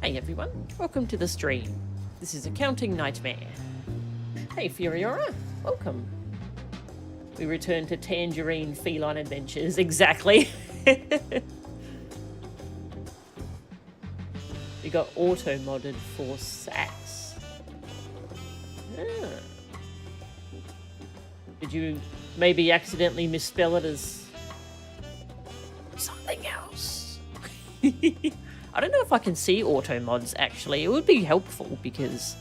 Hey everyone, welcome to the stream. This is Accounting Nightmare. Hey Furiora, welcome. We return to Tangerine Feline Adventures, exactly. We got auto-modded for sax. Ah. Did you maybe accidentally misspell it as something else? I don't know if I can see auto mods actually. It would be helpful because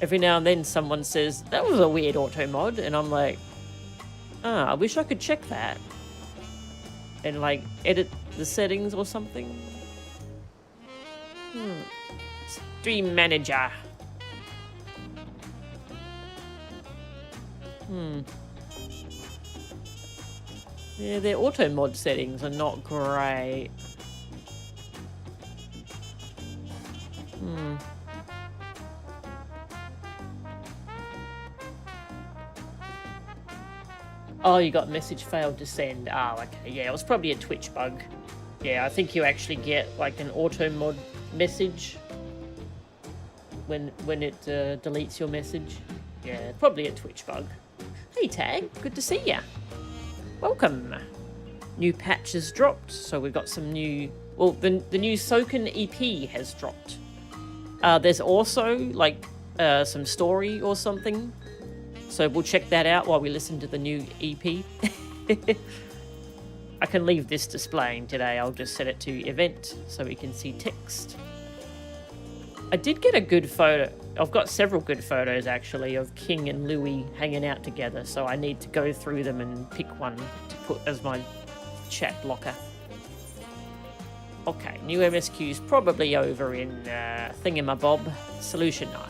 every now and then someone says, that was a weird auto mod, and I'm like, I wish I could check that. And like edit the settings or something. Stream manager. Yeah, their auto mod settings are not great. Oh, you got message failed to send. Oh, okay. Yeah, it was probably a Twitch bug. Yeah, I think you actually get like an auto mod message when it deletes your message. Yeah, probably a Twitch bug. Hey Tag, good to see ya. Welcome. New patch has dropped, so we've got some new... Well, the new Soken EP has dropped. There's also, like, some story or something. So we'll check that out while we listen to the new EP. I can leave this displaying today. I'll just set it to event so we can see text. I did get a good photo. I've got several good photos, actually, of King and Louie hanging out together, so I need to go through them and pick one to put as my chat blocker. Okay, new MSQ's probably over in Thingamabob, Solution 9.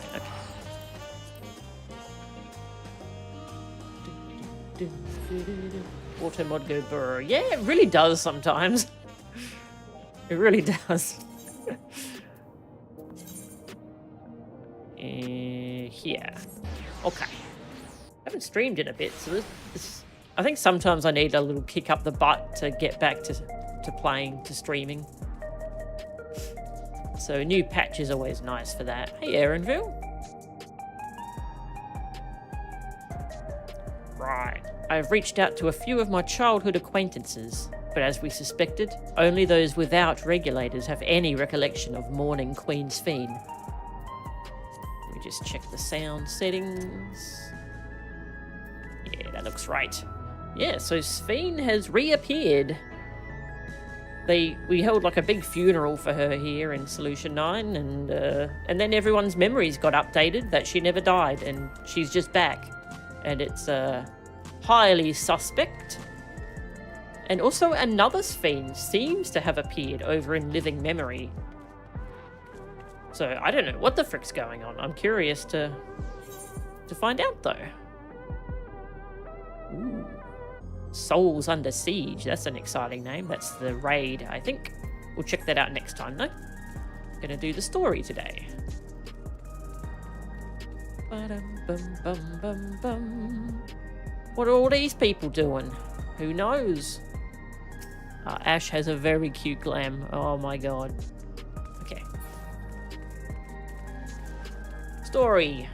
Okay. Auto mod go burr. Yeah, it really does sometimes. It really does. Here. Okay. Haven't streamed in a bit, so this I think sometimes I need a little kick up the butt to get back to playing, to streaming. So a new patch is always nice for that. Hey, Aaronville. Right. I've reached out to a few of my childhood acquaintances, but as we suspected, only those without regulators have any recollection of mourning Queen Sphene. Let me just check the sound settings. Yeah, that looks right. Yeah, so Sphene has reappeared. We held like a big funeral for her here in Solution 9, and then everyone's memories got updated that she never died, and she's just back. And it's highly suspect. And also another Sphene seems to have appeared over in living memory. So I don't know what the frick's going on. I'm curious to find out though. Ooh. Souls Under Siege. That's an exciting name. That's the raid, I think. We'll check that out next time though. Gonna do the story today. Ba-dum-bum-bum-bum-bum. What are all these people doing? Who knows? Ash has a very cute glam. Oh my god. Okay. Story.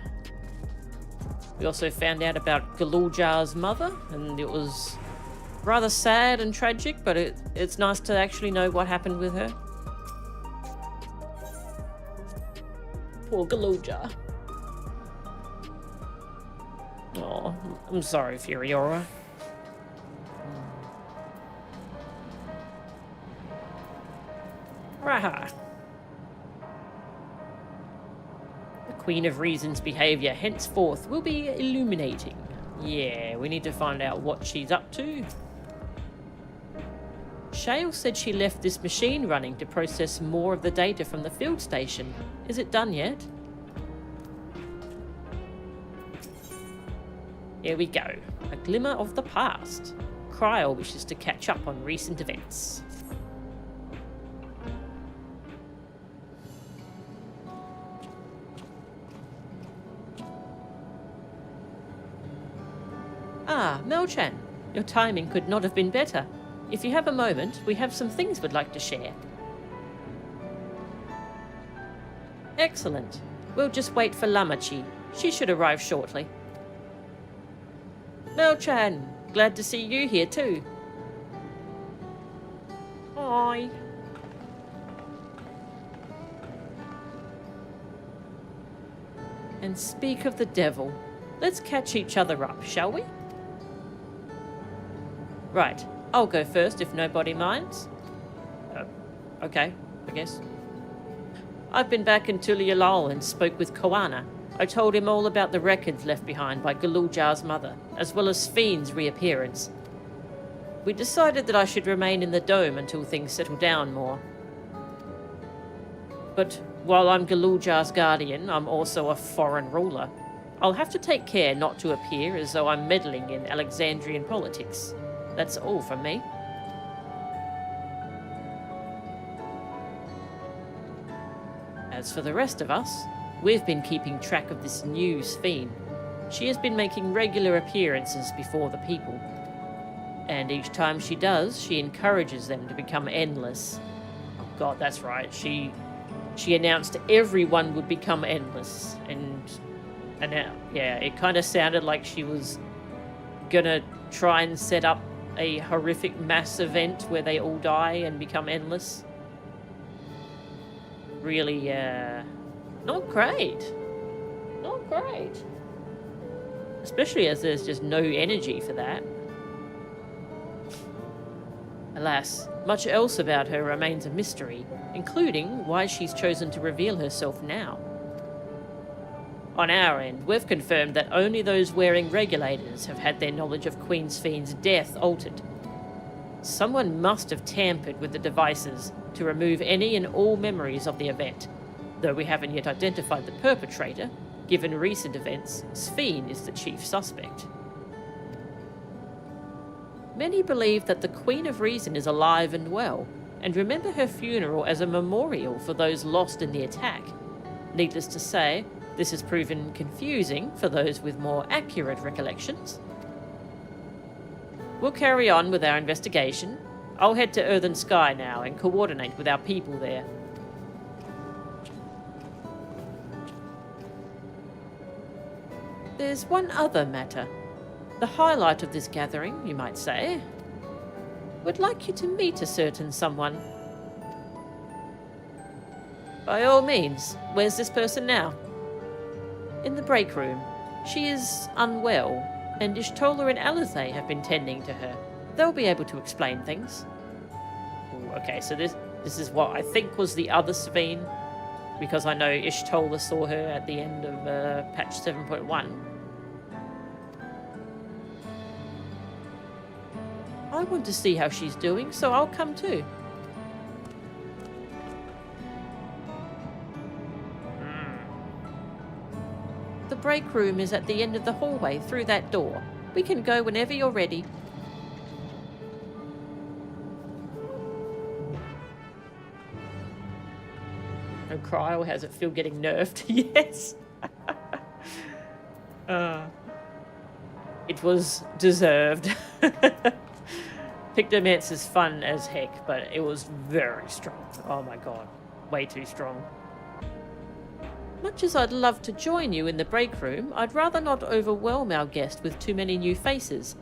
We also found out about Galuljar's mother, and it was rather sad and tragic, but it's nice to actually know what happened with her. Poor Galuljar. Oh, I'm sorry, Furiora. Raha. The Queen of Reason's behaviour henceforth will be illuminating. Yeah, we need to find out what she's up to. Shale said she left this machine running to process more of the data from the field station. Is it done yet? Here we go. A glimmer of the past. Cryo wishes to catch up on recent events. Ah, Melchan. Your timing could not have been better. If you have a moment, we have some things we'd like to share. Excellent. We'll just wait for Lamachi. She should arrive shortly. Mel-chan, glad to see you here too. Hi. And speak of the devil, let's catch each other up, shall we? Right, I'll go first if nobody minds. Okay, I guess. I've been back in Tulialal and spoke with Koana. I told him all about the records left behind by Galuljar's mother, as well as Fiend's reappearance. We decided that I should remain in the dome until things settle down more. But while I'm Galuljar's guardian, I'm also a foreign ruler. I'll have to take care not to appear as though I'm meddling in Alexandrian politics. That's all from me. As for the rest of us, we've been keeping track of this new Sphene. She has been making regular appearances before the people. And each time she does, she encourages them to become endless. Oh god, that's right. She announced everyone would become endless. And yeah, it kind of sounded like she was gonna try and set up a horrific mass event where they all die and become endless. Really, not great. Not great. Especially as there's just no energy for that. Alas, much else about her remains a mystery, including why she's chosen to reveal herself now. On our end, we've confirmed that only those wearing regulators have had their knowledge of Queen Sphene's death altered. Someone must have tampered with the devices to remove any and all memories of the event. Though we haven't yet identified the perpetrator, given recent events, Sphene is the chief suspect. Many believe that the Queen of Reason is alive and well, and remember her funeral as a memorial for those lost in the attack. Needless to say, this has proven confusing for those with more accurate recollections. We'll carry on with our investigation. I'll head to Earthen Sky now and coordinate with our people there. There's one other matter. The highlight of this gathering, you might say. Would like you to meet a certain someone. By all means, where's this person now? In the break room. She is unwell, and Ishtola and Alizé have been tending to her. They'll be able to explain things. Ooh, okay, so this is what I think was the other Sphene, because I know Ishtola saw her at the end of patch 7.1. I want to see how she's doing, so I'll come too. The break room is at the end of the hallway through that door. We can go whenever you're ready. No cry, or has it feel getting nerfed? Yes. It was deserved. Pictomancer's fun as heck, but it was very strong. Oh my god. Way too strong. Much as I'd love to join you in the break room, I'd rather not overwhelm our guest with too many new faces.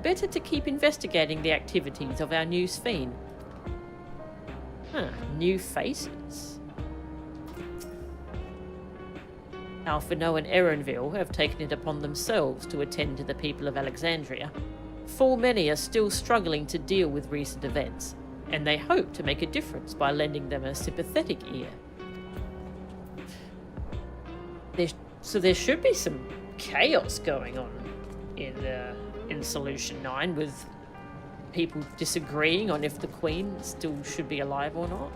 Better to keep investigating the activities of our new Sphene. New faces. Alphino and Erenville have taken it upon themselves to attend to the people of Alexandria. Full many are still struggling to deal with recent events, and they hope to make a difference by lending them a sympathetic ear. So there should be some chaos going on in Solution 9, with people disagreeing on if the Queen still should be alive or not.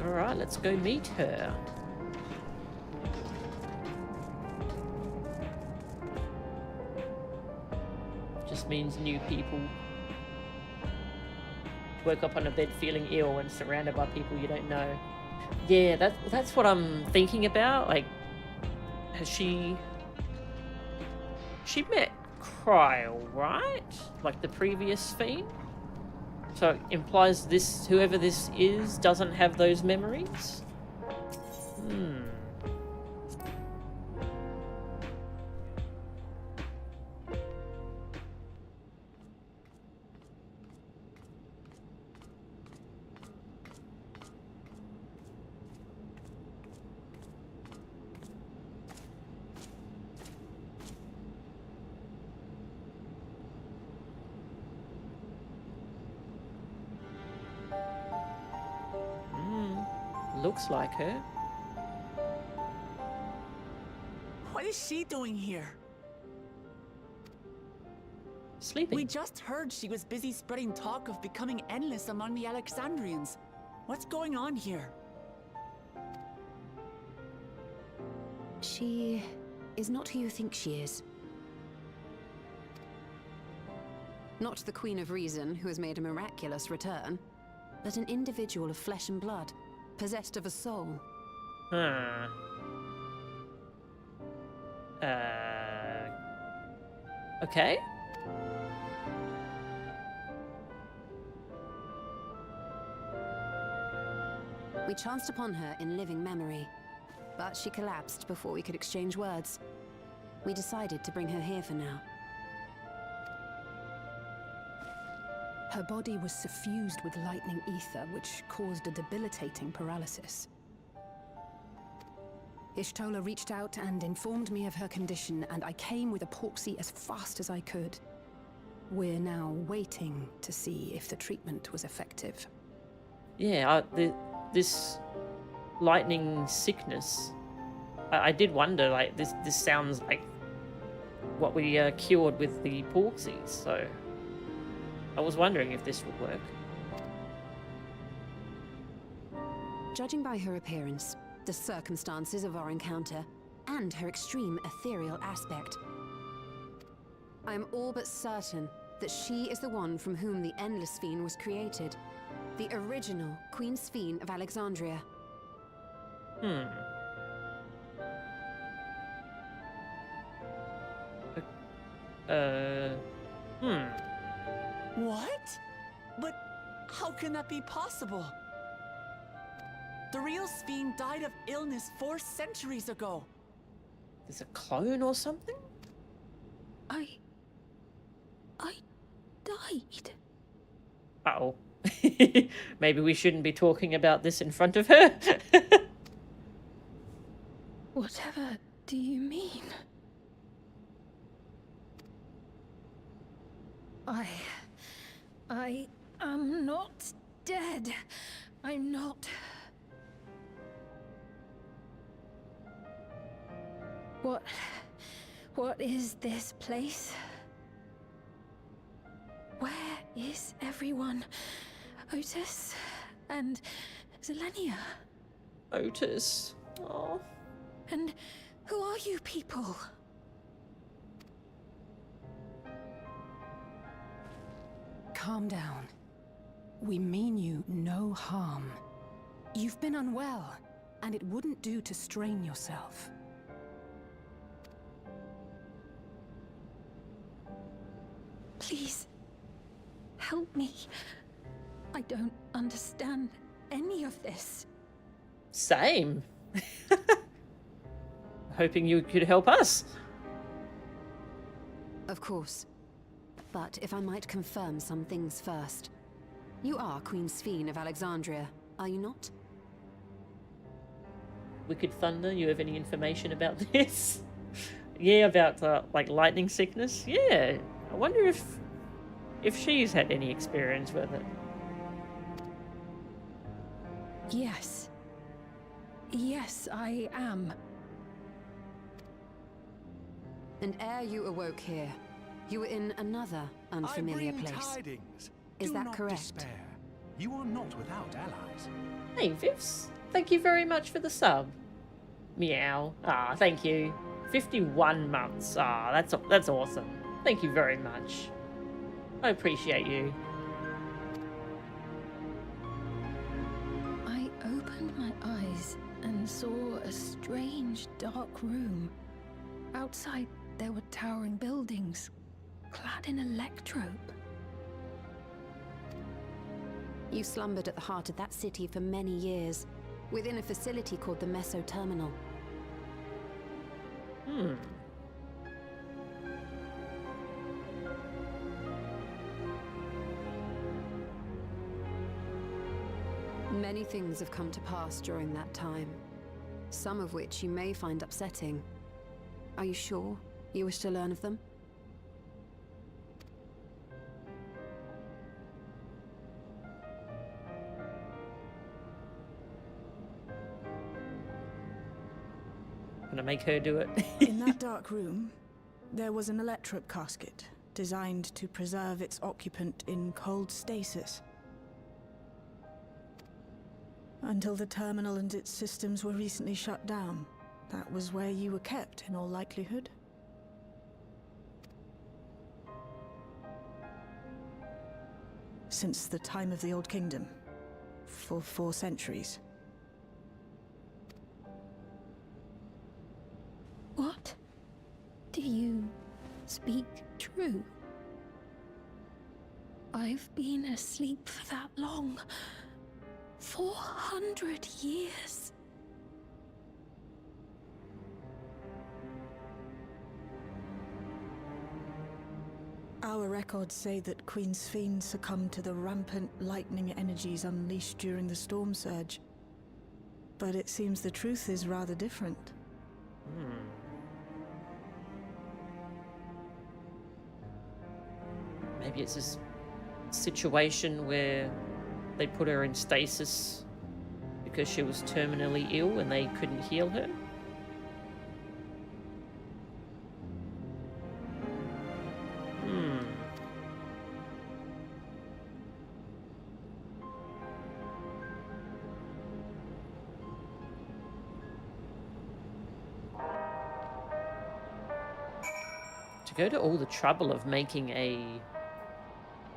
Alright, let's go meet her. Just means new people. Woke up on a bed feeling ill and surrounded by people you don't know. Yeah, that's what I'm thinking about. Like, has she met cryo, right? Like the previous fiend? So it implies this, whoever this is, doesn't have those memories? Hmm. Looks like her. What is she doing here? Sleeping. We just heard she was busy spreading talk of becoming endless among the Alexandrians. What's going on here? She is not who you think she is. Not the Queen of Reason, who has made a miraculous return, but an individual of flesh and blood, possessed of a soul. Huh. Okay. We chanced upon her in living memory, but she collapsed before we could exchange words. We decided to bring her here for now. Her body was suffused with lightning ether, which caused a debilitating paralysis. Ishtola reached out and informed me of her condition, and I came with a porksy as fast as I could. We're now waiting to see if the treatment was effective. Yeah, this lightning sickness. I did wonder, like, this sounds like what we cured with the porksies, so I was wondering if this would work. Judging by her appearance, the circumstances of our encounter, and her extreme ethereal aspect, I am all but certain that she is the one from whom the Endless Fiend was created. The original Queen Sphene of Alexandria. What? But how can that be possible? The real Sphene died of illness 4 centuries ago. There's a clone or something? I died. Uh-oh. Maybe we shouldn't be talking about this in front of her. Whatever do you mean? I am not dead. I'm not. What is this place? Where is everyone? Otis and Zelenia. Otis. Oh. And who are you people? Calm down. We mean you no harm. You've been unwell, and it wouldn't do to strain yourself. Please, help me. I don't understand any of this. Same. Hoping you could help us. Of course. But if I might confirm some things first. You are Queen Sphene of Alexandria, are you not? Wicked Thunder, you have any information about this? Yeah, about like lightning sickness? Yeah. I wonder if she's had any experience with it. Yes. Yes, I am. And ere you awoke here, you were in another unfamiliar place. Tidings. Is Do that not correct? Despair. You are not without allies. Hey, Vivs. Thank you very much for the sub. Meow. Ah, thank you. 51 months. Ah, that's awesome. Thank you very much. I appreciate you. I opened my eyes and saw a strange, dark room. Outside, there were towering buildings, clad in electrope. You slumbered at the heart of that city for many years, within a facility called the Meso Terminal. Many things have come to pass during that time, some of which you may find upsetting. Are you sure you wish to learn of them? Gonna make her do it. In that dark room, there was an electrope casket designed to preserve its occupant in cold stasis. Until the terminal and its systems were recently shut down. That was where you were kept, in all likelihood. Since the time of the Old Kingdom. For 4 centuries. What? Do you speak true? I've been asleep for that long. 400 years. Our records say that Queen Sphene succumbed to the rampant lightning energies unleashed during the storm surge. But it seems the truth is rather different. Maybe it's this situation where they put her in stasis because she was terminally ill and they couldn't heal her. To go to all the trouble of making a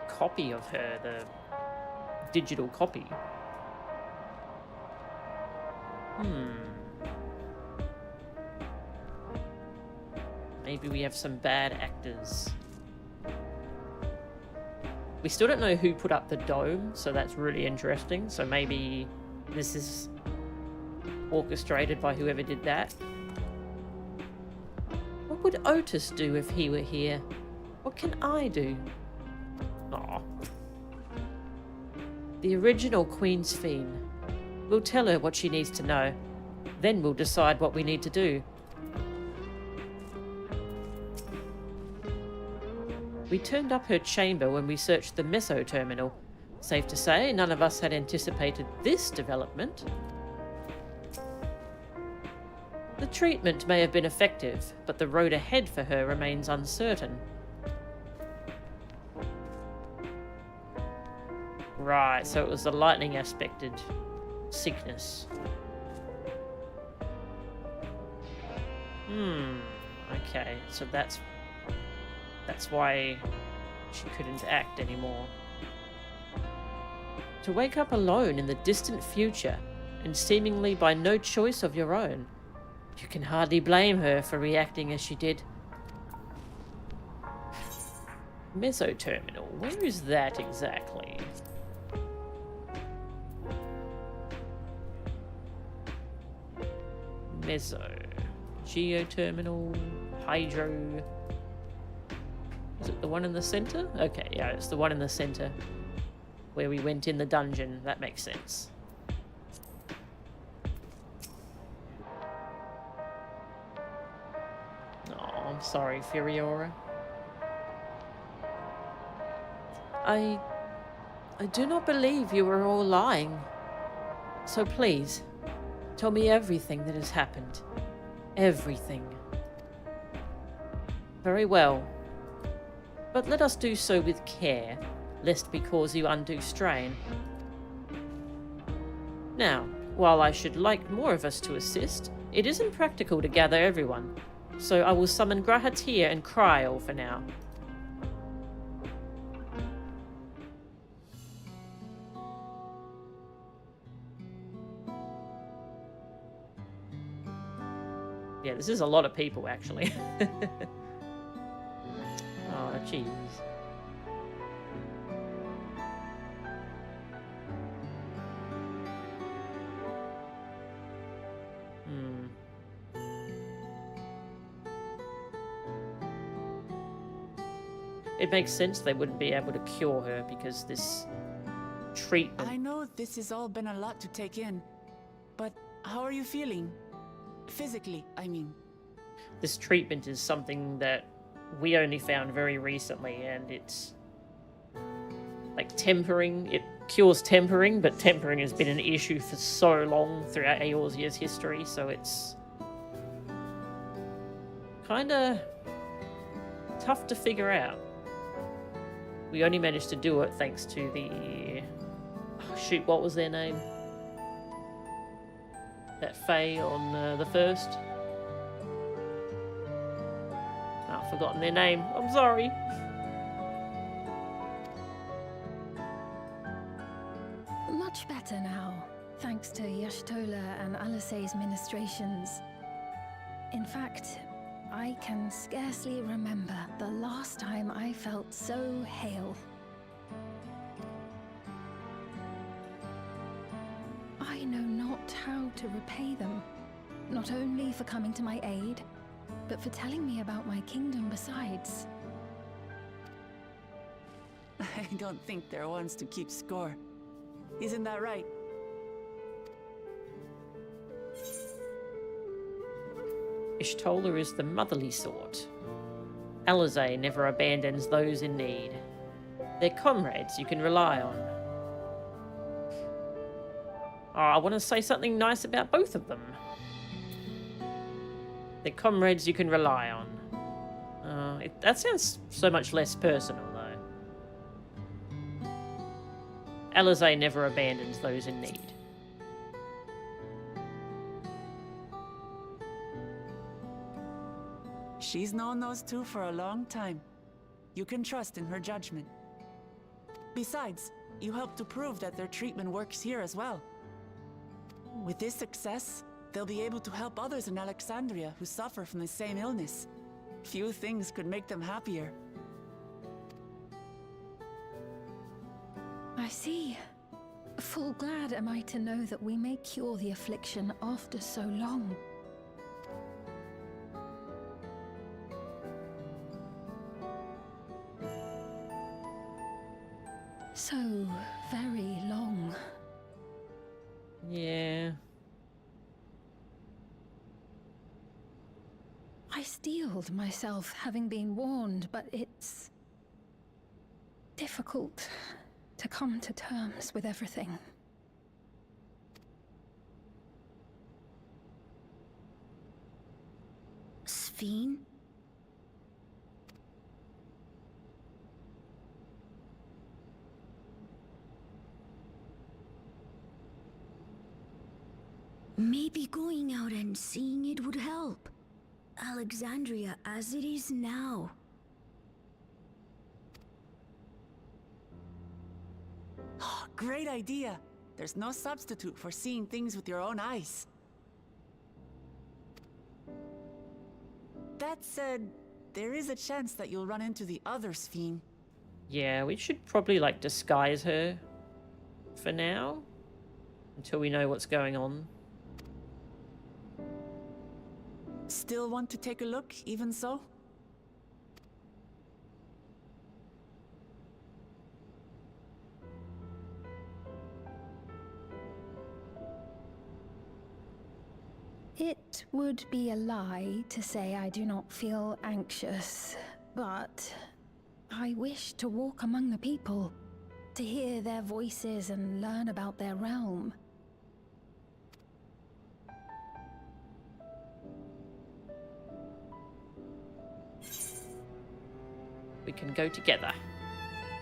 copy of her, the digital copy. Maybe we have some bad actors. We still don't know who put up the dome, so that's really interesting. So maybe this is orchestrated by whoever did that. What would Otis do if he were here? What can I do? Aw. The original Queen Sphene. We'll tell her what she needs to know. Then we'll decide what we need to do. We turned up her chamber when we searched the Meso Terminal. Safe to say, none of us had anticipated this development. The treatment may have been effective, but the road ahead for her remains uncertain. Right, so it was the lightning aspected sickness. Okay, so that's why she couldn't act anymore. To wake up alone in the distant future, and seemingly by no choice of your own, you can hardly blame her for reacting as she did. Meso Terminal, where is that exactly? Meso. Geoterminal. Hydro. Is it the one in the center? Okay, yeah, it's the one in the center. Where we went in the dungeon. That makes sense. Oh, I'm sorry, Furiora. I do not believe you were all lying. So please, tell me everything that has happened. Everything. Very well. But let us do so with care, lest we cause you undue strain. Now, while I should like more of us to assist, it isn't practical to gather everyone, so I will summon Grahatir and Kryl for now. Yeah, this is a lot of people, actually. Oh, jeez. It makes sense they wouldn't be able to cure her because this treatment... I know this has all been a lot to take in, but how are you feeling? Physically, I mean. This treatment is something that we only found very recently, and it's like tempering. It cures tempering, but tempering has been an issue for so long throughout Eorzea's history, so it's kind of tough to figure out. We only managed to do it thanks to the... Oh, shoot, what was their name? That Fae on the first? Oh, I've forgotten their name. I'm sorry. Much better now, thanks to Yashtola and Alisei's ministrations. In fact, I can scarcely remember the last time I felt so hale. I know not how to repay them, not only for coming to my aid, but for telling me about my kingdom besides. I don't think they're ones to keep score. Isn't that right? Ishtola is the motherly sort. Alizé never abandons those in need. They're comrades you can rely on. Oh, I want to say something nice about both of them. They're comrades you can rely on. That sounds so much less personal, though. Alizé never abandons those in need. She's known those two for a long time. You can trust in her judgment. Besides, you helped to prove that their treatment works here as well. With this success, they'll be able to help others in Alexandria who suffer from the same illness. Few things could make them happier. I see. Full glad am I to know that we may cure the affliction after so long. So very long. Yeah. I steeled myself, having been warned, but it's difficult to come to terms with everything. Sphene? Maybe going out and seeing it would help. Alexandria as it is now. Great idea! There's no substitute for seeing things with your own eyes. That said, there is a chance that you'll run into the other Sphene. Yeah, we should probably, like, disguise her for now. Until we know what's going on. Still want to take a look, even so? It would be a lie to say I do not feel anxious, but I wish to walk among the people, to hear their voices and learn about their realm. We can go together.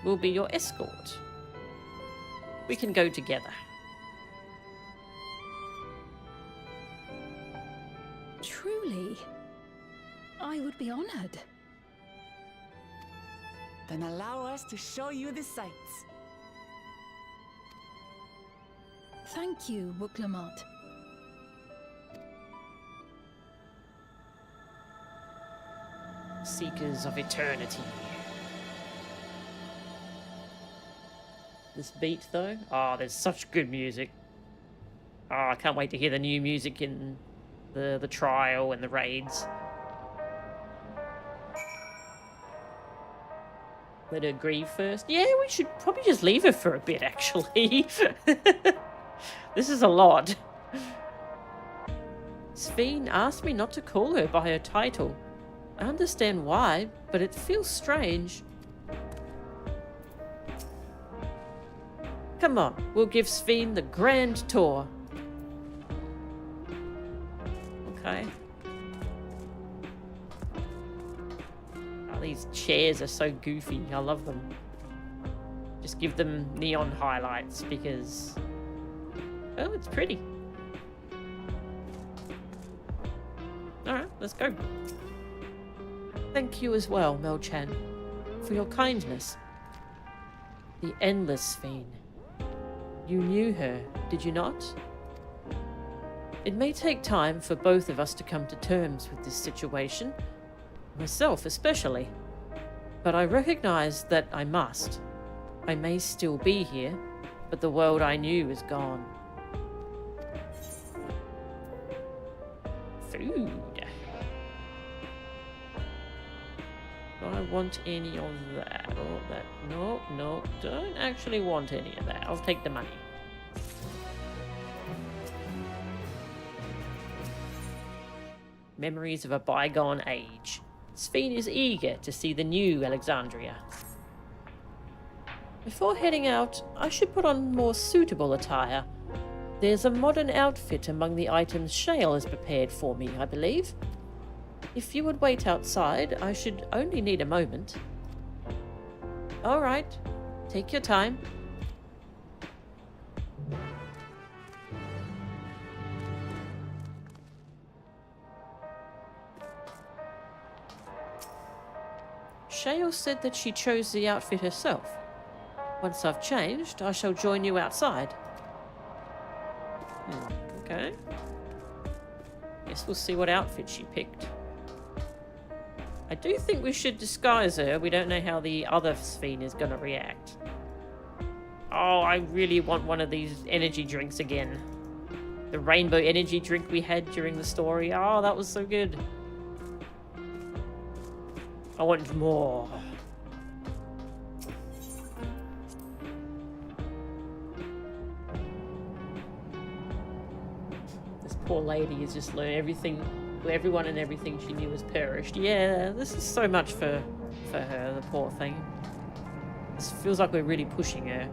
We'll be your escort. We can go together. Truly, I would be honored. Then allow us to show you the sights. Thank you, Wuklamot. Seekers of eternity. this beat though. Oh, there's such good music. Oh, I can't wait to hear the new music in the trial and the raids. Let her grieve first. Yeah, we should probably just leave her for a bit, actually. This is a lot. Sphene asked me not to call her by her title. I understand why, but it feels strange. Come on, we'll give Sphene the grand tour. Okay. Oh, these chairs are so goofy. I love them. Just give them neon highlights because... oh, it's pretty. Alright, let's go. Thank you as well, Mel-chan, for your kindness. The Endless Sphene. You knew her, did you not? It may take time for both of us to come to terms with this situation, myself especially, but I recognize that I must. I may still be here, but the world I knew is gone. Food. Do I want any of that? Oh, that. No, no, don't actually want any of that. I'll take the money. Memories of a bygone age. Sphene is eager to see the new Alexandria. Before heading out, I should put on more suitable attire. There's a modern outfit among the items Shale has prepared for me, I believe. If you would wait outside, I should only need a moment. All right, take your time. Shale said that she chose the outfit herself. Once I've changed, I shall join you outside. Okay. Guess we'll see what outfit she picked. I do think we should disguise her. We don't know how the other Sphene is going to react. Oh, I really want one of these energy drinks again. The rainbow energy drink we had during the story. Oh, that was so good. I want more. This poor lady has just learned everything. Everyone and everything she knew has perished. Yeah, this is so much for her, the poor thing. This feels like we're really pushing her.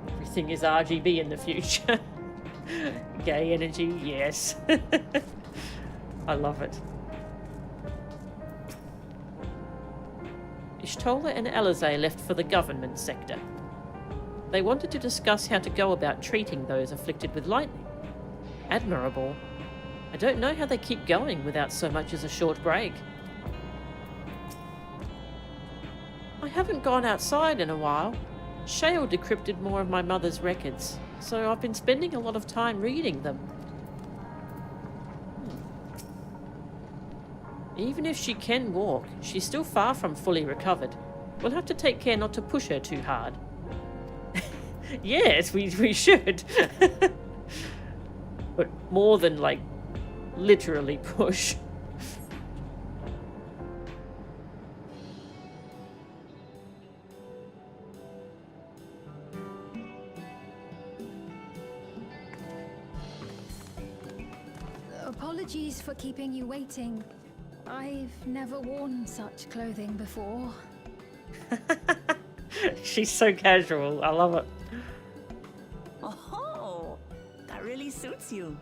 Everything is RGB in the future. Gay energy, yes. I love it. Ishtola and Alizé left for the government sector. They wanted to discuss how to go about treating those afflicted with lightning. Admirable. I don't know how they keep going without so much as a short break. I haven't gone outside in a while. Shale decrypted more of my mother's records, so I've been spending a lot of time reading them. Even if she can walk, she's still far from fully recovered. We'll have to take care not to push her too hard. Yes, we should. But more than, like, literally push. Apologies for keeping you waiting. I've never worn such clothing before. She's so casual. I love it. Oh, that really suits you.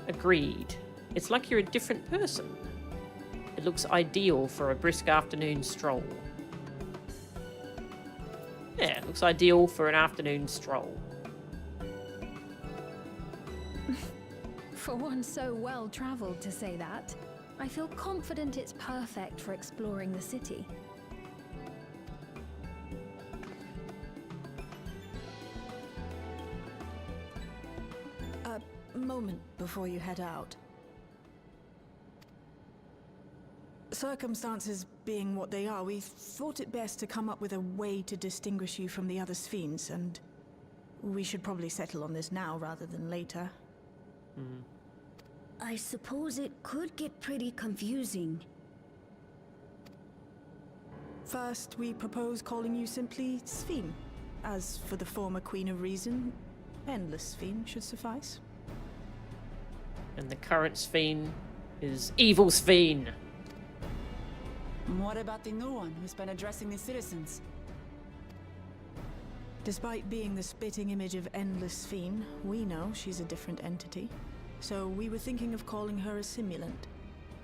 Agreed. It's like you're a different person. It looks ideal for a brisk afternoon stroll. Yeah, it looks ideal for an afternoon stroll. For one so well-traveled to say that, I feel confident it's perfect for exploring the city. A moment before you head out. Circumstances being what they are, we thought it best to come up with a way to distinguish you from the other Sphenes, and we should probably settle on this now rather than later. I suppose it could get pretty confusing. First, we propose calling you simply Sphene. As for the former Queen of Reason, Endless Sphene should suffice. And the current Sphene is Evil Sphene. What about the new one who's been addressing the citizens? Despite being the spitting image of Endless Sphene, we know she's a different entity. So we were thinking of calling her a simulant,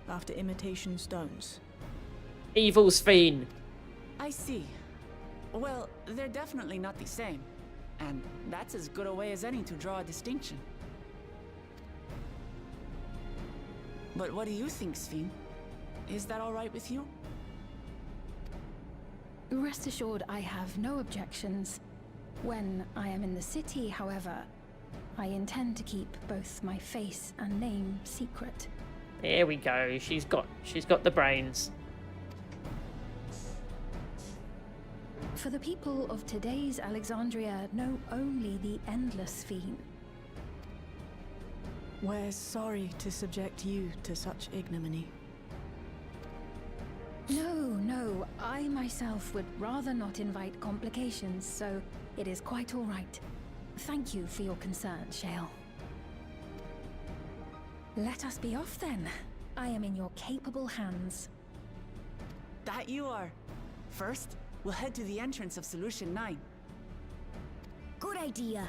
after imitation stones. Evil Sphene. I see. Well, they're definitely not the same. And that's as good a way as any to draw a distinction. But what do you think, Sphene? Is that all right with you? Rest assured, I have no objections. When I am in the city, however, I intend to keep both my face and name secret. There we go. She's got the brains. For the people of today's Alexandria know only the Endless Sphene. We're sorry to subject you to such ignominy. No, I myself would rather not invite complications, so it is quite all right. Thank you for your concern, Shale. Let us be off then. I am in your capable hands. That you are. First, we'll head to the entrance of Solution 9. Good idea.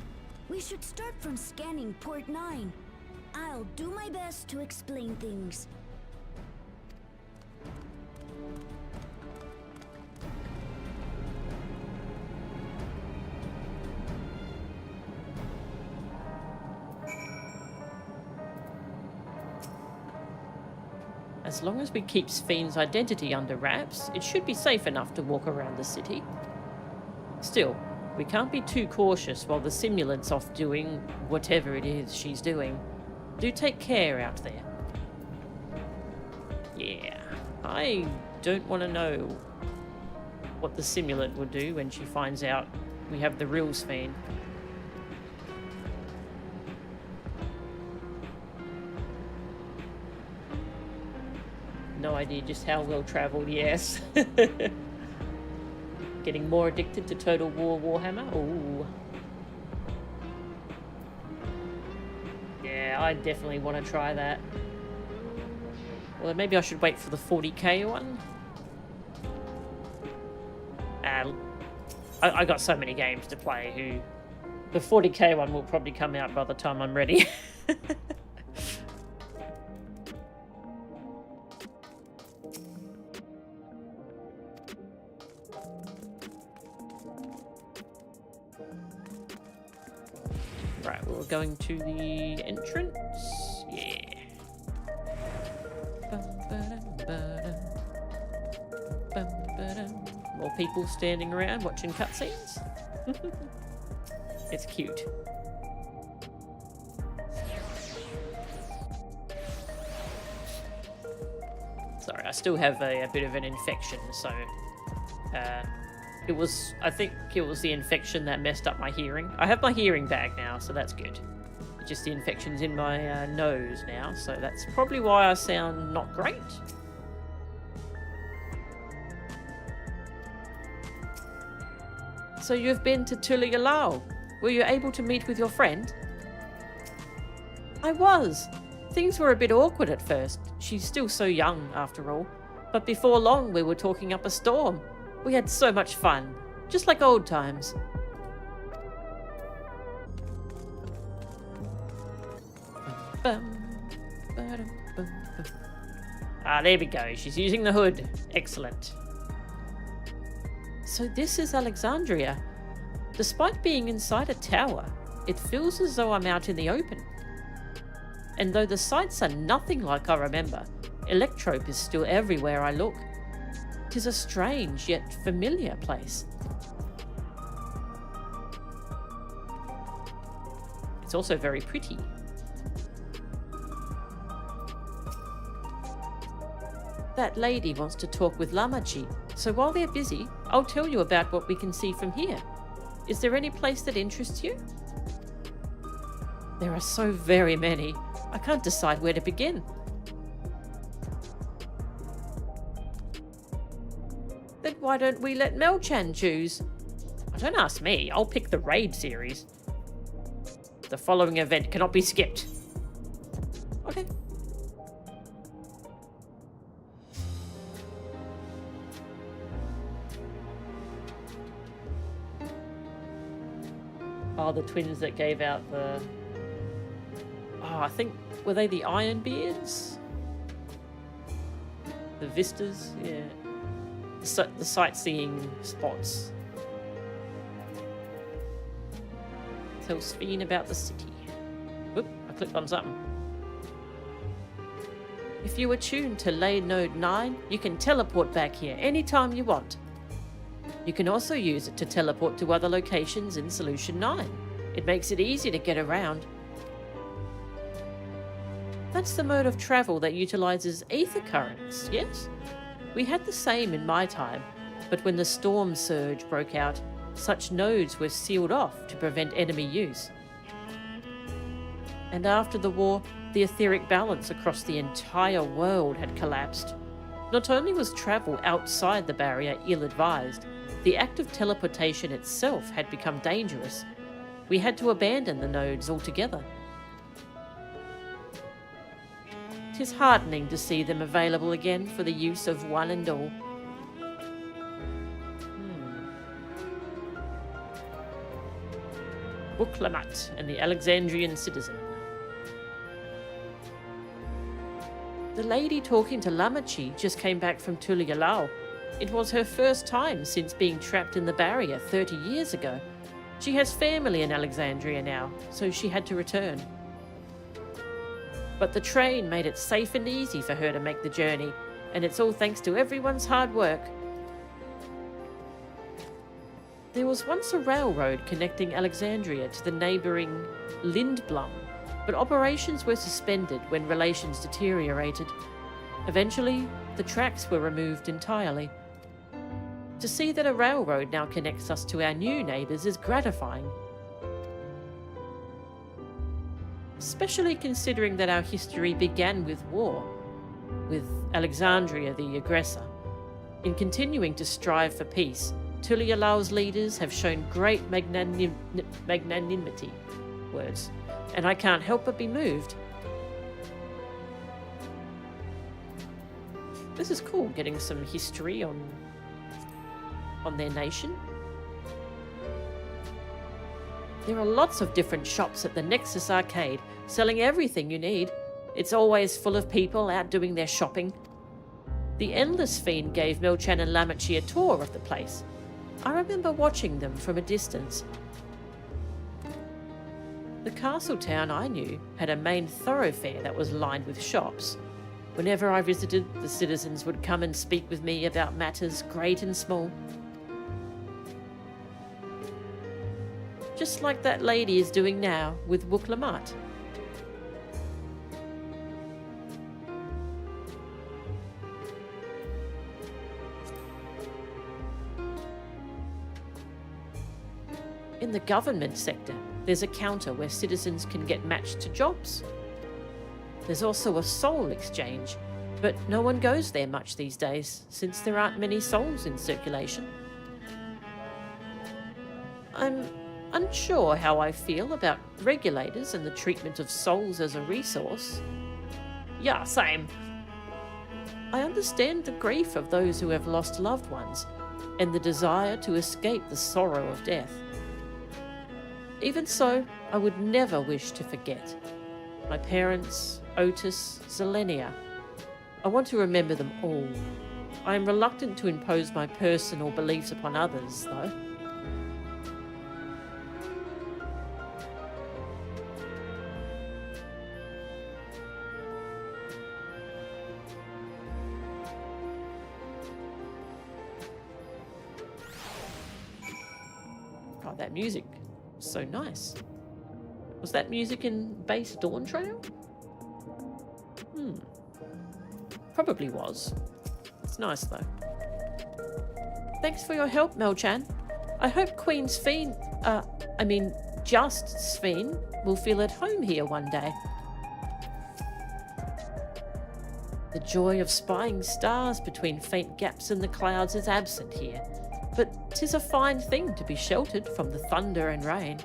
We should start from scanning Port 9. I'll do my best to explain things. As long as we keep Sphene's identity under wraps, it should be safe enough to walk around the city. Still, we can't be too cautious while the simulant's off doing whatever it is she's doing. Do take care out there. Yeah, I don't want to know what the simulant will do when she finds out we have the real Sphene. No idea just how well travelled, yes. Getting more addicted to Total War Warhammer? Ooh. Yeah, I definitely want to try that. Well, maybe I should wait for the 40k one. I got so many games to play who... The 40k one will probably come out by the time I'm ready. Right, we're going to the entrance. Yeah. More people standing around watching cutscenes. It's cute. Sorry, I still have a bit of an infection, so I think it was the infection that messed up my hearing. I have my hearing back now, so that's good. Just the infection's in my nose now, so that's probably why I sound not great. So you've been to Tulialao. Were you able to meet with your friend? I was. Things were a bit awkward at first. She's still so young, after all. But before long, we were talking up a storm. We had so much fun. Just like old times. Ah, there we go. She's using the hood. Excellent. So this is Alexandria. Despite being inside a tower, it feels as though I'm out in the open. And though the sights are nothing like I remember, Electrope is still everywhere I look. 'Tis a strange yet familiar place. It's also very pretty. That lady wants to talk with Lamachi, so while they're busy, I'll tell you about what we can see from here. Is there any place that interests you? There are so very many. I can't decide where to begin. Then why don't we let Mel-chan choose? Don't ask me, I'll pick the raid series. The following event cannot be skipped. Okay. Oh, the twins that gave out the... Oh, I think... Were they the Ironbeards? The vistas? Yeah. The sightseeing spots. Tell Sphene about the city. Whoop, I clicked on something. If you are tuned to Lane Node 9, you can teleport back here anytime you want. You can also use it to teleport to other locations in Solution 9. It makes it easy to get around. That's the mode of travel that utilizes ether currents, yes? We had the same in my time, but when the storm surge broke out, such nodes were sealed off to prevent enemy use. And after the war, the etheric balance across the entire world had collapsed. Not only was travel outside the barrier ill-advised, the act of teleportation itself had become dangerous. We had to abandon the nodes altogether. 'Tis heartening to see them available again for the use of one and all. Book-Lamat and the Alexandrian citizen. The lady talking to Lamachi just came back from Tulialao. It was her first time since being trapped in the barrier 30 years ago. She has family in Alexandria now, so she had to return. But the train made it safe and easy for her to make the journey, and it's all thanks to everyone's hard work. There was once a railroad connecting Alexandria to the neighbouring Lindblum, but operations were suspended when relations deteriorated. Eventually, the tracks were removed entirely. To see that a railroad now connects us to our new neighbours is gratifying. Especially considering that our history began with war, with Alexandria the aggressor. In continuing to strive for peace, Tulialao's leaders have shown great magnanimity, words, and I can't help but be moved. This is cool, getting some history on their nation. There are lots of different shops at the Nexus Arcade, selling everything you need. It's always full of people out doing their shopping. The Endless Fiend gave Mel-chan and Lamachi a tour of the place. I remember watching them from a distance. The castle town I knew had a main thoroughfare that was lined with shops. Whenever I visited, the citizens would come and speak with me about matters great and small. Just like that lady is doing now with Book-Lamat. In the government sector, there's a counter where citizens can get matched to jobs. There's also a soul exchange, but no one goes there much these days since there aren't many souls in circulation. I'm unsure how I feel about regulators and the treatment of souls as a resource. Yeah, same. I understand the grief of those who have lost loved ones and the desire to escape the sorrow of death. Even so, I would never wish to forget. My parents, Otis, Zelenia. I want to remember them all. I am reluctant to impose my personal beliefs upon others, though. Oh, that music. So nice. Was that music in Base Dawn Trail? Probably was. It's nice, though. Thanks for your help, Mel-chan. I hope Queen Sphene, just Sphene, will feel at home here one day. The joy of spying stars between faint gaps in the clouds is absent here, but 'tis a fine thing to be sheltered from the thunder and rain.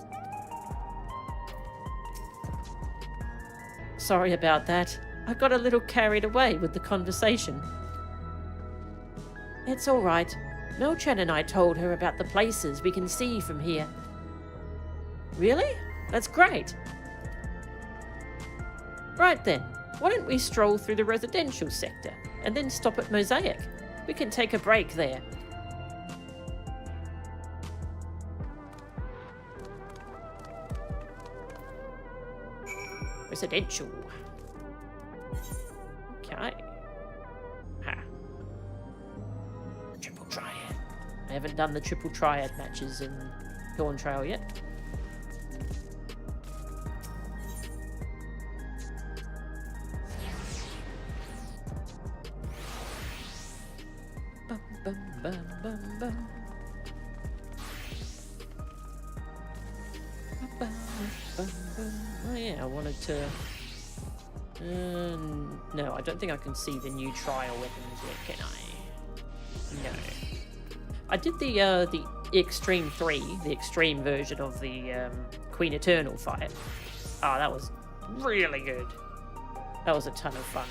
Sorry about that. I got a little carried away with the conversation. It's all right. Mel-chan and I told her about the places we can see from here. Really? That's great. Right then, why don't we stroll through the residential sector and then stop at Mosaic? We can take a break there. Residential. Okay. Ha. Triple Triad. I haven't done the Triple Triad matches in Dawn Trail yet. Bum, bum, bum, bum, bum. Bum, bum, bum. Oh yeah, I wanted to... no, I don't think I can see the new trial weapons yet, can I? No. I did the Extreme 3, the extreme version of the Queen Eternal fight. Oh, that was really good. That was a ton of fun.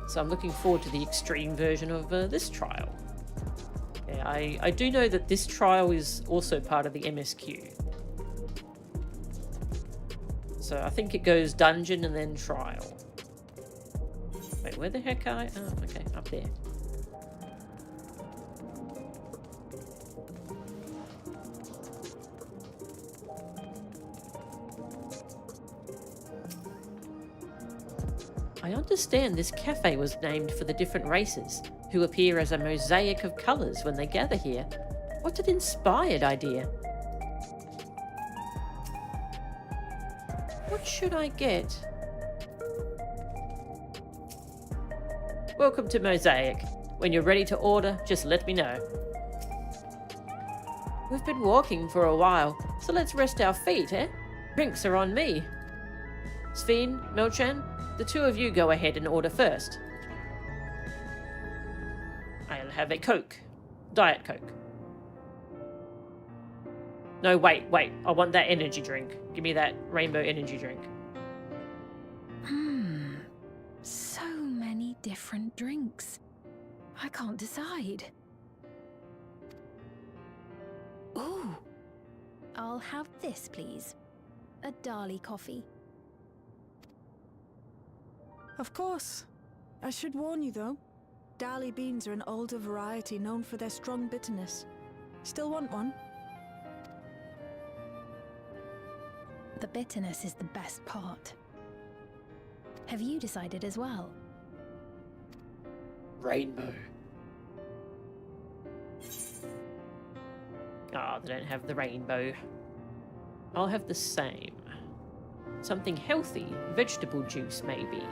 So I'm looking forward to the extreme version of this trial. Yeah, I do know that this trial is also part of the MSQ. So I think it goes dungeon and then trial. Wait, where the heck are I? Oh, okay, up there. I understand this cafe was named for the different races, who appear as a mosaic of colours when they gather here. What an inspired idea. What should I get? Welcome to Mosaic. When you're ready to order, just let me know. We've been walking for a while, so let's rest our feet, eh? Drinks are on me. Sphene, Mel-chan, the two of you go ahead and order first. I'll have a Coke. Diet Coke. No, wait. I want that energy drink. Give me that rainbow energy drink. So many different drinks. I can't decide. Ooh. I'll have this, please. A Dali coffee. Of course. I should warn you though. Dali beans are an older variety known for their strong bitterness. Still want one? The bitterness is the best part. Have you decided as well? Rainbow. Ah, they don't have the rainbow. I'll have the same. Something healthy, vegetable juice maybe.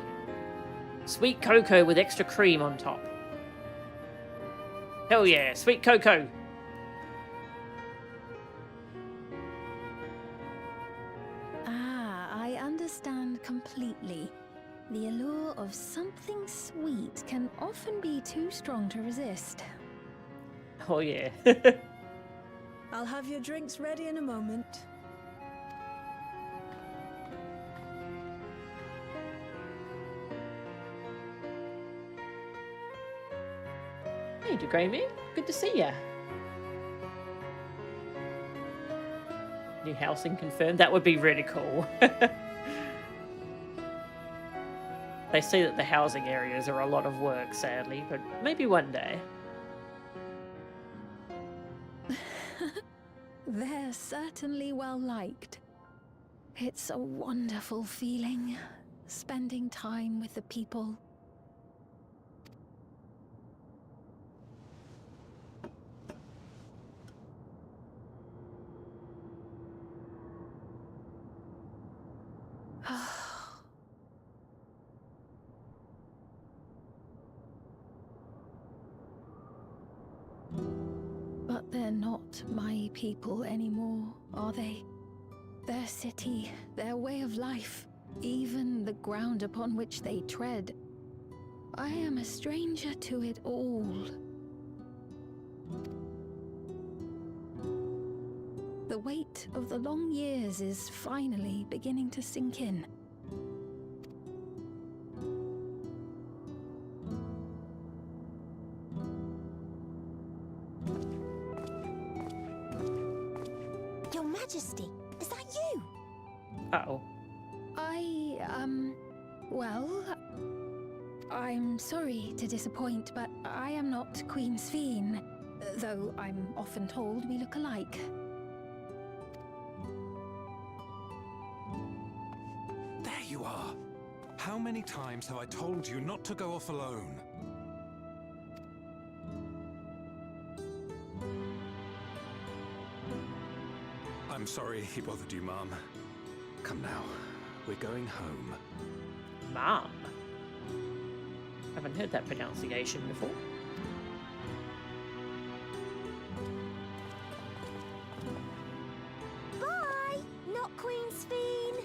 Sweet cocoa with extra cream on top. Hell yeah, sweet cocoa! I understand completely. The allure of something sweet can often be too strong to resist. Oh yeah. I'll have your drinks ready in a moment. Hey, DeGrammy. Good to see ya. New housing confirmed. That would be really cool. They say that the housing areas are a lot of work, sadly, but maybe one day. They're certainly well liked. It's a wonderful feeling, spending time with the people. They're not my people anymore, are they? Their city, their way of life, even the ground upon which they tread. I am a stranger to it all. The weight of the long years is finally beginning to sink in. Your Majesty, is that you? Uh-oh. Well, I'm sorry to disappoint, but I am not Queen Sphene, though I'm often told we look alike. There you are. How many times have I told you not to go off alone? I'm sorry he bothered you, Mom. Come now, we're going home. Mom. Haven't heard that pronunciation before. Bye, not Queen Sphene.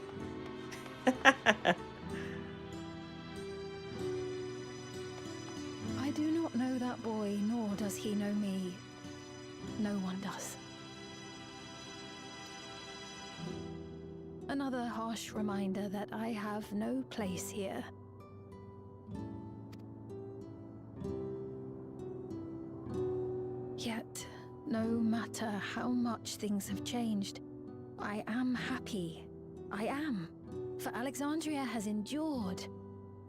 I do not know that boy, nor does he know me. No one does. Another harsh reminder that I have no place here. Yet, no matter how much things have changed, I am happy. I am. For Alexandria has endured.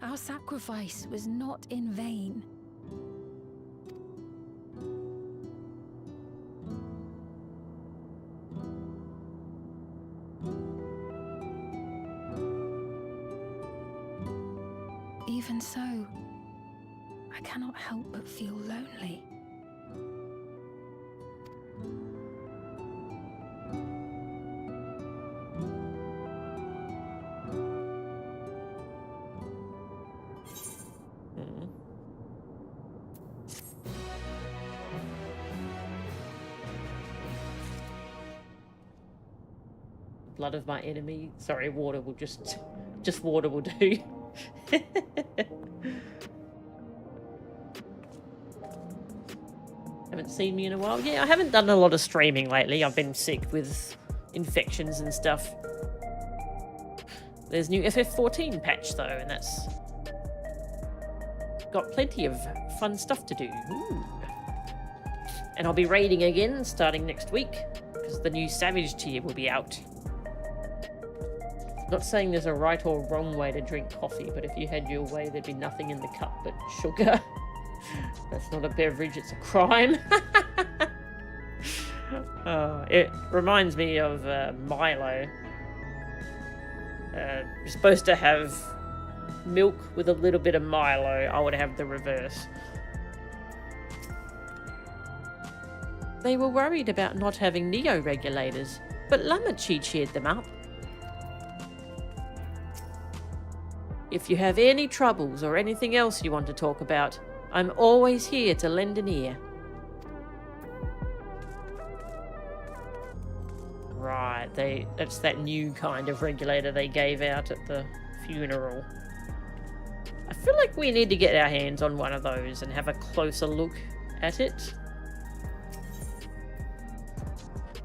Our sacrifice was not in vain. Even so, I cannot help but feel lonely. Blood of my enemy. Sorry, water will just water will do. Haven't seen me in a while. Yeah, I haven't done a lot of streaming lately. I've been sick with infections and stuff. There's new FF14 patch though, and that's got plenty of fun stuff to do. Ooh. And I'll be raiding again starting next week because the new Savage tier will be out. Not saying there's a right or wrong way to drink coffee, but if you had your way, there'd be nothing in the cup but sugar. That's not a beverage, it's a crime. It reminds me of Milo. You're supposed to have milk with a little bit of Milo. I would have the reverse. They were worried about not having neo-regulators, but Lamachi cheered them up. If you have any troubles or anything else you want to talk about, I'm always here to lend an ear. Right, that's that new kind of regulator they gave out at the funeral. I feel like we need to get our hands on one of those and have a closer look at it.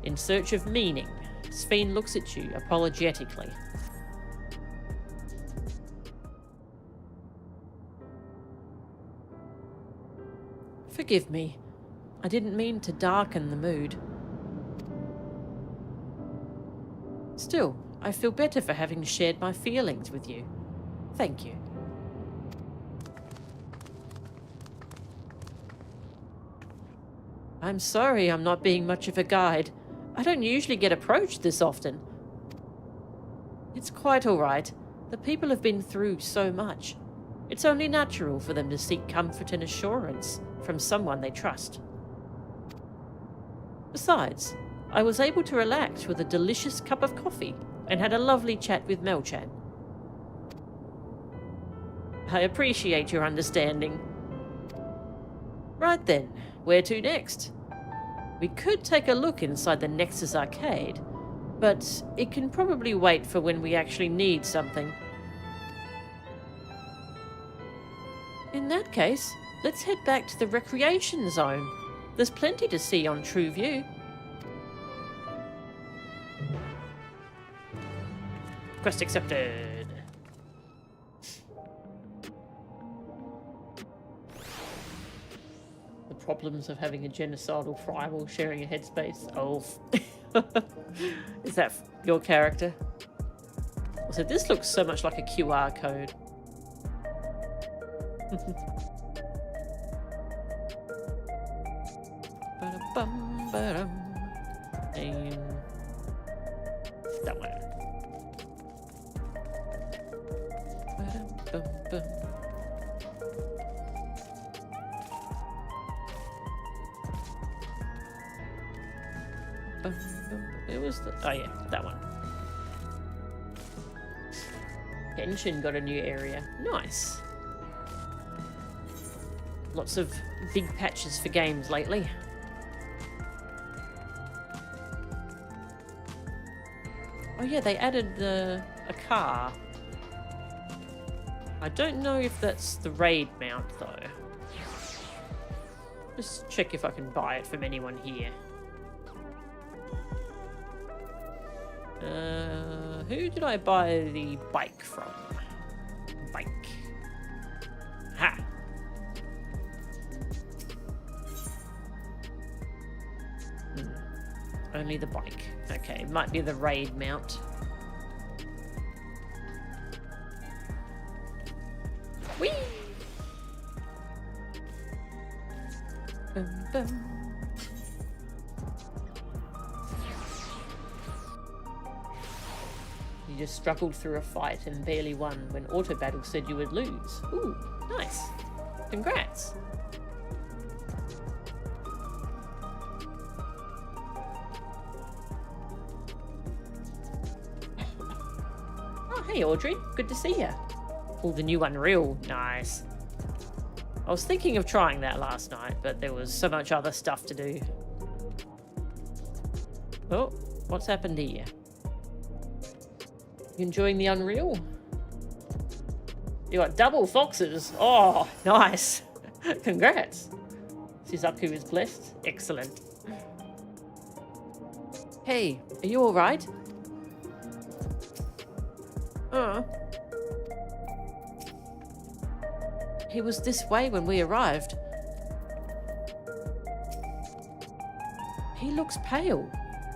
In search of meaning, Sphene looks at you apologetically. Forgive me. I didn't mean to darken the mood. Still, I feel better for having shared my feelings with you. Thank you. I'm sorry I'm not being much of a guide. I don't usually get approached this often. It's quite all right. The people have been through so much. It's only natural for them to seek comfort and assurance from someone they trust. Besides, I was able to relax with a delicious cup of coffee and had a lovely chat with Melchan. I appreciate your understanding. Right then, where to next? We could take a look inside the Nexus arcade, but it can probably wait for when we actually need something. In that case, let's head back to the recreation zone. There's plenty to see on True View. Quest accepted. The problems of having a genocidal rival sharing a headspace. Oh. Is that your character? So this looks so much like a QR code. Ba-da-bum, ba-dum. That one. Ba-dum-bum-bum. It was the... Oh yeah, that one. Genshin got a new area. Nice. Lots of big patches for games lately. Oh yeah, they added a car. I don't know if that's the raid mount though. Just check if I can buy it from anyone here. Who did I buy the bike from? Bike. Ha! Only the bike. Okay, it might be the raid mount. Whee! Bum, bum. You just struggled through a fight and barely won when Auto Battle said you would lose. Ooh, nice. Congrats. Oh, hey Audrey, good to see ya. Oh, the new Unreal, nice. I was thinking of trying that last night, but there was so much other stuff to do. Oh, what's happened here? You enjoying the Unreal? You got double foxes. Oh, nice. Congrats. Suzaku is blessed. Excellent. Hey, are you alright? He was this way when we arrived. He looks pale.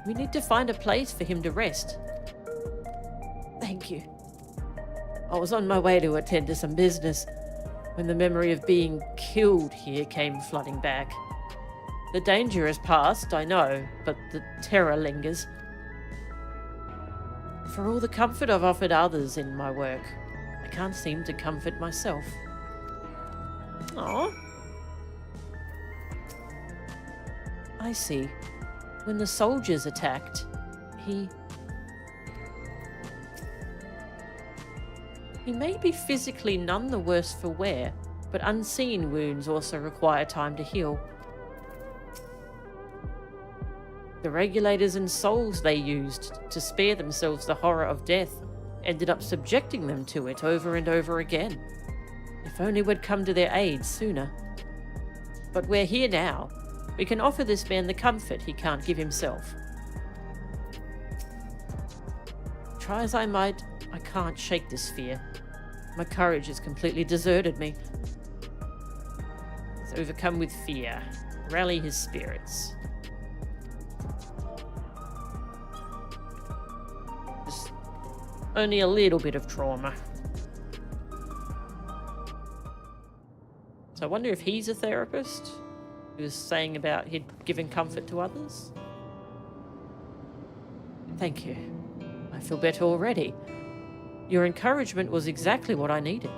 We need to find a place for him to rest. Thank you. I was on my way to attend to some business when the memory of being killed here came flooding back. The danger has passed, I know, but the terror lingers. For all the comfort I've offered others in my work, I can't seem to comfort myself. Aww. I see. When the soldiers attacked, he may be physically none the worse for wear, but unseen wounds also require time to heal. The regulators and souls they used to spare themselves the horror of death ended up subjecting them to it over and over again. If only we'd come to their aid sooner. But we're here now. We can offer this man the comfort he can't give himself. Try as I might, I can't shake this fear. My courage has completely deserted me. He's overcome with fear. Rally his spirits. Just only a little bit of trauma. So I wonder if he's a therapist who was saying about he'd given comfort to others. Thank you. I feel better already. Your encouragement was exactly what I needed.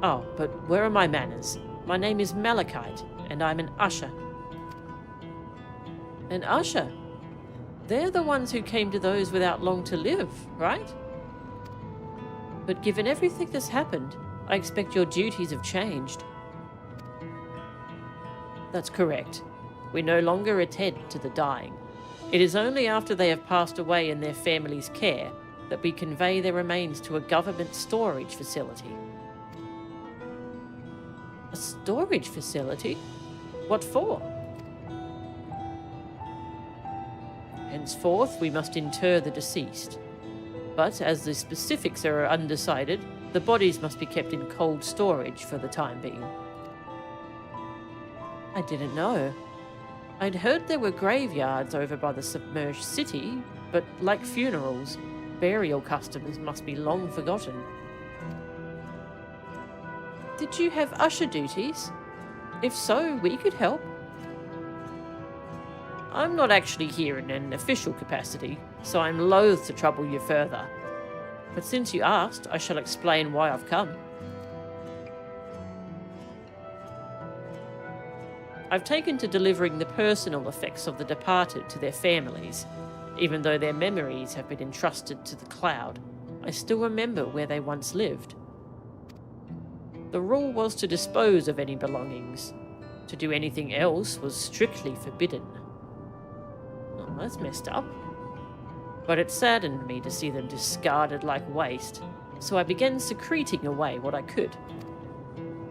Oh, but where are my manners? My name is Malachite, and I'm an usher. An usher? They're the ones who came to those without long to live, right? But given everything that's happened, I expect your duties have changed. That's correct. We no longer attend to the dying. It is only after they have passed away in their family's care that we convey their remains to a government storage facility. A storage facility? What for? Henceforth, we must inter the deceased. But as the specifics are undecided, the bodies must be kept in cold storage for the time being. I didn't know. I'd heard there were graveyards over by the submerged city, but like funerals, burial customs must be long forgotten. Did you have usher duties? If so, we could help. I'm not actually here in an official capacity, so I'm loath to trouble you further. But since you asked, I shall explain why I've come. I've taken to delivering the personal effects of the departed to their families. Even though their memories have been entrusted to the cloud, I still remember where they once lived. The rule was to dispose of any belongings. To do anything else was strictly forbidden. Oh, that's messed up. But it saddened me to see them discarded like waste, so I began secreting away what I could.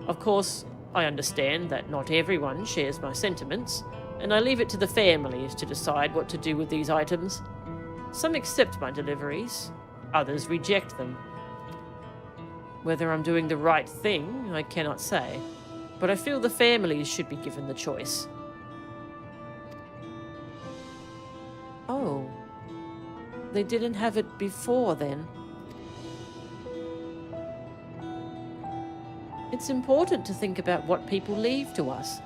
Of course, I understand that not everyone shares my sentiments, and I leave it to the families to decide what to do with these items. Some accept my deliveries, others reject them. Whether I'm doing the right thing, I cannot say, but I feel the families should be given the choice. Oh, they didn't have it before then. It's important to think about what people leave to us.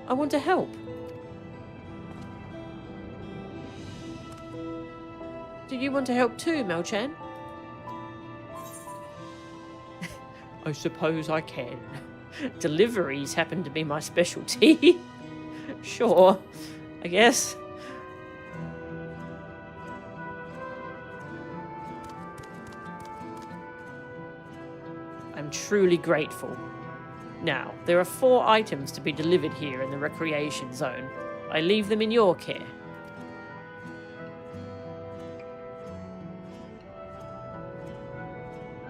I want to help. Do you want to help too, Mel-chan? I suppose I can. Deliveries happen to be my specialty. Sure, I guess. I'm truly grateful. Now, there are 4 items to be delivered here in the recreation zone. I leave them in your care.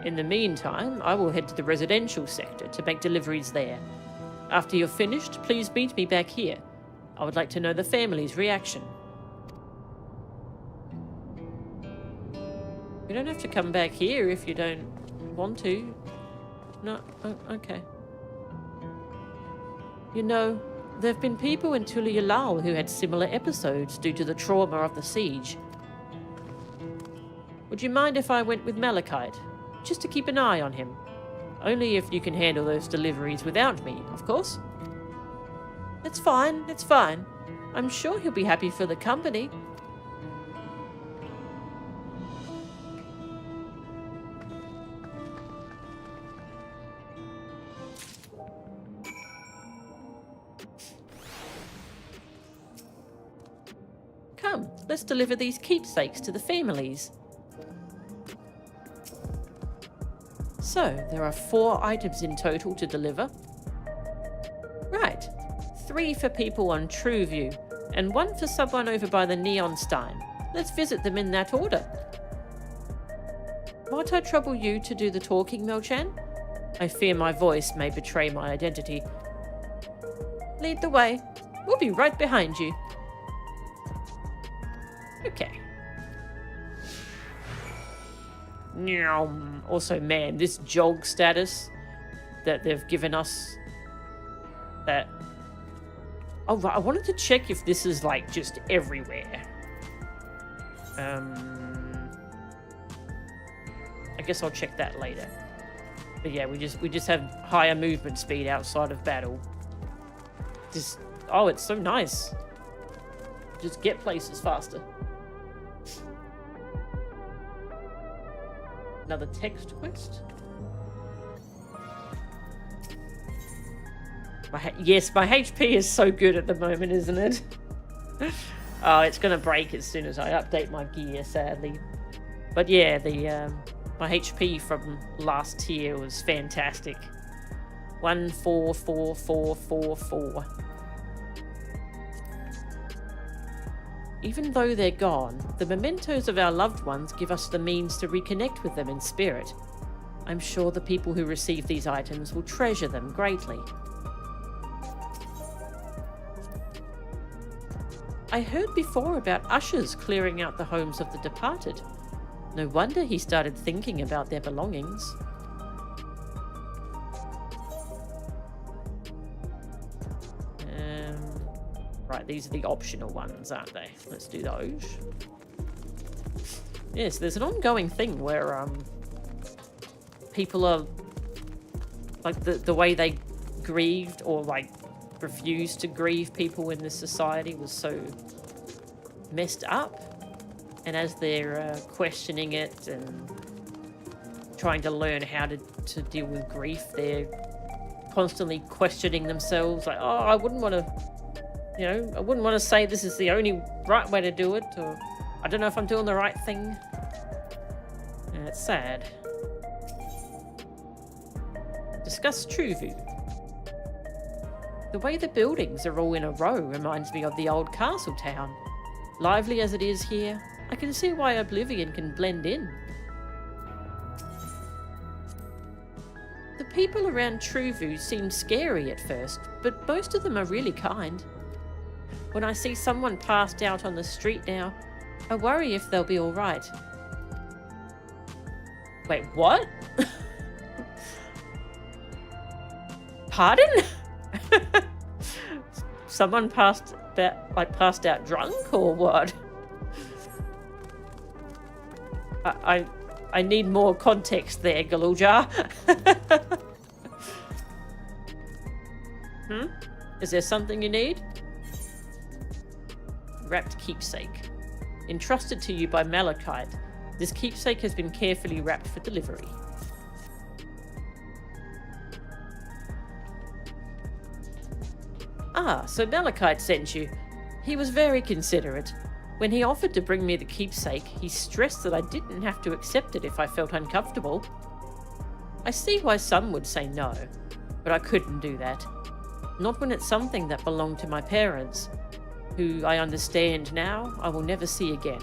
In the meantime, I will head to the residential sector to make deliveries there. After you're finished, please meet me back here. I would like to know the family's reaction. You don't have to come back here if you don't want to. No? Oh, okay. You know, there have been people in Tulialal who had similar episodes due to the trauma of the siege. Would you mind if I went with Malachite? Just to keep an eye on him. Only if you can handle those deliveries without me, of course. It's fine, it's fine. I'm sure he'll be happy for the company. Come, let's deliver these keepsakes to the families. So, there are 4 items in total to deliver. Right, 3 for people on Trueview, and 1 for someone over by the Neon Stein. Let's visit them in that order. Might I trouble you to do the talking, Mel-chan? I fear my voice may betray my identity. Lead the way. We'll be right behind you. Okay. Also, man, this jog status that they've given us, that... Oh, right, I wanted to check if this is, like, just everywhere. I guess I'll check that later. But yeah, we just have higher movement speed outside of battle. Just... Oh, it's so nice. Just get places faster. Another text quest? Yes, my HP is so good at the moment, isn't it? Oh, it's gonna break as soon as I update my gear, sadly. But yeah, my HP from last tier was fantastic. 144444. Even though they're gone, the mementos of our loved ones give us the means to reconnect with them in spirit. I'm sure the people who receive these items will treasure them greatly. I heard before about ushers clearing out the homes of the departed. No wonder he started thinking about their belongings. Right, these are the optional ones, aren't they? Let's do those. Yes, there's an ongoing thing where people are like the way they grieved or like refused to grieve people in this society was so messed up, and as they're questioning it and trying to learn how to deal with grief, they're constantly questioning themselves, like, oh, I wouldn't want to, you know, I wouldn't want to say this is the only right way to do it, or I don't know if I'm doing the right thing. And it's sad. Discuss Truvu. The way the buildings are all in a row reminds me of the old castle town. Lively as it is here, I can see why Oblivion can blend in. The people around Truvu seem scary at first, but most of them are really kind. When I see someone passed out on the street now, I worry if they'll be alright. Wait, what? Pardon? Someone passed out drunk or what? I need more context there, Galuja. Is there something you need? Wrapped keepsake. Entrusted to you by Malachite, this keepsake has been carefully wrapped for delivery. Ah, so Malachite sent you. He was very considerate. When he offered to bring me the keepsake, he stressed that I didn't have to accept it if I felt uncomfortable. I see why some would say no, but I couldn't do that. Not when it's something that belonged to my parents, who I understand now I will never see again.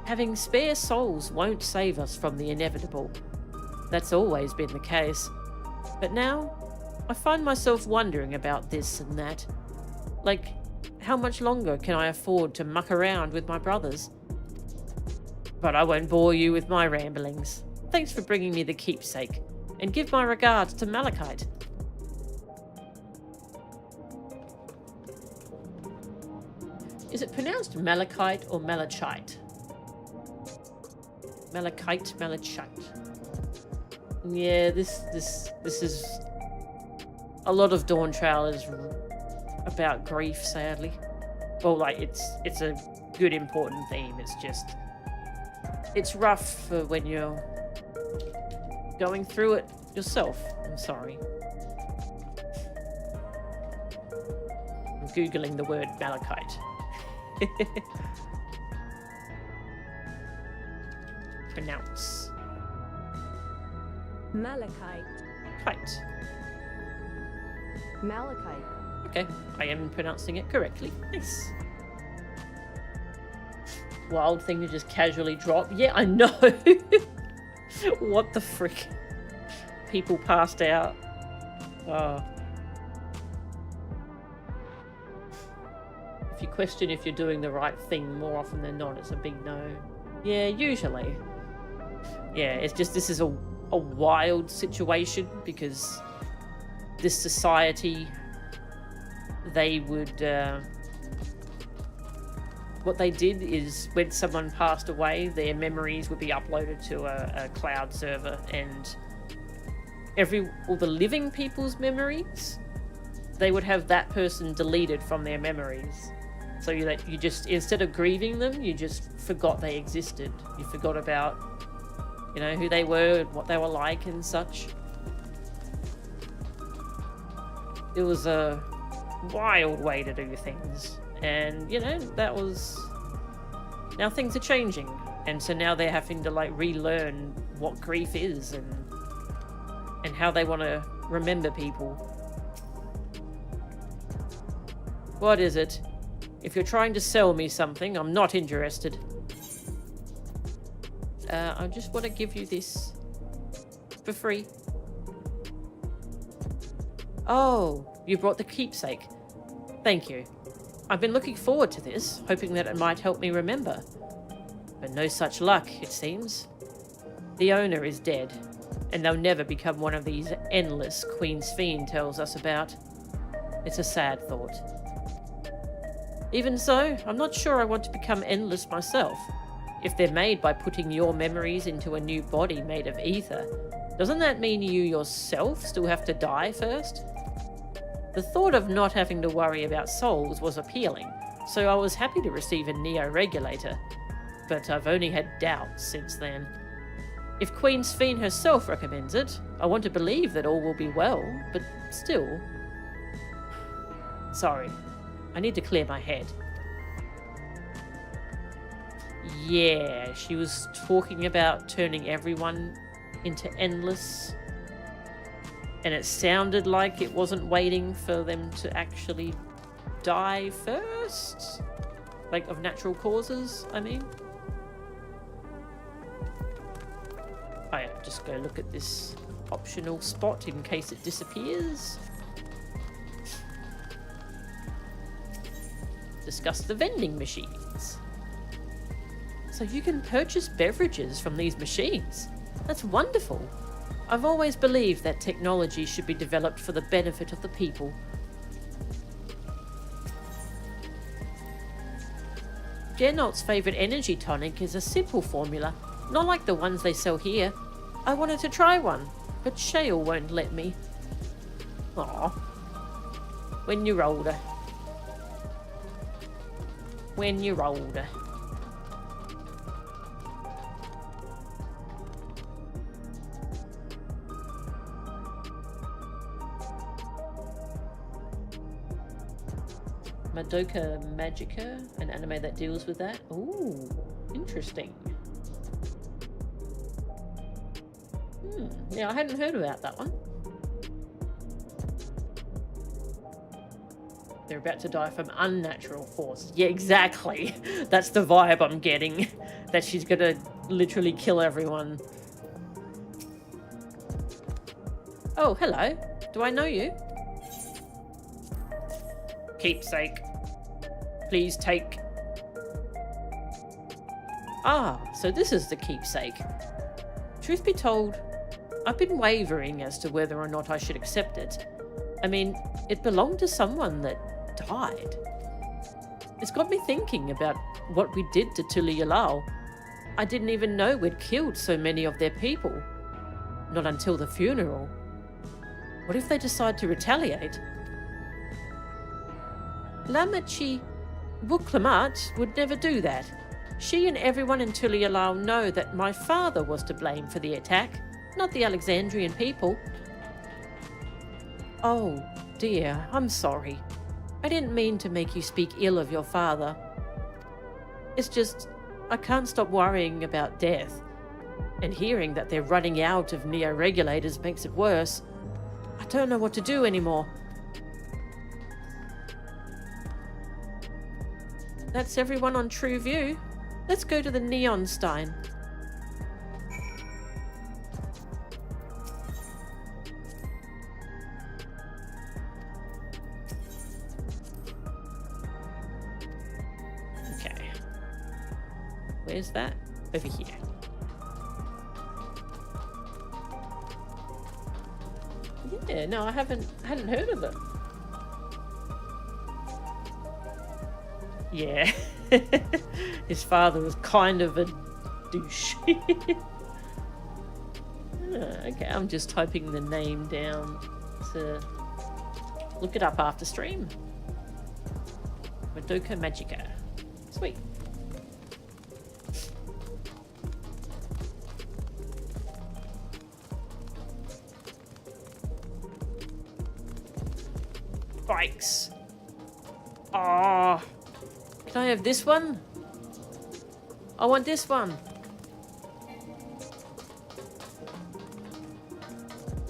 Having spare souls won't save us from the inevitable. That's always been the case. But now, I find myself wondering about this and that. Like, how much longer can I afford to muck around with my brothers? But I won't bore you with my ramblings. Thanks for bringing me the keepsake, and give my regards to Malachite. Is it pronounced Malachite or Malachite? Malachite. Yeah, this is a lot of Dawn Trail is about grief, sadly. Well, like it's a good important theme. It's just it's rough for when you're going through it yourself. I'm sorry. I'm googling the word Malachite. Pronounce. Malachite. Kite. Malachite. Okay, I am pronouncing it correctly. Nice. Wild thing to just casually drop. Yeah, I know. What the frick? People passed out. Oh. If you question if you're doing the right thing, more often than not, it's a big no. Yeah, usually. Yeah, it's just this is a wild situation because this society, they would... what they did is when someone passed away, their memories would be uploaded to a cloud server, and all the living people's memories, they would have that person deleted from their memories. So that you just, instead of grieving them, you just forgot they existed. You forgot about, you know, who they were, what they were like and such. It was a wild way to do things. And, you know, that was... Now things are changing. And so now they're having to, like, relearn what grief is and how they want to remember people. What is it? If you're trying to sell me something, I'm not interested. I just want to give you this for free. Oh, you brought the keepsake. Thank you. I've been looking forward to this, hoping that it might help me remember. But no such luck, it seems. The owner is dead, and they'll never become one of these endless Queen's Fiend tells us about. It's a sad thought. Even so, I'm not sure I want to become endless myself. If they're made by putting your memories into a new body made of ether, doesn't that mean you yourself still have to die first? The thought of not having to worry about souls was appealing, so I was happy to receive a neo-regulator, but I've only had doubts since then. If Queen's Fiend herself recommends it, I want to believe that all will be well, but still... Sorry, I need to clear my head. Yeah, she was talking about turning everyone into endless, and it sounded like it wasn't waiting for them to actually die first? Like, of natural causes, I mean? Oh yeah, just go look at this optional spot in case it disappears. Discuss the vending machines. So you can purchase beverages from these machines. That's wonderful. I've always believed that technology should be developed for the benefit of the people. Genolt's favourite energy tonic is a simple formula, not like the ones they sell here. I wanted to try one, but Shale won't let me. Aw. When you're older. When you're older. Madoka Magica, an anime that deals with that. Ooh, interesting. Yeah, I hadn't heard about that one. They're about to die from unnatural force. Yeah, exactly. That's the vibe I'm getting. That she's gonna literally kill everyone. Oh, hello. Do I know you? Keepsake. Please take. Ah, so this is the keepsake. Truth be told, I've been wavering as to whether or not I should accept it. I mean, it belonged to someone that died. It's got me thinking about what we did to Tuliyalau. I didn't even know we'd killed so many of their people. Not until the funeral. What if they decide to retaliate? Lamachi Buklamat would never do that. She and everyone in Tuliyalau know that my father was to blame for the attack, not the Alexandrian people. Oh, dear, I'm sorry. I didn't mean to make you speak ill of your father. It's just, I can't stop worrying about death. And hearing that they're running out of neo-regulators makes it worse. I don't know what to do anymore. That's everyone on True View. Let's go to the Neon Stein. Okay. Where's that? Over here. Yeah, no, I hadn't heard of it. Yeah. His father was kind of a douche. Okay, I'm just typing the name down to look it up after stream. Madoka Magica. Sweet. Bikes. Ah. Can I have this one? I want this one.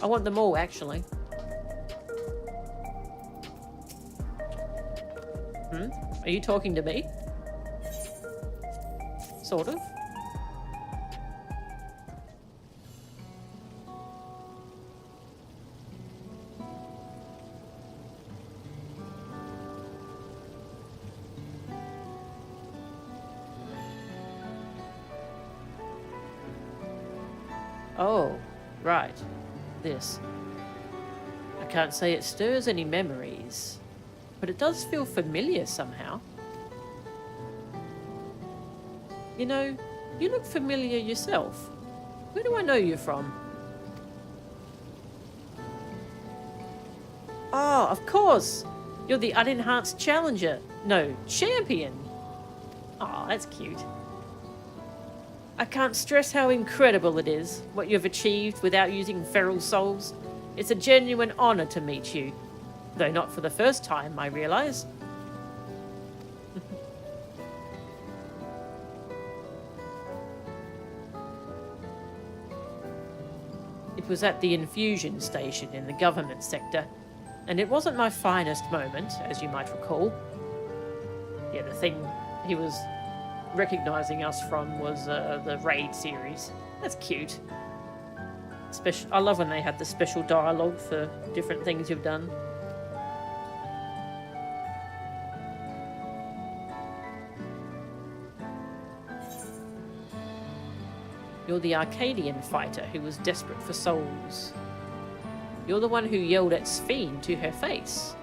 I want them all, actually. Are you talking to me? Sort of. Oh, right. This. I can't say it stirs any memories, but it does feel familiar somehow. You know, you look familiar yourself. Where do I know you from? Oh, of course! You're the unenhanced challenger. No, champion! Oh, that's cute. I can't stress how incredible it is, what you've achieved without using feral souls. It's a genuine honor to meet you. Though not for the first time, I realize. It was at the infusion station in the government sector, and it wasn't my finest moment, as you might recall. Yeah, the thing he was recognizing us from was the raid series. That's cute. I love when they have the special dialogue for different things you've done. You're the Arcadian fighter who was desperate for souls. You're the one who yelled at Sphene to her face.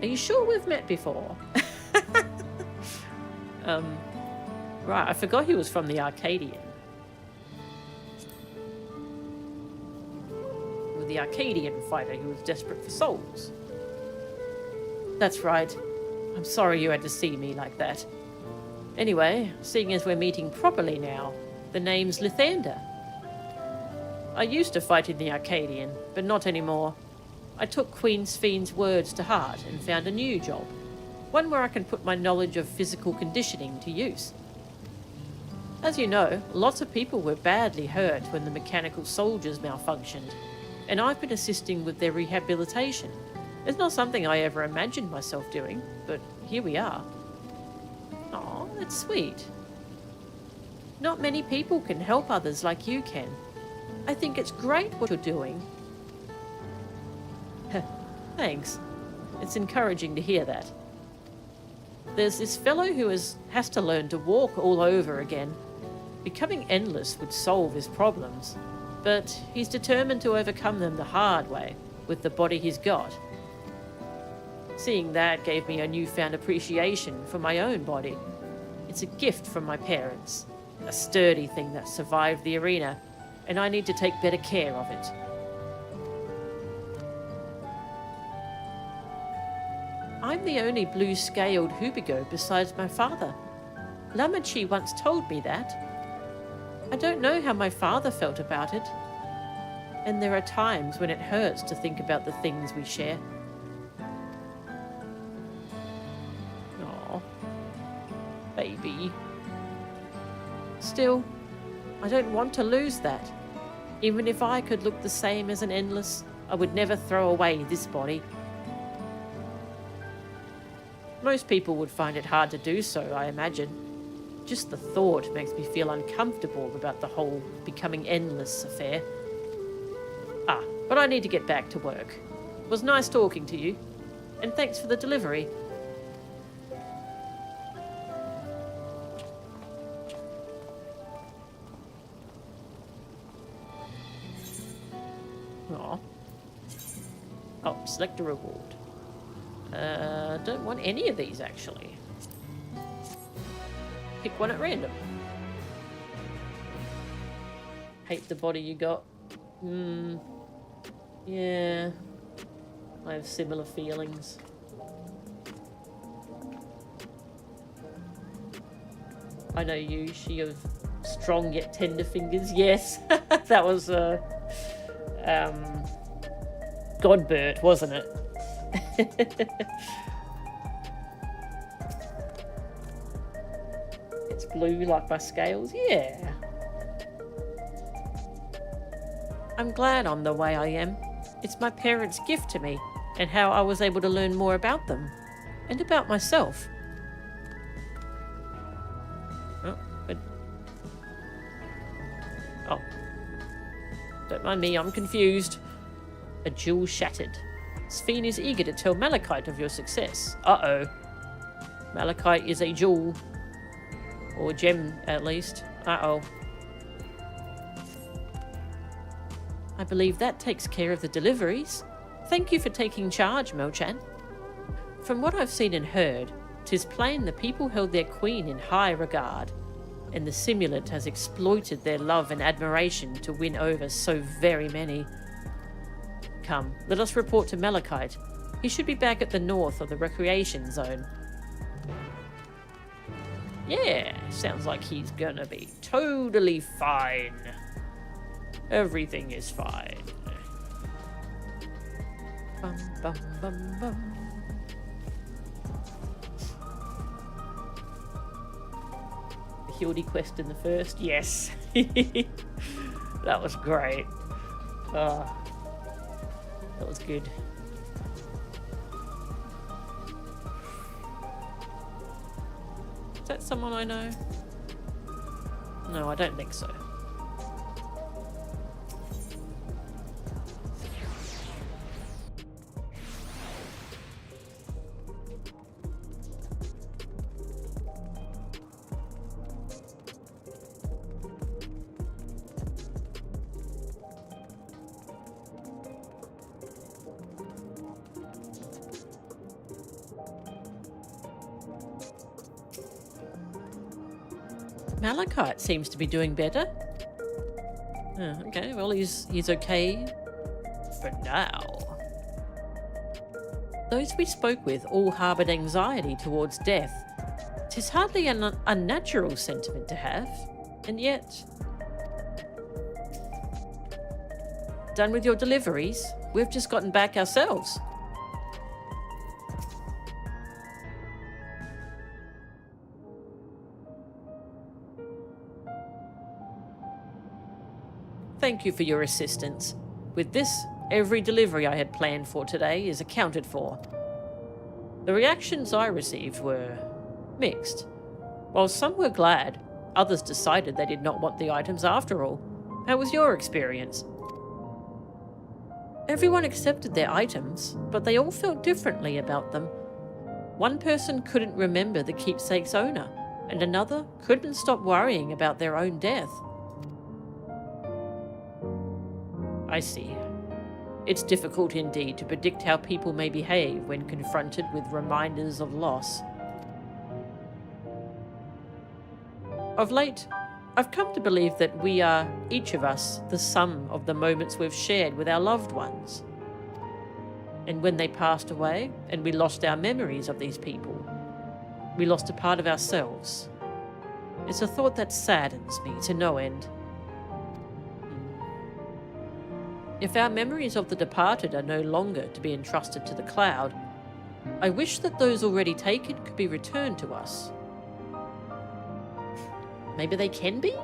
Are you sure we've met before? Right, I forgot he was from the Arcadian. With the Arcadian fighter who was desperate for souls. That's right. I'm sorry you had to see me like that. Anyway, seeing as we're meeting properly now, the name's Lithander. I used to fight in the Arcadian, but not anymore. I took Queen Sphene's words to heart and found a new job. One where I can put my knowledge of physical conditioning to use. As you know, lots of people were badly hurt when the mechanical soldiers malfunctioned, and I've been assisting with their rehabilitation. It's not something I ever imagined myself doing, but here we are. Aw, that's sweet. Not many people can help others like you can. I think it's great what you're doing. Thanks. It's encouraging to hear that. There's this fellow who has to learn to walk all over again. Becoming endless would solve his problems, but he's determined to overcome them the hard way, with the body he's got. Seeing that gave me a newfound appreciation for my own body. It's a gift from my parents, a sturdy thing that survived the arena, and I need to take better care of it. I'm the only blue-scaled Hubigo besides my father. Lamachi once told me that. I don't know how my father felt about it. And there are times when it hurts to think about the things we share. Aw, baby. Still, I don't want to lose that. Even if I could look the same as an Endless, I would never throw away this body. Most people would find it hard to do so, I imagine. Just the thought makes me feel uncomfortable about the whole becoming Endless affair. But I need to get back to work. It was nice talking to you, and thanks for the delivery. Aw. Oh, select a reward. Don't want any of these, actually. Pick one at random. Hate the body you got. Yeah. I have similar feelings. I know you, she of strong yet tender fingers. Yes, that was Godbert, wasn't it? It's blue like my scales. Yeah. I'm glad I'm the way I am. It's my parents' gift to me, and how I was able to learn more about them. and about myself. Oh, but... oh. Don't mind me, I'm confused. A jewel shattered. Sphene is eager to tell Malachite of your success. Uh-oh. Malachite is a jewel. Or gem, at least. Uh-oh. I believe that takes care of the deliveries. Thank you for taking charge, Melchan. From what I've seen and heard, 'tis plain the people held their queen in high regard, and the simulant has exploited their love and admiration to win over so very many. Come, let us report to Malachite. He should be back at the north of the recreation zone. Yeah, sounds like he's gonna be totally fine. Everything is fine. Bum, bum, bum, bum. The Hildy quest in the first, yes. That was great. That was good. Is that someone I know? No, I don't think so. Malachite seems to be doing better. Oh, okay, well he's okay for now. Those we spoke with all harboured anxiety towards death. 'Tis hardly an unnatural sentiment to have, and yet... Done with your deliveries? We've just gotten back ourselves. Thank you for your assistance. With this, every delivery I had planned for today is accounted for. The reactions I received were mixed. While some were glad, others decided they did not want the items after all. How was your experience? Everyone accepted their items, but they all felt differently about them. One person couldn't remember the keepsake's owner, and another couldn't stop worrying about their own death. I see. It's difficult indeed to predict how people may behave when confronted with reminders of loss. Of late, I've come to believe that we are, each of us, the sum of the moments we've shared with our loved ones. And when they passed away, and we lost our memories of these people, we lost a part of ourselves. It's a thought that saddens me to no end. If our memories of the departed are no longer to be entrusted to the cloud, I wish that those already taken could be returned to us. Maybe they can be?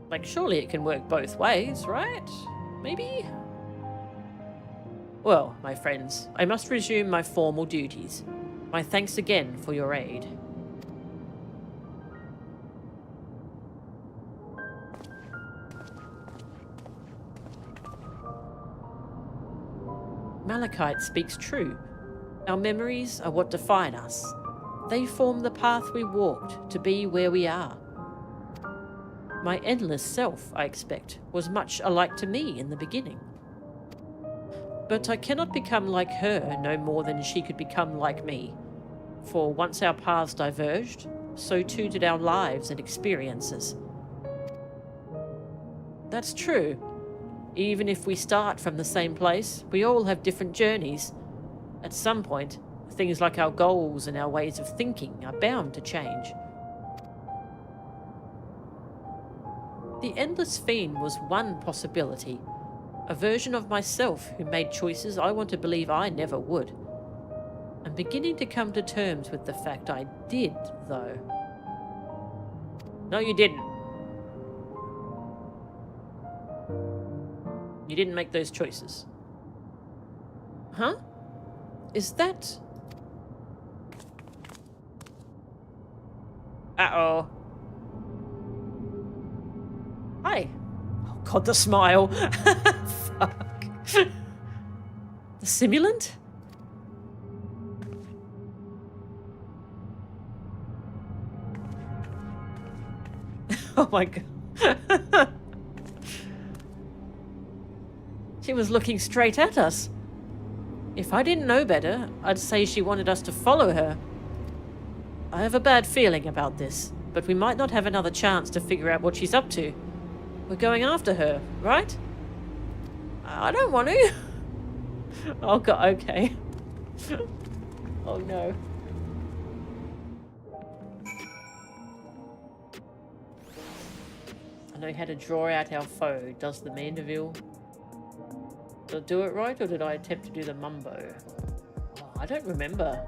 Like, surely it can work both ways, right? Maybe? Well, my friends, I must resume my formal duties. My thanks again for your aid. Malachite speaks true. Our memories are what define us. They form the path we walked to be where we are. My endless self, I expect, was much alike to me in the beginning. But I cannot become like her no more than she could become like me. For once our paths diverged, so too did our lives and experiences. That's true. Even if we start from the same place, we all have different journeys. At some point, things like our goals and our ways of thinking are bound to change. The Endless Fiend was one possibility, a version of myself who made choices I want to believe I never would. I'm beginning to come to terms with the fact I did, though. No, you didn't. You didn't make those choices. Huh? Is that... Uh-oh. Hi. Oh god, the smile. Fuck. The simulant? Oh my god. She was looking straight at us. If I didn't know better, I'd say she wanted us to follow her. I have a bad feeling about this, but we might not have another chance to figure out what she's up to. We're going after her, right? I don't want to. Oh god, okay. Oh no. I know how to draw out our foe. Does the Mandeville... Did I do it right, or did I attempt to do the mumbo? Oh, I don't remember.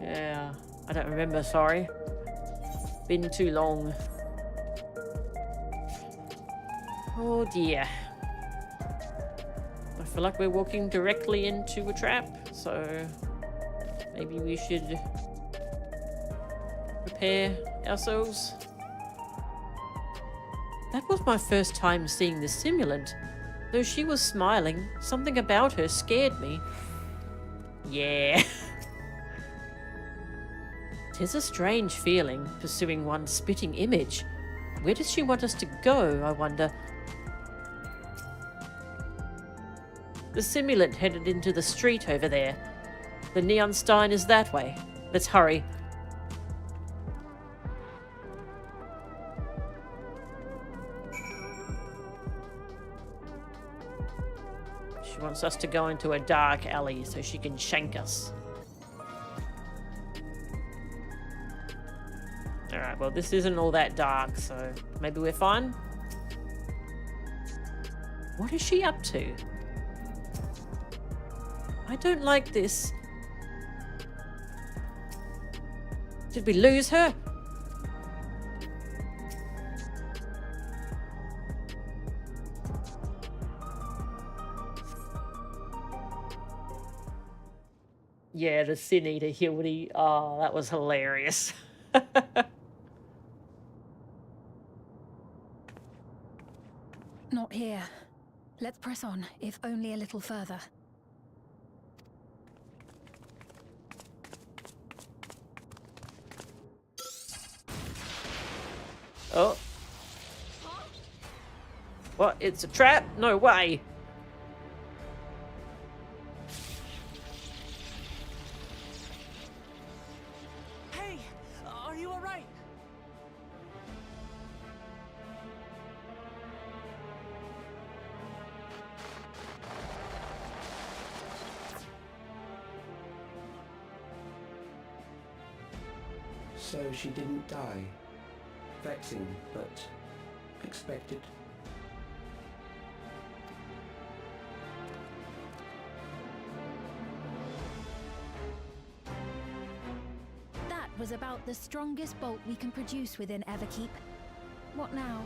Yeah, I don't remember, sorry. Been too long. Oh dear. I feel like we're walking directly into a trap, so maybe we should prepare ourselves. That was my first time seeing the simulant. Though she was smiling, something about her scared me. Yeah. 'Tis a strange feeling, pursuing one's spitting image. Where does she want us to go, I wonder? The simulant headed into the street over there. The neon stein is that way. Let's hurry. She wants us to go into a dark alley so she can shank us. Alright, well this isn't all that dark, so maybe we're fine? What is she up to? I don't like this. Did we lose her? Yeah, the Sin Eater Hildy. Oh, that was hilarious. Not here. Let's press on, if only a little further. Oh. What? It's a trap? No way. Hey, are you alright? So she didn't die. Vexing, but expected. That was about the strongest bolt we can produce within Everkeep. What now?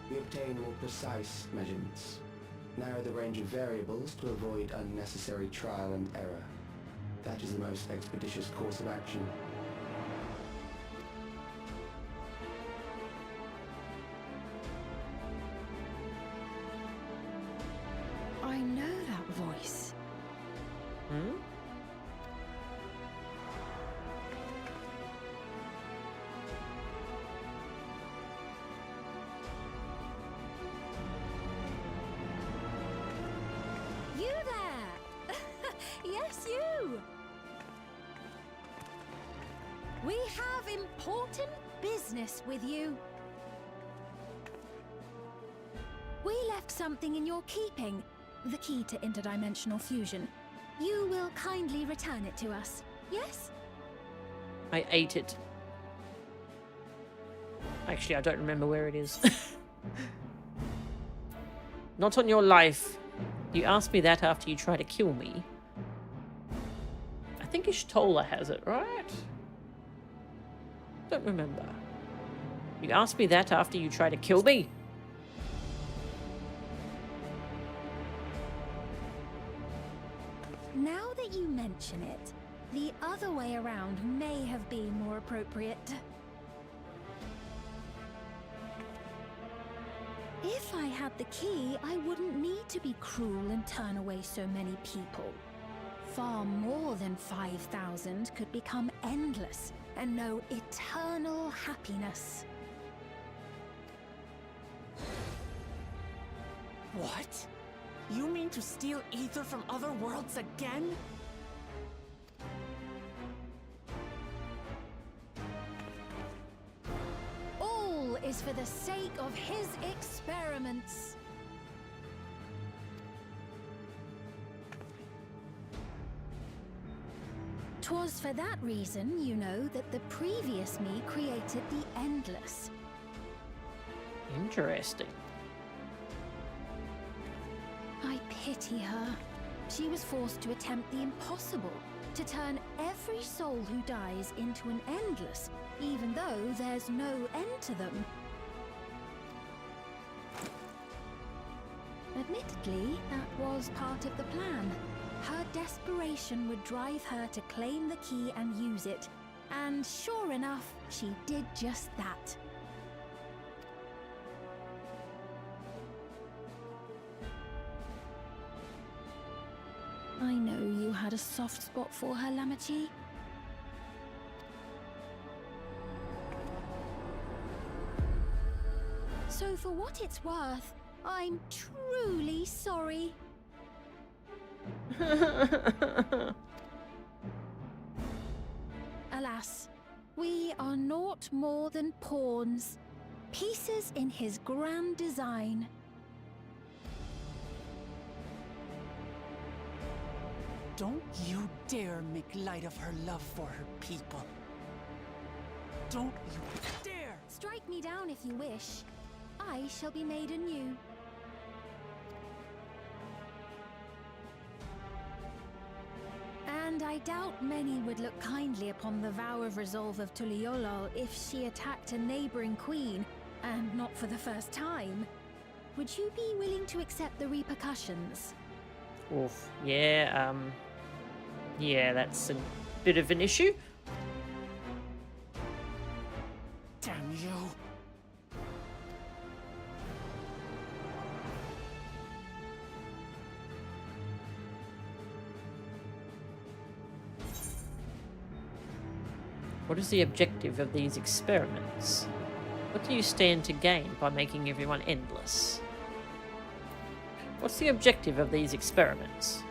We obtain more precise measurements. Narrow the range of variables to avoid unnecessary trial and error. That is the most expeditious course of action. I know that voice. Hmm? You there! Yes, you! We have important business with you. We left something in your keeping, the key to interdimensional fusion. You will kindly return it to us, yes? I ate it. Actually, I don't remember where it is. Not on your life. You asked me that after you tried to kill me. I think Ishtola has it, right? Don't remember. You asked me that after you tried to kill me? Now that you mention it, the other way around may have been more appropriate. If I had the key, I wouldn't need to be cruel and turn away so many people. Far more than 5,000 could become endless and know eternal happiness. What? You mean to steal ether from other worlds again? All is for the sake of his experiments. Twas for that reason, you know, that the previous me created the Endless. Interesting. I pity her. She was forced to attempt the impossible, to turn every soul who dies into an Endless, even though there's no end to them. Admittedly, that was part of the plan. Her desperation would drive her to claim the key and use it, and sure enough, she did just that. I know you had a soft spot for her, Lamachi. So for what it's worth, I'm truly sorry. Alas, we are naught more than pawns, pieces in his grand design. Don't you dare make light of her love for her people. Don't you dare! Strike me down if you wish. I shall be made anew. And I doubt many would look kindly upon the vow of resolve of Tuliolol if she attacked a neighboring queen, and not for the first time. Would you be willing to accept the repercussions? Oof. Yeah, yeah, that's a bit of an issue. Damn you! What is the objective of these experiments? What do you stand to gain by making everyone endless? What's the objective of these experiments?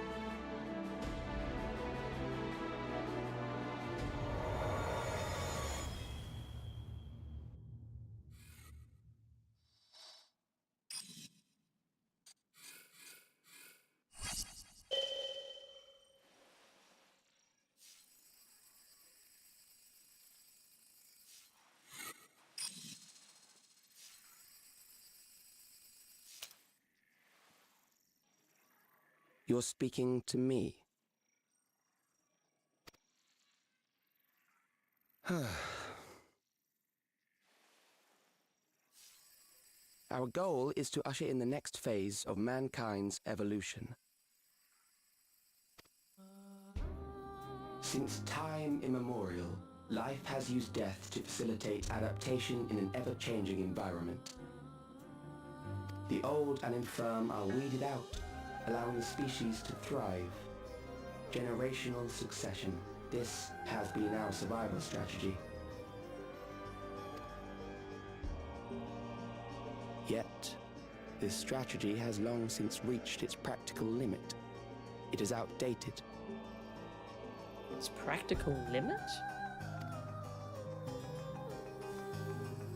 You're speaking to me. Our goal is to usher in the next phase of mankind's evolution. Since time immemorial, life has used death to facilitate adaptation in an ever-changing environment. The old and infirm are weeded out, allowing the species to thrive. Generational succession. This has been our survival strategy. Yet, this strategy has long since reached its practical limit. It is outdated. Its practical limit?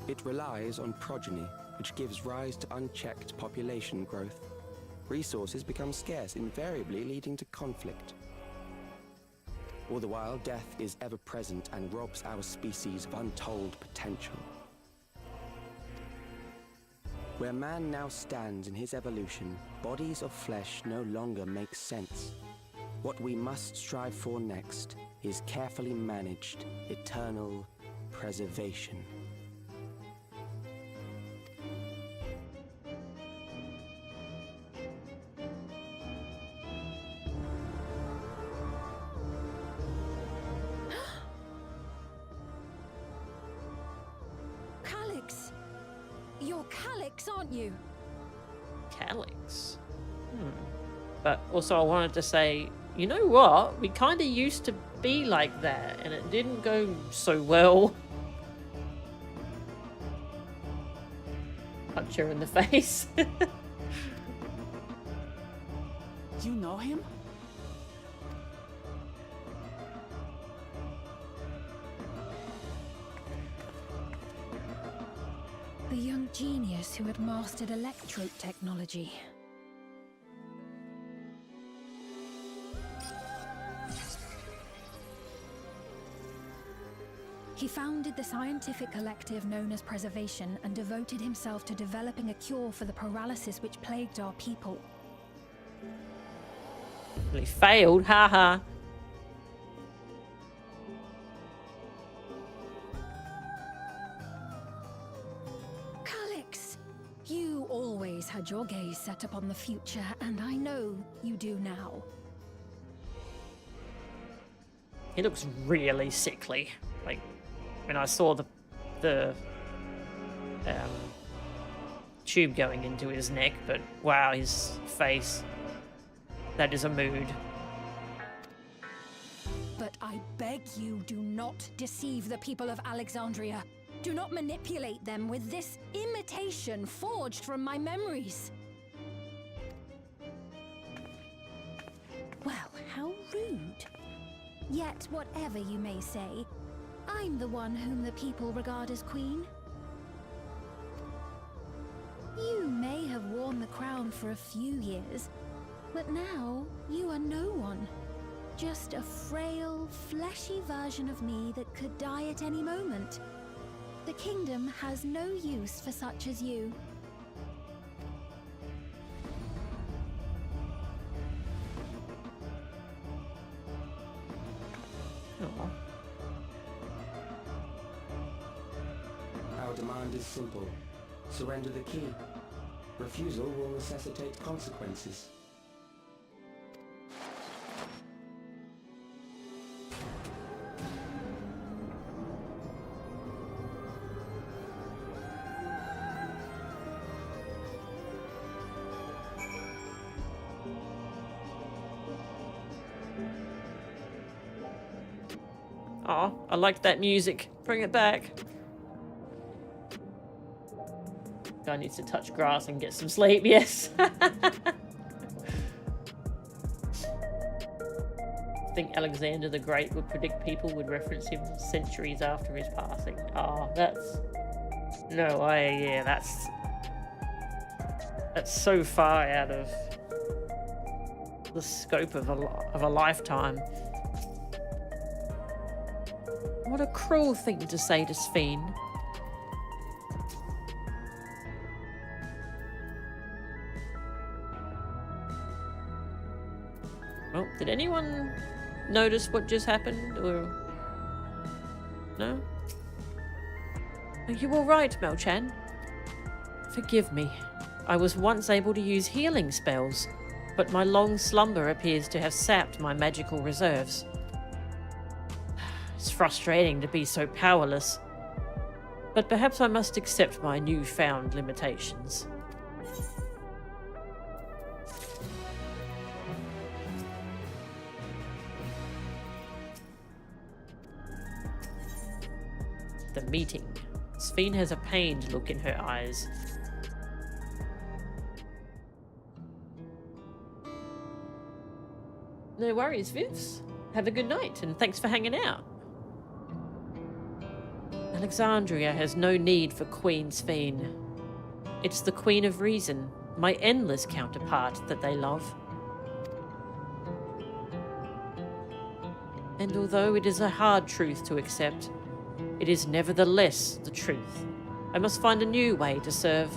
It relies on progeny, which gives rise to unchecked population growth. Resources become scarce, invariably leading to conflict. All the while, death is ever present and robs our species of untold potential. Where man now stands in his evolution, bodies of flesh no longer make sense. What we must strive for next is carefully managed, eternal preservation. Calyx, aren't you? Calyx. But also I wanted to say, you know what? We kind of used to be like that, and it didn't go so well. Punch her in the face. You know him? The young genius who had mastered electrode technology. He founded the scientific collective known as Preservation and devoted himself to developing a cure for the paralysis which plagued our people. Well, he failed, haha. Calyx, you always had your gaze set upon the future, and I know you do now. He looks really sickly. Like, when I saw the tube going into his neck, but wow, his face. That is a mood. But I beg you, do not deceive the people of Alexandria. Do not manipulate them with this imitation forged from my memories. Well, how rude. Yet, whatever you may say, I'm the one whom the people regard as queen. You may have worn the crown for a few years, but now you are no one. Just a frail, fleshy version of me that could die at any moment. The kingdom has no use for such as you. Aw. Our demand is simple. Surrender the key. Refusal will necessitate consequences. Oh, I like that music. Bring it back. Guy needs to touch grass and get some sleep, yes. I think Alexander the Great would predict people would reference him centuries after his passing. Oh, that's... No way, yeah, that's so far out of the scope of a lifetime. What a cruel thing to say to Sphene. Well, did anyone notice what just happened, or... No? Are you alright, Melchan? Forgive me. I was once able to use healing spells, but my long slumber appears to have sapped my magical reserves. It's frustrating to be so powerless, but perhaps I must accept my newfound limitations. The meeting. Sphene has a pained look in her eyes. No worries, Vivs. Have a good night, and thanks for hanging out. Alexandria has no need for Queen Sphene. It's the Queen of Reason, my endless counterpart, that they love. And although it is a hard truth to accept, it is nevertheless the truth. I must find a new way to serve.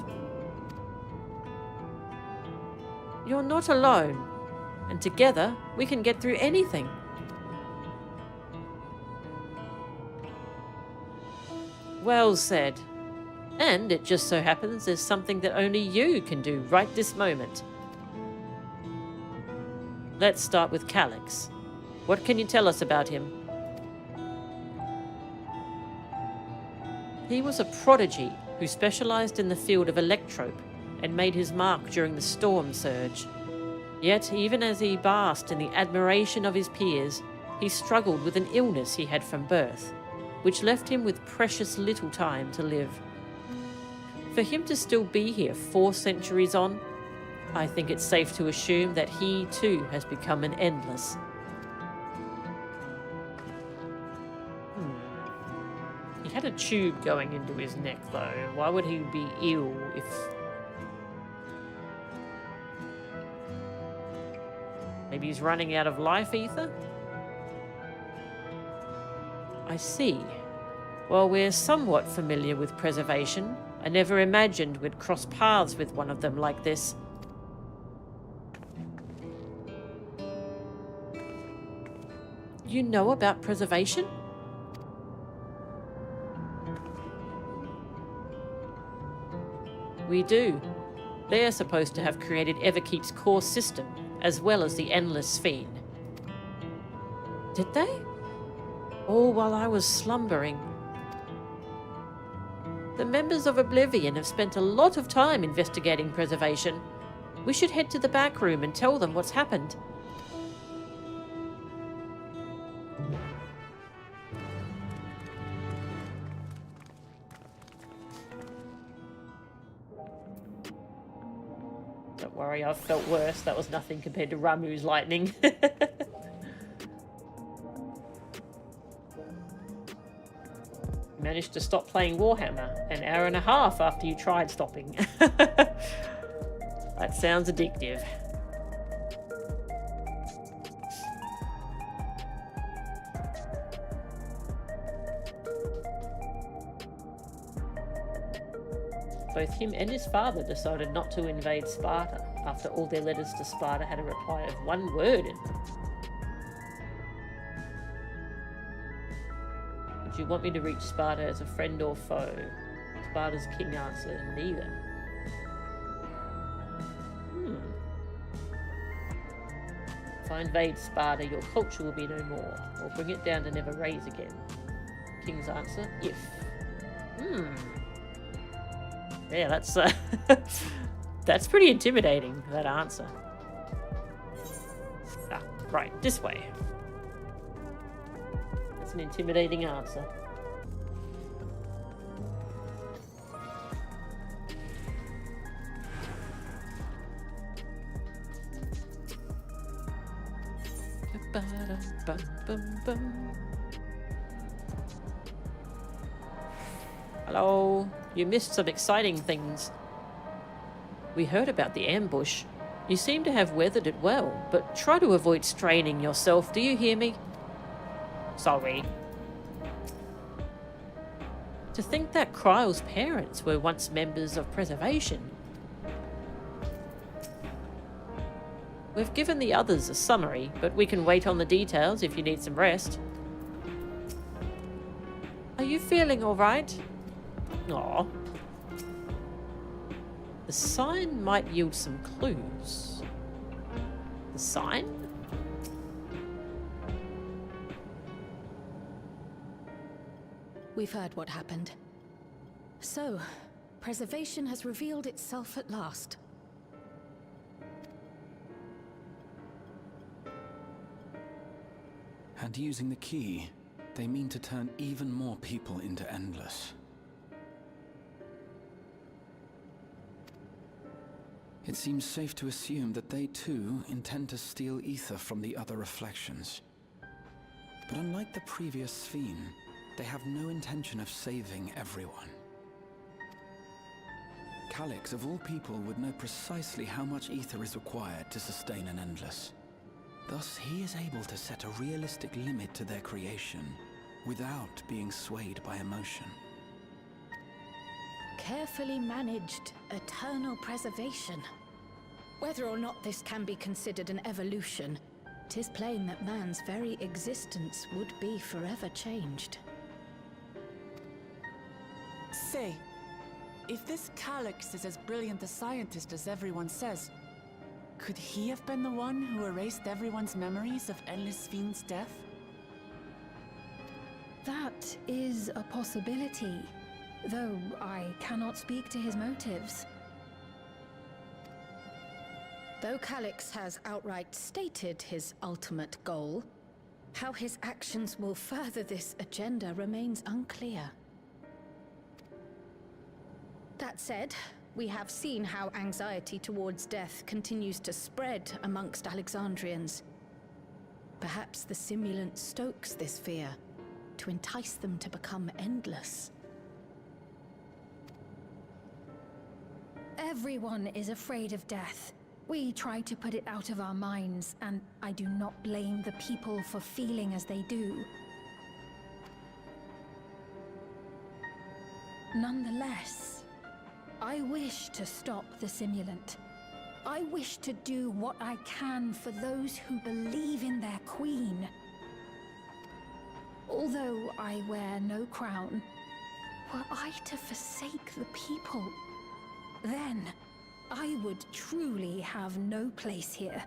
You're not alone, and together we can get through anything. Well said. And it just so happens there's something that only you can do right this moment. Let's start with Calyx. What can you tell us about him? He was a prodigy, who specialized in the field of electrope and made his mark during the storm surge. Yet, even as he basked in the admiration of his peers, he struggled with an illness he had from birth, which left him with precious little time to live. For him to still be here 4 centuries on, I think it's safe to assume that he too has become an endless. He had a tube going into his neck though. Why would he be ill if... Maybe he's running out of life ether? I see. Well, we're somewhat familiar with preservation. I never imagined we'd cross paths with one of them like this. You know about preservation? We do. They're supposed to have created Everkeep's core system, as well as the Endless Fiend. Did they? All while I was slumbering. The members of Oblivion have spent a lot of time investigating preservation. We should head to the back room and tell them what's happened. Don't worry, I've felt worse. That was nothing compared to Ramu's lightning. Managed to stop playing Warhammer an hour and a half after you tried stopping. That sounds addictive. Both him and his father decided not to invade Sparta after all their letters to Sparta had a reply of 1 word in them. Do you want me to reach Sparta as a friend or foe? Sparta's king answered, neither. If I invade Sparta, your culture will be no more, or bring it down to never raise again. King's answer, if. Yeah, that's that's pretty intimidating, that answer. Ah, right, this way. That's an intimidating answer. Hello. You missed some exciting things. We heard about the ambush. You seem to have weathered it well, but try to avoid straining yourself, do you hear me? Sorry. To think that Kryle's parents were once members of preservation. We've given the others a summary, but we can wait on the details if you need some rest. Are you feeling all right? Aw. The sign might yield some clues. The sign? We've heard what happened. So, preservation has revealed itself at last. And using the key, they mean to turn even more people into Endless. It seems safe to assume that they too intend to steal ether from the other reflections. But unlike the previous Sphere, they have no intention of saving everyone. Calyx, of all people, would know precisely how much ether is required to sustain an Endless. Thus, he is able to set a realistic limit to their creation, without being swayed by emotion. Carefully managed, eternal preservation. Whether or not this can be considered an evolution, 'tis plain that man's very existence would be forever changed. Say, if this Calyx is as brilliant a scientist as everyone says, could he have been the one who erased everyone's memories of Endless Fiend's death? That is a possibility. though I cannot speak to his motives. Though Calix has outright stated his ultimate goal, how his actions will further this agenda remains unclear. That said, we have seen how anxiety towards death continues to spread amongst Alexandrians. Perhaps the simulant stokes this fear to entice them to become endless. Everyone is afraid of death. We try to put it out of our minds, and I do not blame the people for feeling as they do. Nonetheless, I wish to stop the simulant. I wish to do what I can for those who believe in their queen. Although I wear no crown, were I to forsake the people, then I would truly have no place here.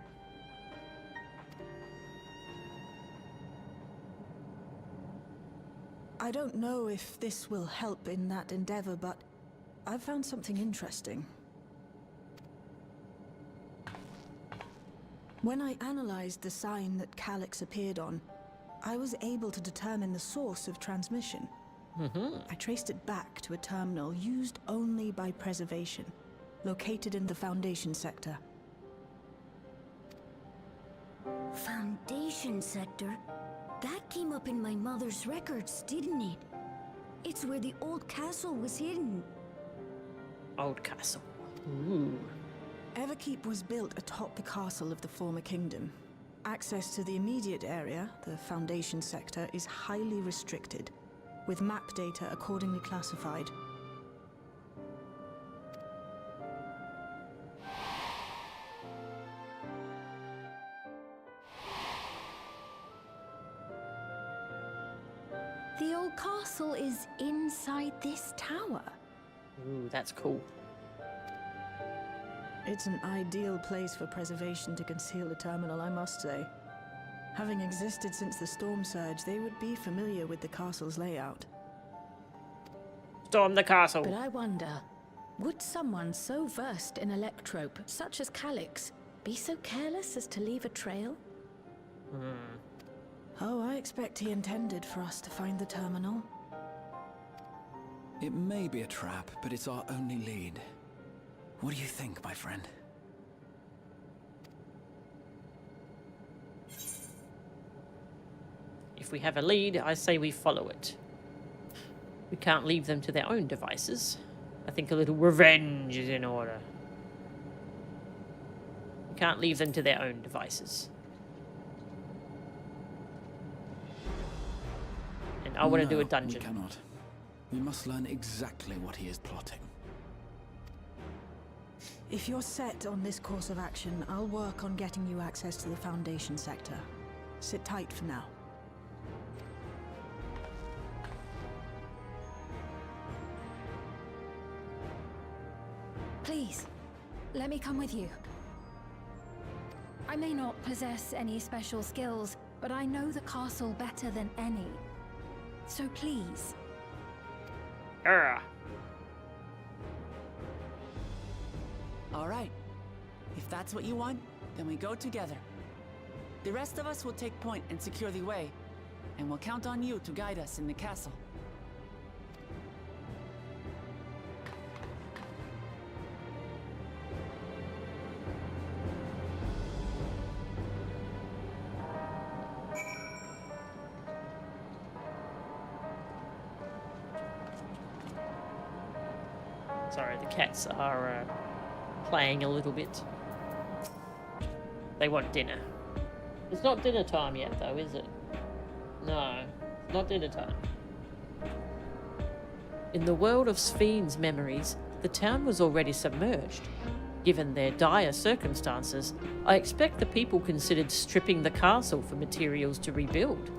I don't know if this will help in that endeavor, but I've found something interesting. When I analyzed the sign that Calix appeared on, I was able to determine the source of transmission. I traced it back to a terminal used only by preservation, located in the Foundation sector. Foundation sector? That came up in my mother's records, didn't it? It's where the old castle was hidden. Old castle. Ooh. Everkeep was built atop the castle of the former kingdom. Access to the immediate area, the Foundation sector, is highly restricted, with map data accordingly classified. The old castle is inside this tower. Ooh, that's cool. It's an ideal place for preservation to conceal a terminal, I must say. Having existed since the Storm Surge, they would be familiar with the castle's layout. Storm the castle. But I wonder, would someone so versed in electrope, such as Calix, be so careless as to leave a trail? Oh, I expect he intended for us to find the terminal. It may be a trap, but it's our only lead. What do you think, my friend? If we have a lead, I say we follow it. We can't leave them to their own devices. I think a little revenge is in order. We can't leave them to their own devices. And I want to do a dungeon. We cannot. We must learn exactly what he is plotting. If you're set on this course of action, I'll work on getting you access to the Foundation sector. Sit tight for now. Please, let me come with you. I may not possess any special skills, but I know the castle better than any. So please. All right. If that's what you want, then we go together. The rest of us will take point and secure the way, and we'll count on you to guide us in the castle. Sorry, the cats are playing a little bit. They want dinner. It's not dinner time yet, though, is it? No, it's not dinner time. In the world of Sphne's memories, the town was already submerged. Given their dire circumstances, I expect the people considered stripping the castle for materials to rebuild.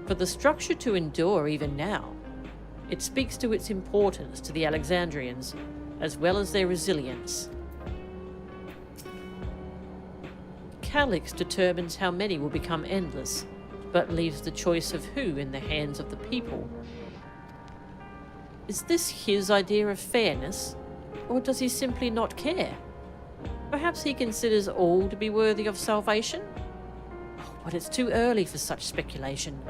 For the structure to endure even now, it speaks to its importance to the Alexandrians, as well as their resilience. Calix determines how many will become endless, but leaves the choice of who in the hands of the people. Is this his idea of fairness, or does he simply not care? Perhaps he considers all to be worthy of salvation? Oh, but it's too early for such speculation.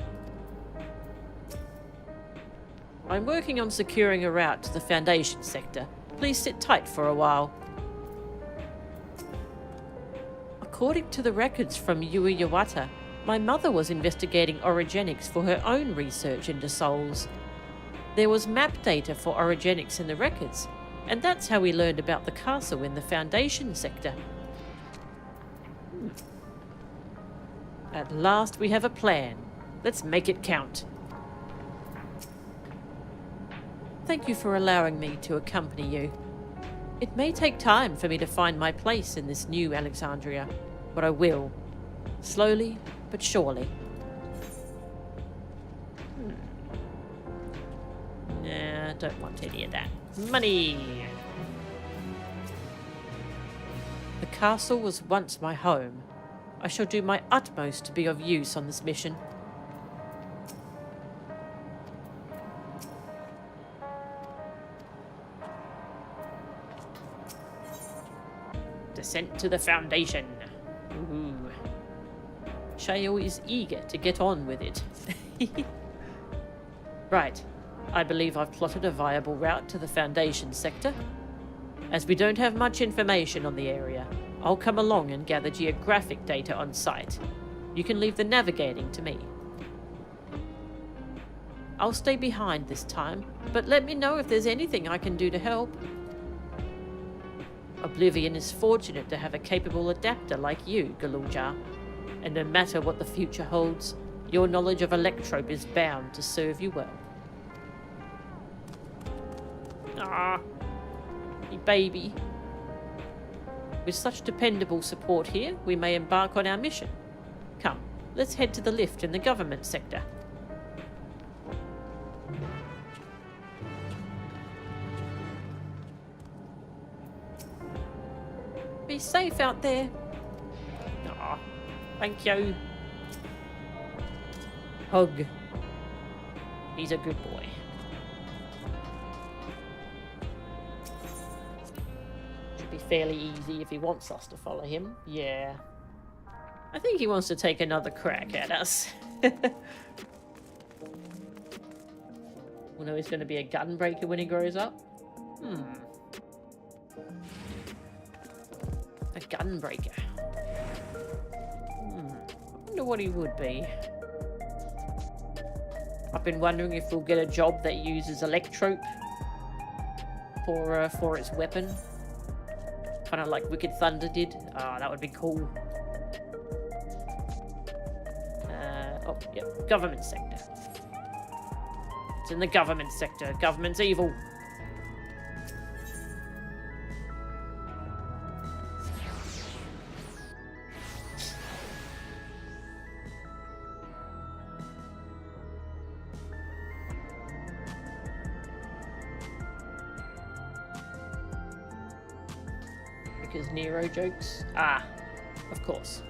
I'm working on securing a route to the Foundation sector. Please sit tight for a while. According to the records from Yui Yawata, my mother was investigating orogenics for her own research into souls. There was map data for orogenics in the records, and that's how we learned about the castle in the Foundation sector. At last we have a plan. Let's make it count. Thank you for allowing me to accompany you. It may take time for me to find my place in this new Alexandria, but I will. Slowly, but surely. Nah, don't want any of that. Money! The castle was once my home. I shall do my utmost to be of use on this mission. Descent to the Foundation. Ooh. Shale is eager to get on with it. Right. I believe I've plotted a viable route to the Foundation sector. As we don't have much information on the area, I'll come along and gather geographic data on site. You can leave the navigating to me. I'll stay behind this time, but let me know if there's anything I can do to help. Oblivion is fortunate to have a capable adapter like you, Galuljar. And no matter what the future holds, your knowledge of Electrope is bound to serve you well. Ah, you baby. With such dependable support here, we may embark on our mission. Come, let's head to the lift in the government sector. Be safe out there. Aw, thank you. Hug. He's a good boy. Should be fairly easy if he wants us to follow him. Yeah. I think he wants to take another crack at us. We'll know he's going to be a gunbreaker when he grows up. A gunbreaker. I wonder what he would be. I've been wondering if we'll get a job that uses Electrope for its weapon. Kind of like Wicked Thunder did. Ah, that would be cool. Oh, yep, government sector. It's in the government sector. Government's evil. Because Nero jokes? Ah, of course.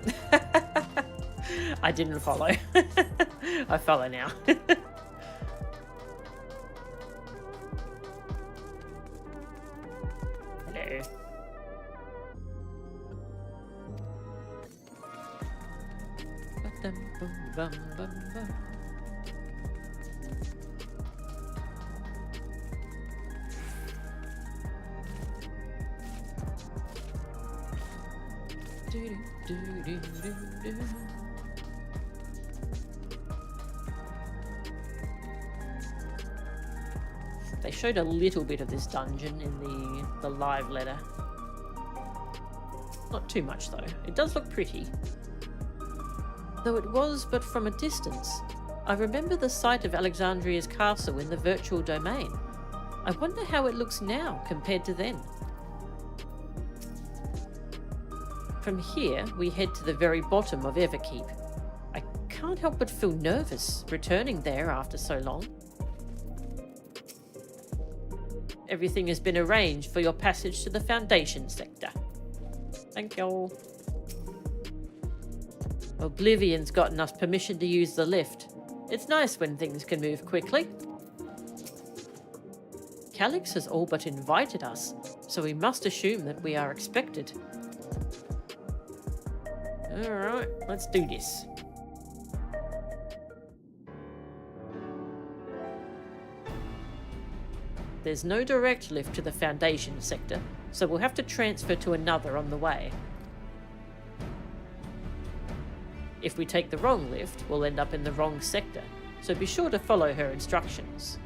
I didn't follow. I follow now. Hello. They showed a little bit of this dungeon in the live letter. Not too much though. It does look pretty. Though it was but from a distance. I remember the site of Alexandria's castle in the virtual domain. I wonder how it looks now compared to then. From here, we head to the very bottom of Everkeep. I can't help but feel nervous returning there after so long. Everything has been arranged for your passage to the Foundation sector. Thank you. Oblivion's gotten us permission to use the lift. It's nice when things can move quickly. Calix has all but invited us, so we must assume that we are expected. Alright, let's do this. There's no direct lift to the Foundation sector, so we'll have to transfer to another on the way. If we take the wrong lift, we'll end up in the wrong sector, so be sure to follow her instructions.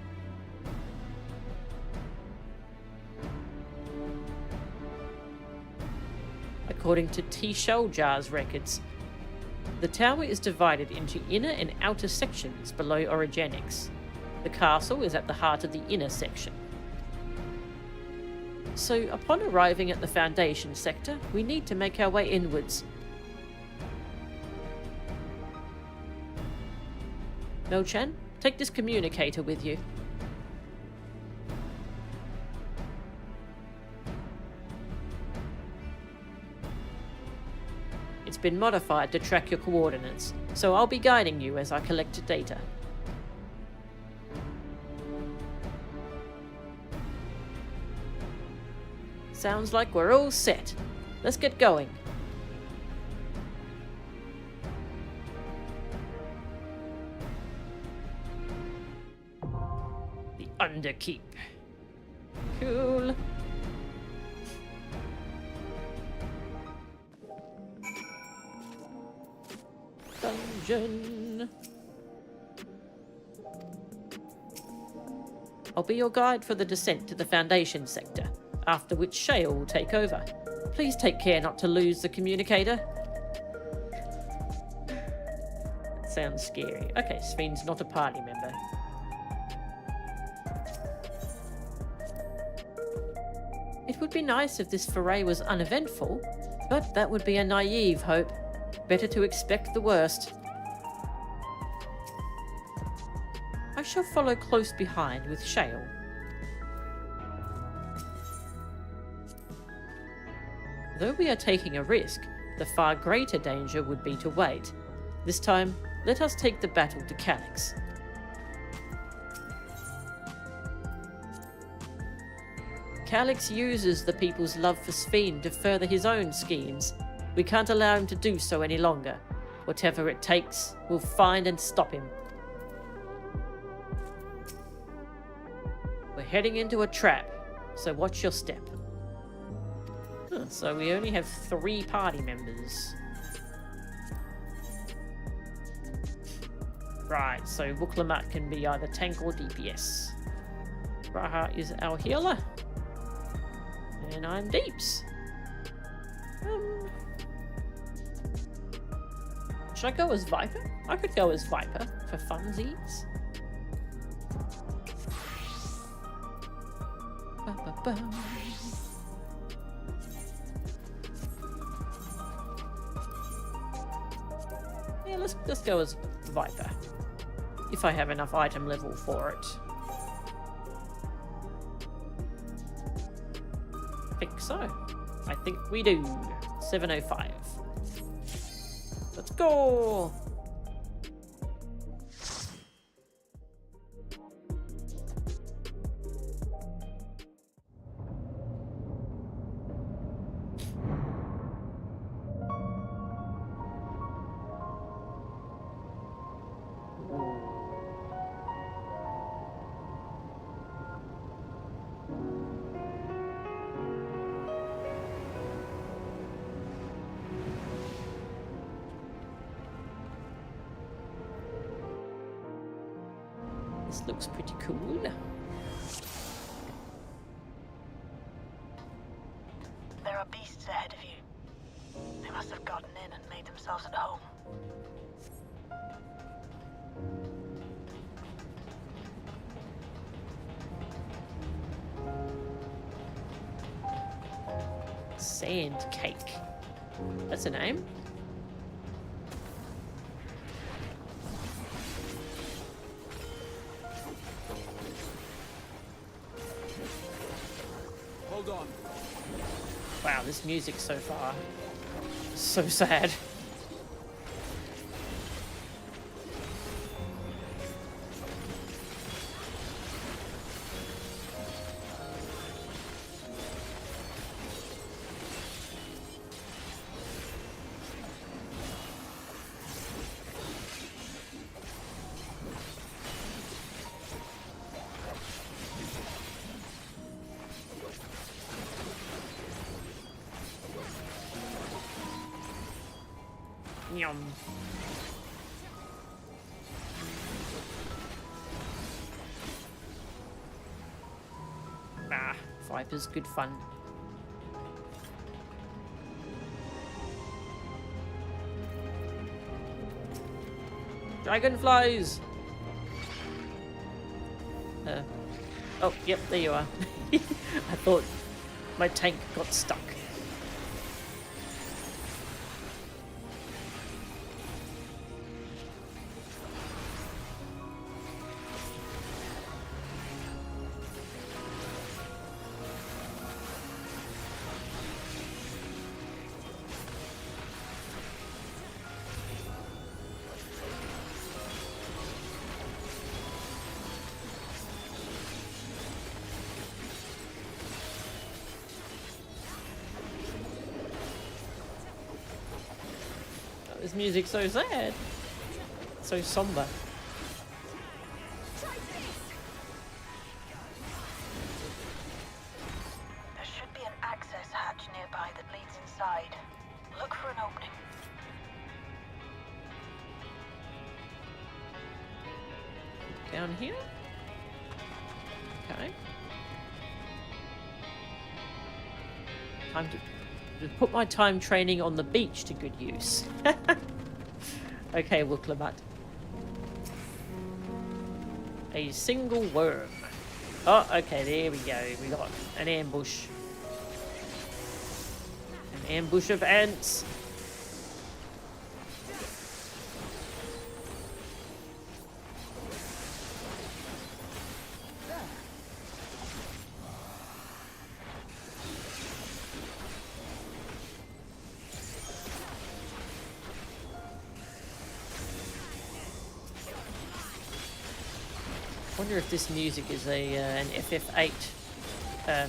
According to T. Shelljar's records, the tower is divided into inner and outer sections below Origenics. The castle is at the heart of the inner section. So, upon arriving at the Foundation sector, we need to make our way inwards. Mel-chan, take this communicator with you. It's been modified to track your coordinates, so I'll be guiding you as I collect data. Sounds like we're all set. Let's get going. The Underkeep. Cool. Dungeon. I'll be your guide for the descent to the Foundation sector, after which Shale will take over. Please take care not to lose the communicator. That sounds scary. Okay, Sven's not a party member. It would be nice if this foray was uneventful, but that would be a naive hope. Better to expect the worst. I shall follow close behind with Shale. Though we are taking a risk, the far greater danger would be to wait. This time, let us take the battle to Calix. Calix uses the people's love for Sven to further his own schemes. We can't allow him to do so any longer. Whatever it takes, we'll find and stop him. We're heading into a trap, so watch your step. So we only have 3 party members. Right, so Wuklamat can be either tank or DPS. Raha is our healer. And I'm Deeps. Should I go as Viper? I could go as Viper for funsies. Ba-ba-ba. Yeah, let's go as Viper. If I have enough item level for it. I think so. I think we do. 705. Let's go! This looks pretty cool. There are beasts ahead of you. They must have gotten in and made themselves at home. Sand Cake. That's a name. Hold on. Wow, this music so far. So sad. Yum. Ah, Viper's good fun. Dragonflies! Oh, yep, there you are. I thought my tank got stuck. This music's so sad. So somber. There should be an access hatch nearby that leads inside. Look for an opening. Down here? Okay. Time to put my time training on the beach to good use. Okay, Wooklabat. A single worm. Oh, okay, there we go. We got an ambush. An ambush of ants. I wonder if this music is an FF8,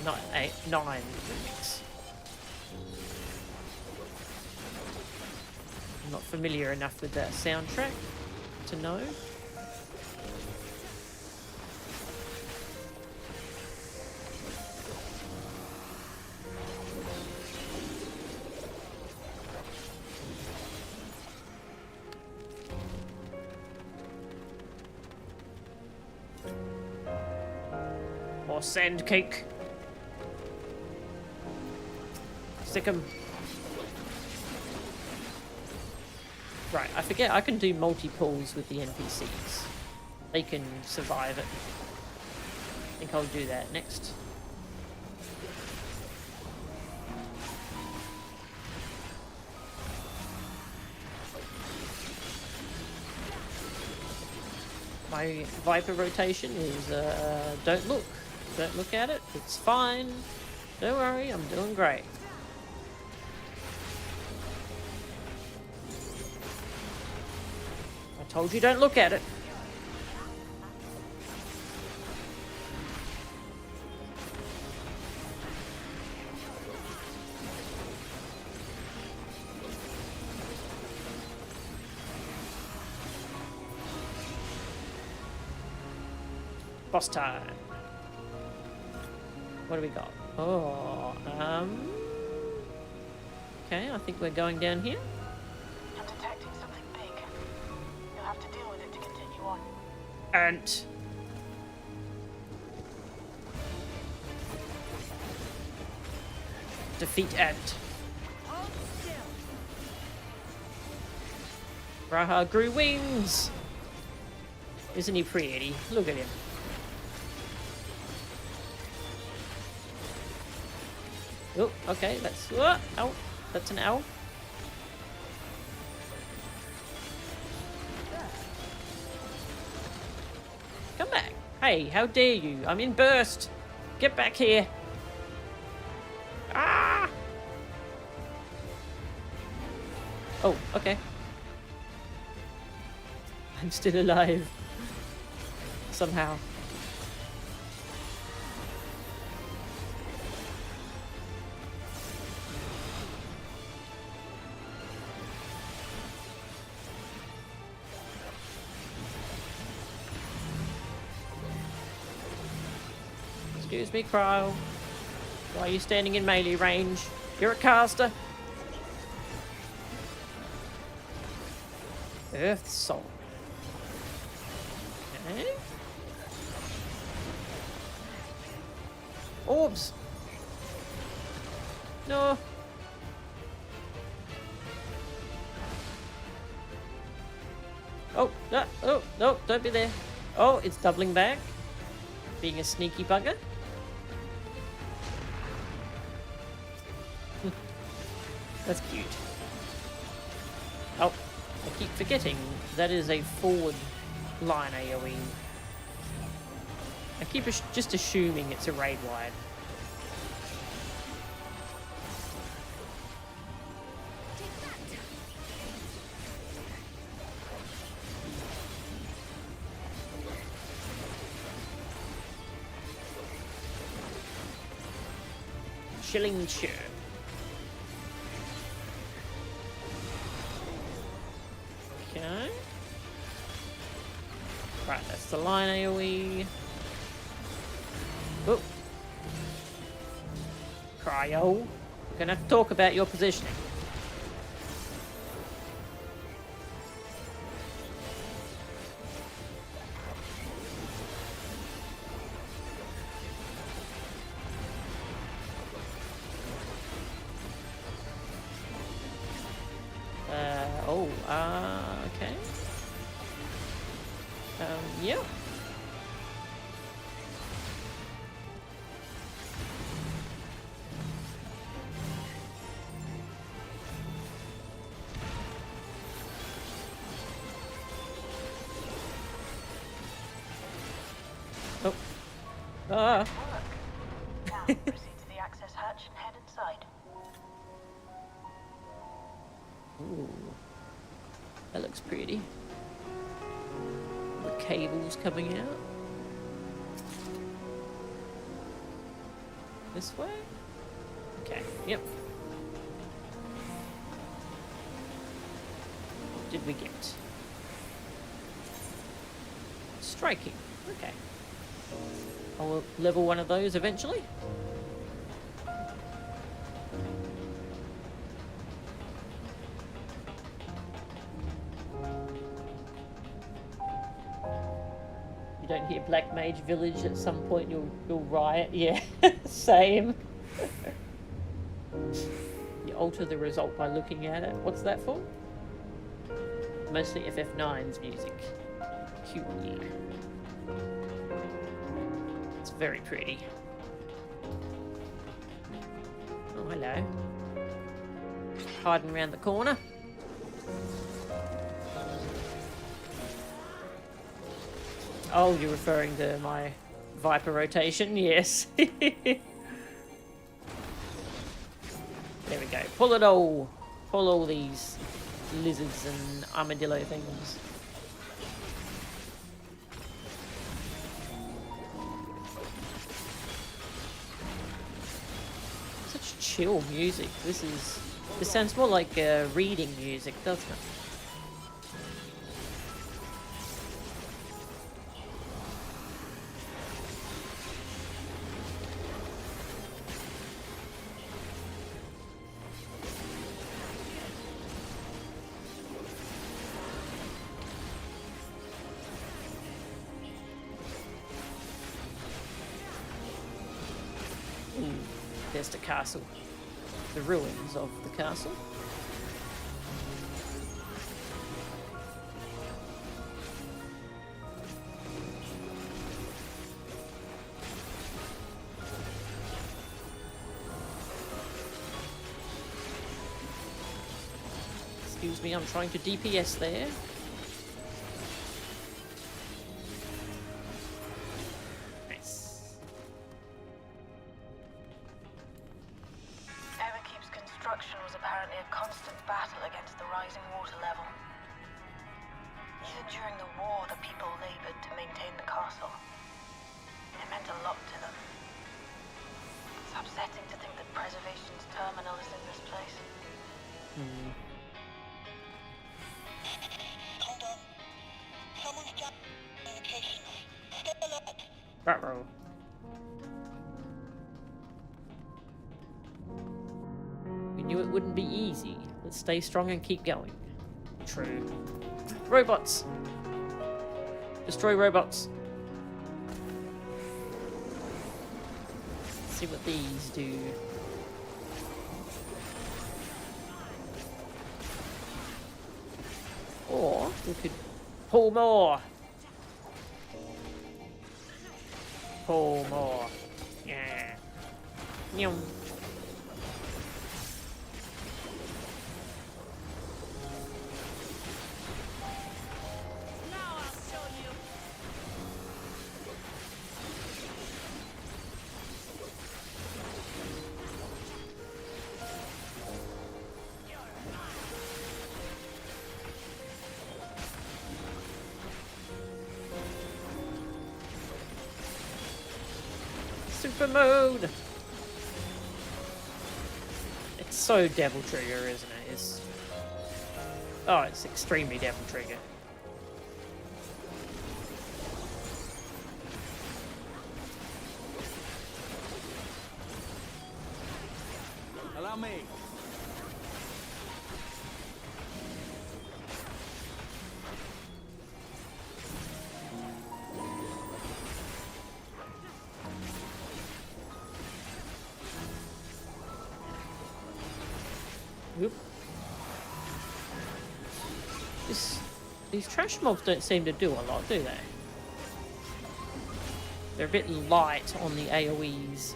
not 8, 9 remix. I'm not familiar enough with that soundtrack to know. More sand cake. Stick 'em. Right, I forget I can do multi-pulls with the NPCs. They can survive it. I think I'll do that next. My Viper rotation is don't look. Don't look at it. It's fine. Don't worry, I'm doing great. I told you don't look at it. Boss time. What do we got? Oh, okay, I think we're going down here. I'm detecting something big. You'll have to deal with it to continue on. Ant. Defeat Ant. Raha grew wings. Isn't he pretty? Look at him. Oh, okay, that's ow. That's an owl. Come back. Hey, how dare you? I'm in burst. Get back here. Ah! Oh, okay. I'm still alive. Somehow. Excuse me, Cryo. Why are you standing in melee range? You're a caster. Earth Soul. Okay. Orbs! No! Oh, no, oh, no, don't be there. Oh, it's doubling back. Being a sneaky bugger. That's cute. Oh, I keep forgetting that is a forward line AoE. I keep just assuming it's a raid wide. Chilling cheer. Okay. Right, that's the line AoE. Oh. Cryo. Gonna have to talk about your positioning. Okay. Yeah. Oh. Ah. Now, proceed to the access hatch and head inside. Ooh. That looks pretty. The cables coming out. This way? Okay, yep. What did we get? Striking. Okay. I'll level one of those eventually. You don't hear Black Mage Village at some point, you'll riot. Yeah, same. You alter the result by looking at it. What's that for? Mostly FF9's music. Cute. It's very pretty. Oh, hello. Hiding around the corner. Oh, you're referring to my Viper rotation? Yes. There we go. Pull it all. Pull all these lizards and armadillo things. Such chill music. This sounds more like reading music, doesn't it? There's the castle. The ruins of the castle. Excuse me, I'm trying to DPS there. Uh-oh. We knew it wouldn't be easy. Let's stay strong and keep going. true. Robots! Destroy robots. Let's see what these do. Or we could pull more. Pull more. Yeah. Nyum. Super mode. It's so Devil Trigger, isn't it? It's extremely Devil Trigger. Allow me. Whoop. These trash mobs don't seem to do a lot, do they? They're a bit light on the AoEs.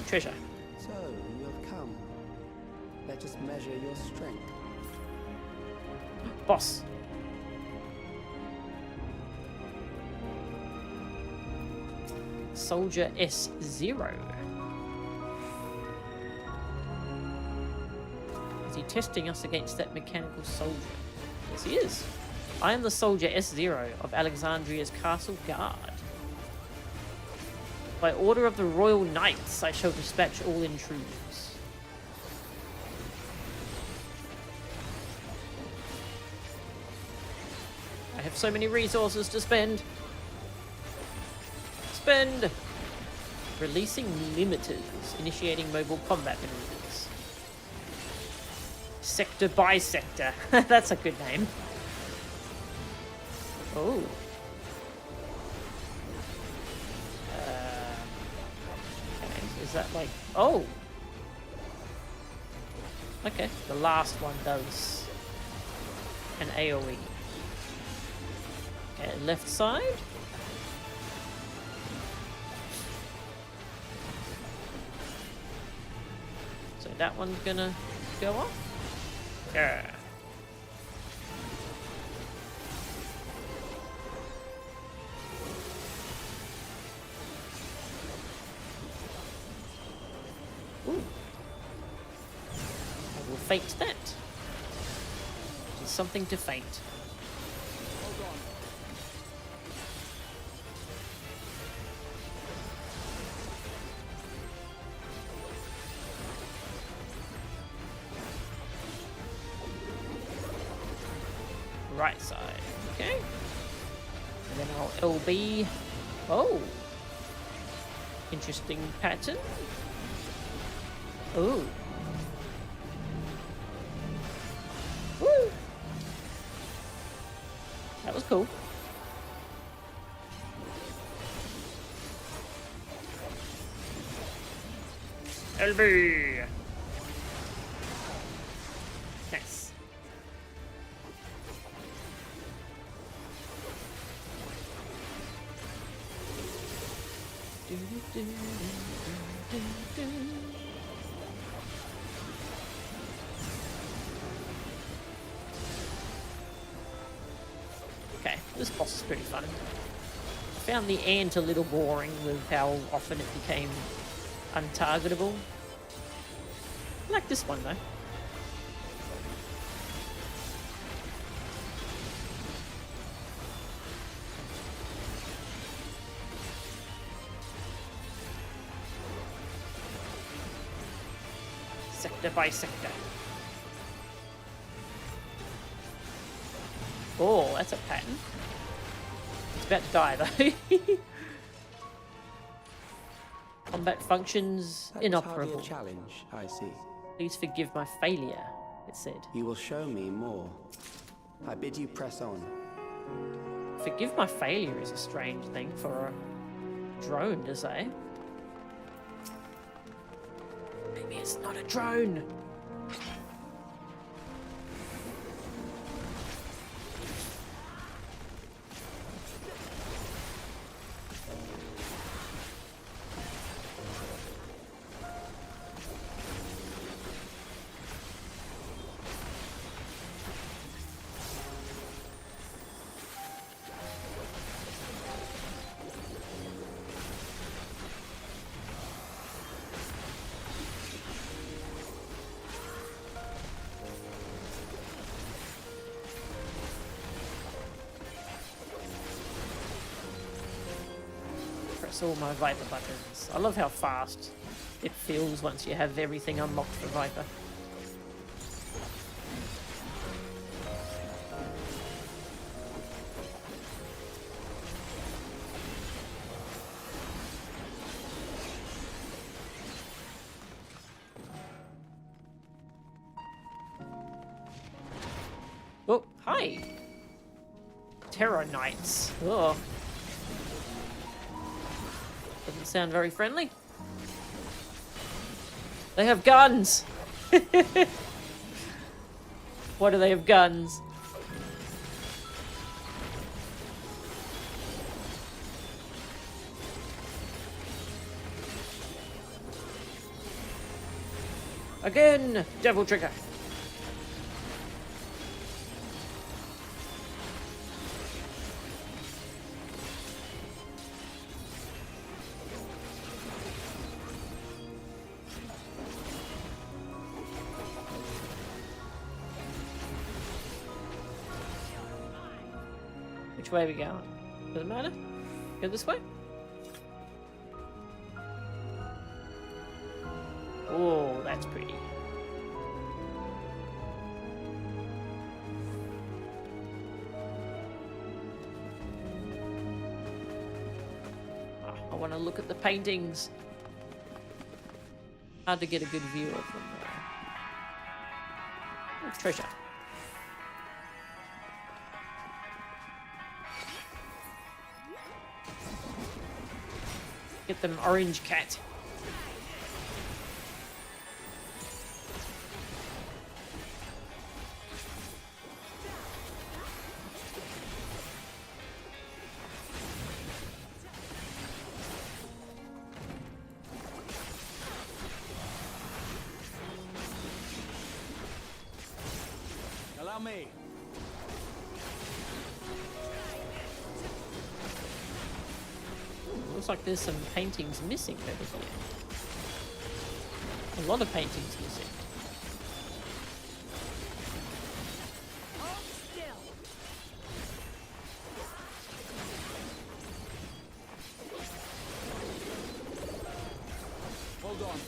Treasure. So, you have come. Let us measure your strength. Boss. Soldier S0. Is he testing us against that mechanical soldier? Yes, he is. I am the soldier S0 of Alexandria's castle guard. By order of the royal knights, I shall dispatch all intruders. I have so many resources to spend. Spend! Releasing limiters, initiating mobile combat maneuvers. Sector by sector. That's a good name. Oh. Okay, is that like... Oh! Okay, the last one does an AoE. Okay, left side. So that one's gonna go off. Yeah. Ooh. I will feint that. It is something to feint. Right side, okay. And then I'll LB. Oh, interesting pattern. Oh, woo! That was cool. LB. Nice. Okay, this boss is pretty fun. I found the ant a little boring with how often it became untargetable. I like this one though. Sector by sector. Oh, that's a pattern. It's about to die though. Combat functions That was hardly inoperable. a challenge, I see. Please forgive my failure. it said. You will show me more. I bid you press on. Forgive my failure is a strange thing for a drone to say. Maybe it's not a drone. Press all my Viper buttons. I love how fast it feels once you have everything unlocked for Viper. Oh, hi! Terror Knights. Oh. Doesn't sound very friendly. They have guns! Why do they have guns? Again! Devil trigger! Which way are we going? Does it matter? Go this way? Oh, that's pretty. I want to look at the paintings. Hard to get a good view of them though. Oh, treasure. Get them orange cat. Allow me. Looks like there's some paintings missing over here. A lot of paintings missing. Hold on.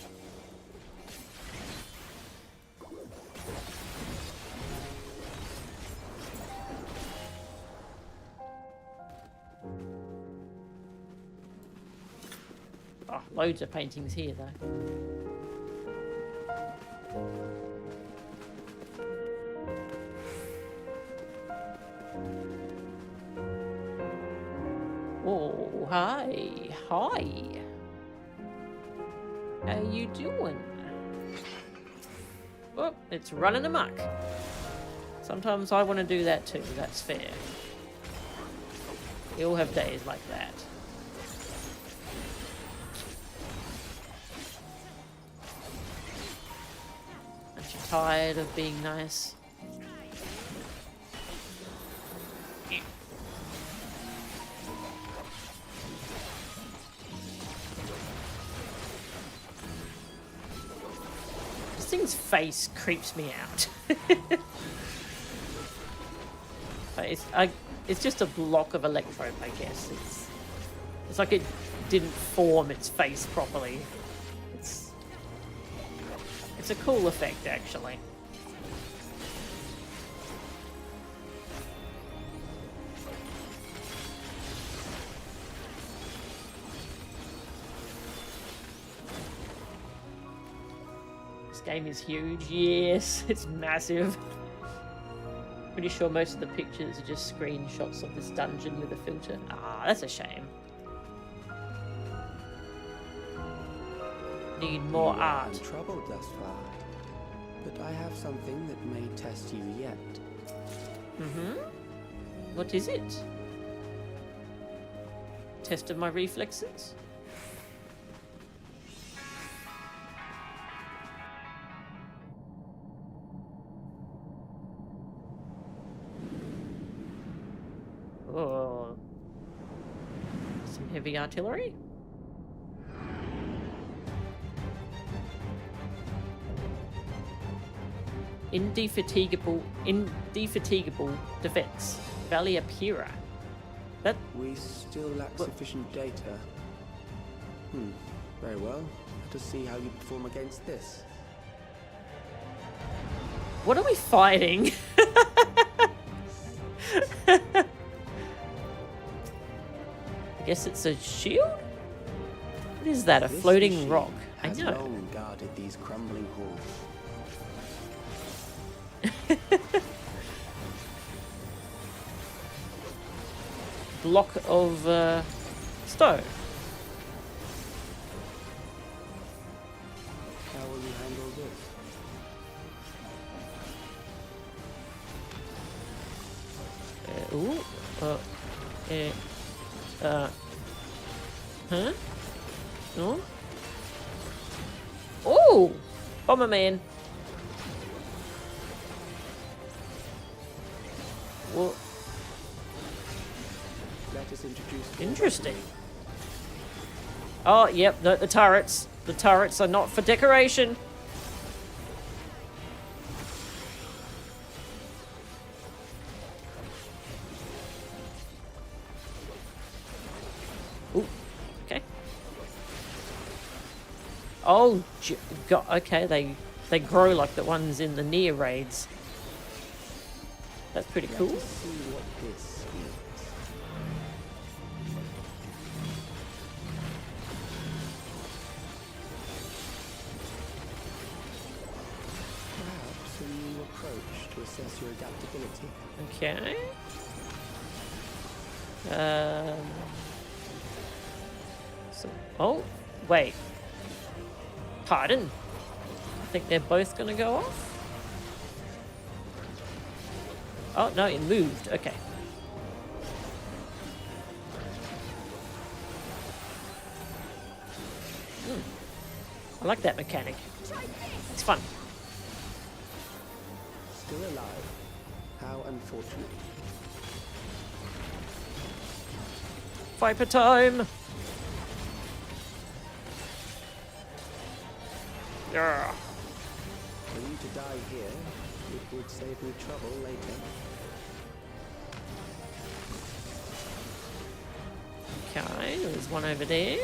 Oh, loads of paintings here though. Oh, hi. Hi. How you doing? Oh, it's running amok. Sometimes I want to do that too, that's fair. We all have days like that. Aren't you tired of being nice? This thing's face creeps me out. It's just a block of electrode, I guess. It's like it didn't form its face properly. It's a cool effect, actually. This game is huge. Yes, it's massive. Pretty sure most of the pictures are just screenshots of this dungeon with a filter. Ah, that's a shame. Need more art. I'm troubled thus far, but I have something that may test you yet. Mm-hmm. What is it? Test of my reflexes? Oh. Some heavy artillery? Indefatigable defense. Valley Apira. That... We still lack sufficient data. Very well. Let us see how you perform against this. What are we fighting? I guess it's a shield? What is that? A This floating machine rock? I has know. long guarded these crumbling halls. Block of stone. How will you handle this? Huh? No? Oh! Bomberman. Well, Let us introduce. interesting. Oh, yep, the turrets. The turrets are not for decoration. Ooh, okay. Oh, God, okay, they grow like the ones in the near raids. That's pretty cool. Let us see what this is. Perhaps a new approach to assess your adaptability. Okay. So, oh, wait. Pardon? I think they're both gonna go off. Oh, no, it moved. Okay. I like that mechanic. It's fun. Still alive? How unfortunate. Viper time! Yeah. For you to die here, it would save me trouble later. Okay, there's one over there.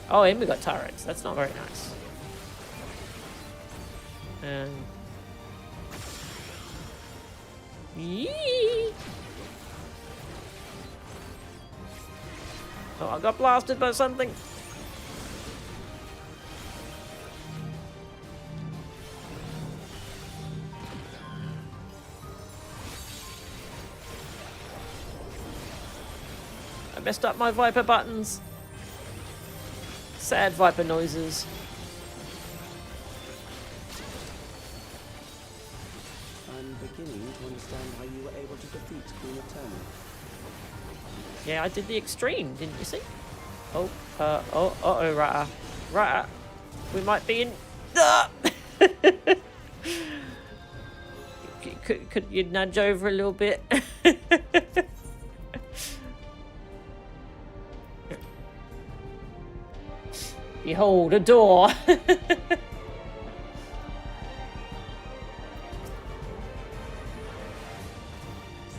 Oh, and we got turrets. That's not very nice. Yee! Oh, I got blasted by something. I messed up my Viper buttons. Sad Viper noises. I'm beginning to understand how you were able to defeat Queen Eternal. Yeah, I did the extreme, didn't you see? Oh, uh-oh, Rata. Rata. We might be in... Could you nudge over a little bit? Behold, a door!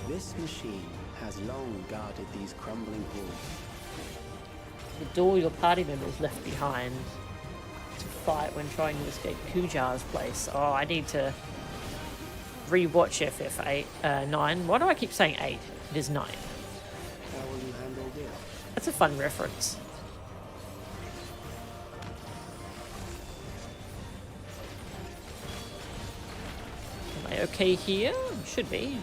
This machine has long guarded these crumbling halls. The door your party members left behind to fight when trying to escape Kujar's place. Oh, I need to rewatch FF9. Why do I keep saying 8? It is 9. How will you handle this? That's a fun reference. they okay here? Should be.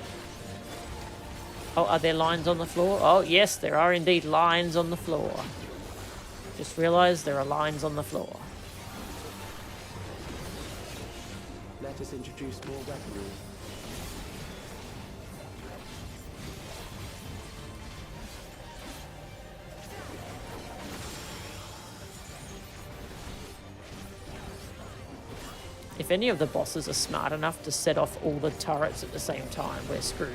Oh, are there lines on the floor? Oh, yes, there are indeed lines on the floor. Just realised there are lines on the floor. Let us introduce more weaponry. If any of the bosses are smart enough to set off all the turrets at the same time, we're screwed.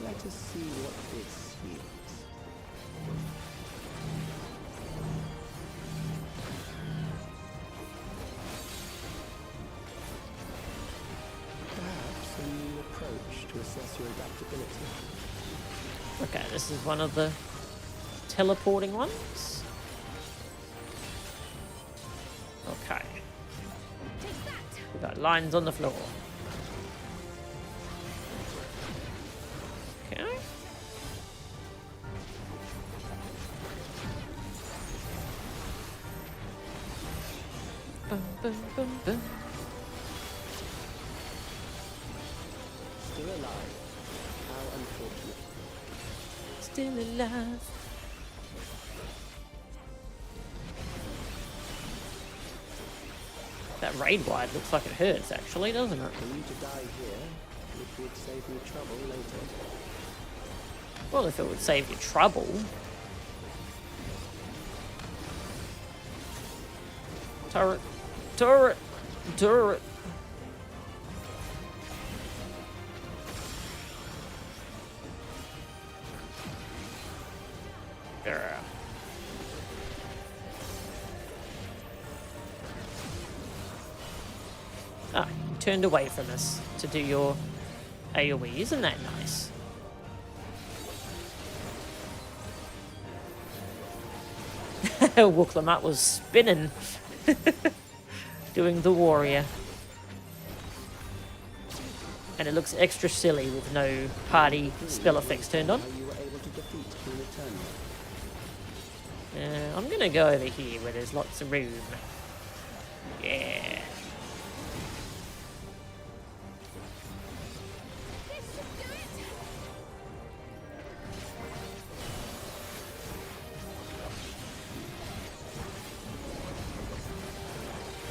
Let us see what this means. Perhaps a new approach to assess your adaptability. Okay, this is one of the teleporting ones. Okay. We got lines on the floor. Okay. Boom, boom, boom, boom. Still alive. How unfortunate. Still alive. That raid wide looks like it hurts, actually, doesn't it? For you to die here, it would save me trouble later. Well, if it would save you trouble. Turret. Turret. Turret. There. Ah, you turned away from us to do your AoE. Isn't that nice? Wooklamut was spinning. Doing the warrior. And it looks extra silly with no party spell effects turned on. How you were able to defeat Queen Eternia. I'm gonna go over here where there's lots of room. Yeah.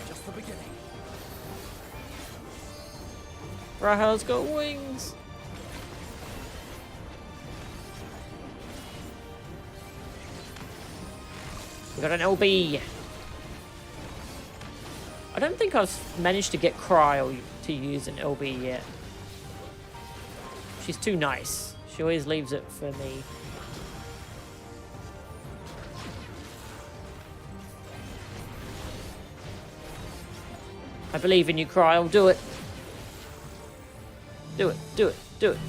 Just the beginning. Raha's got wings. We got an LB. I don't think I've managed to get Cryo to use an LB yet. She's too nice. She always leaves it for me. I believe in you, Cryo. Do it. Do it. Do it. Do it.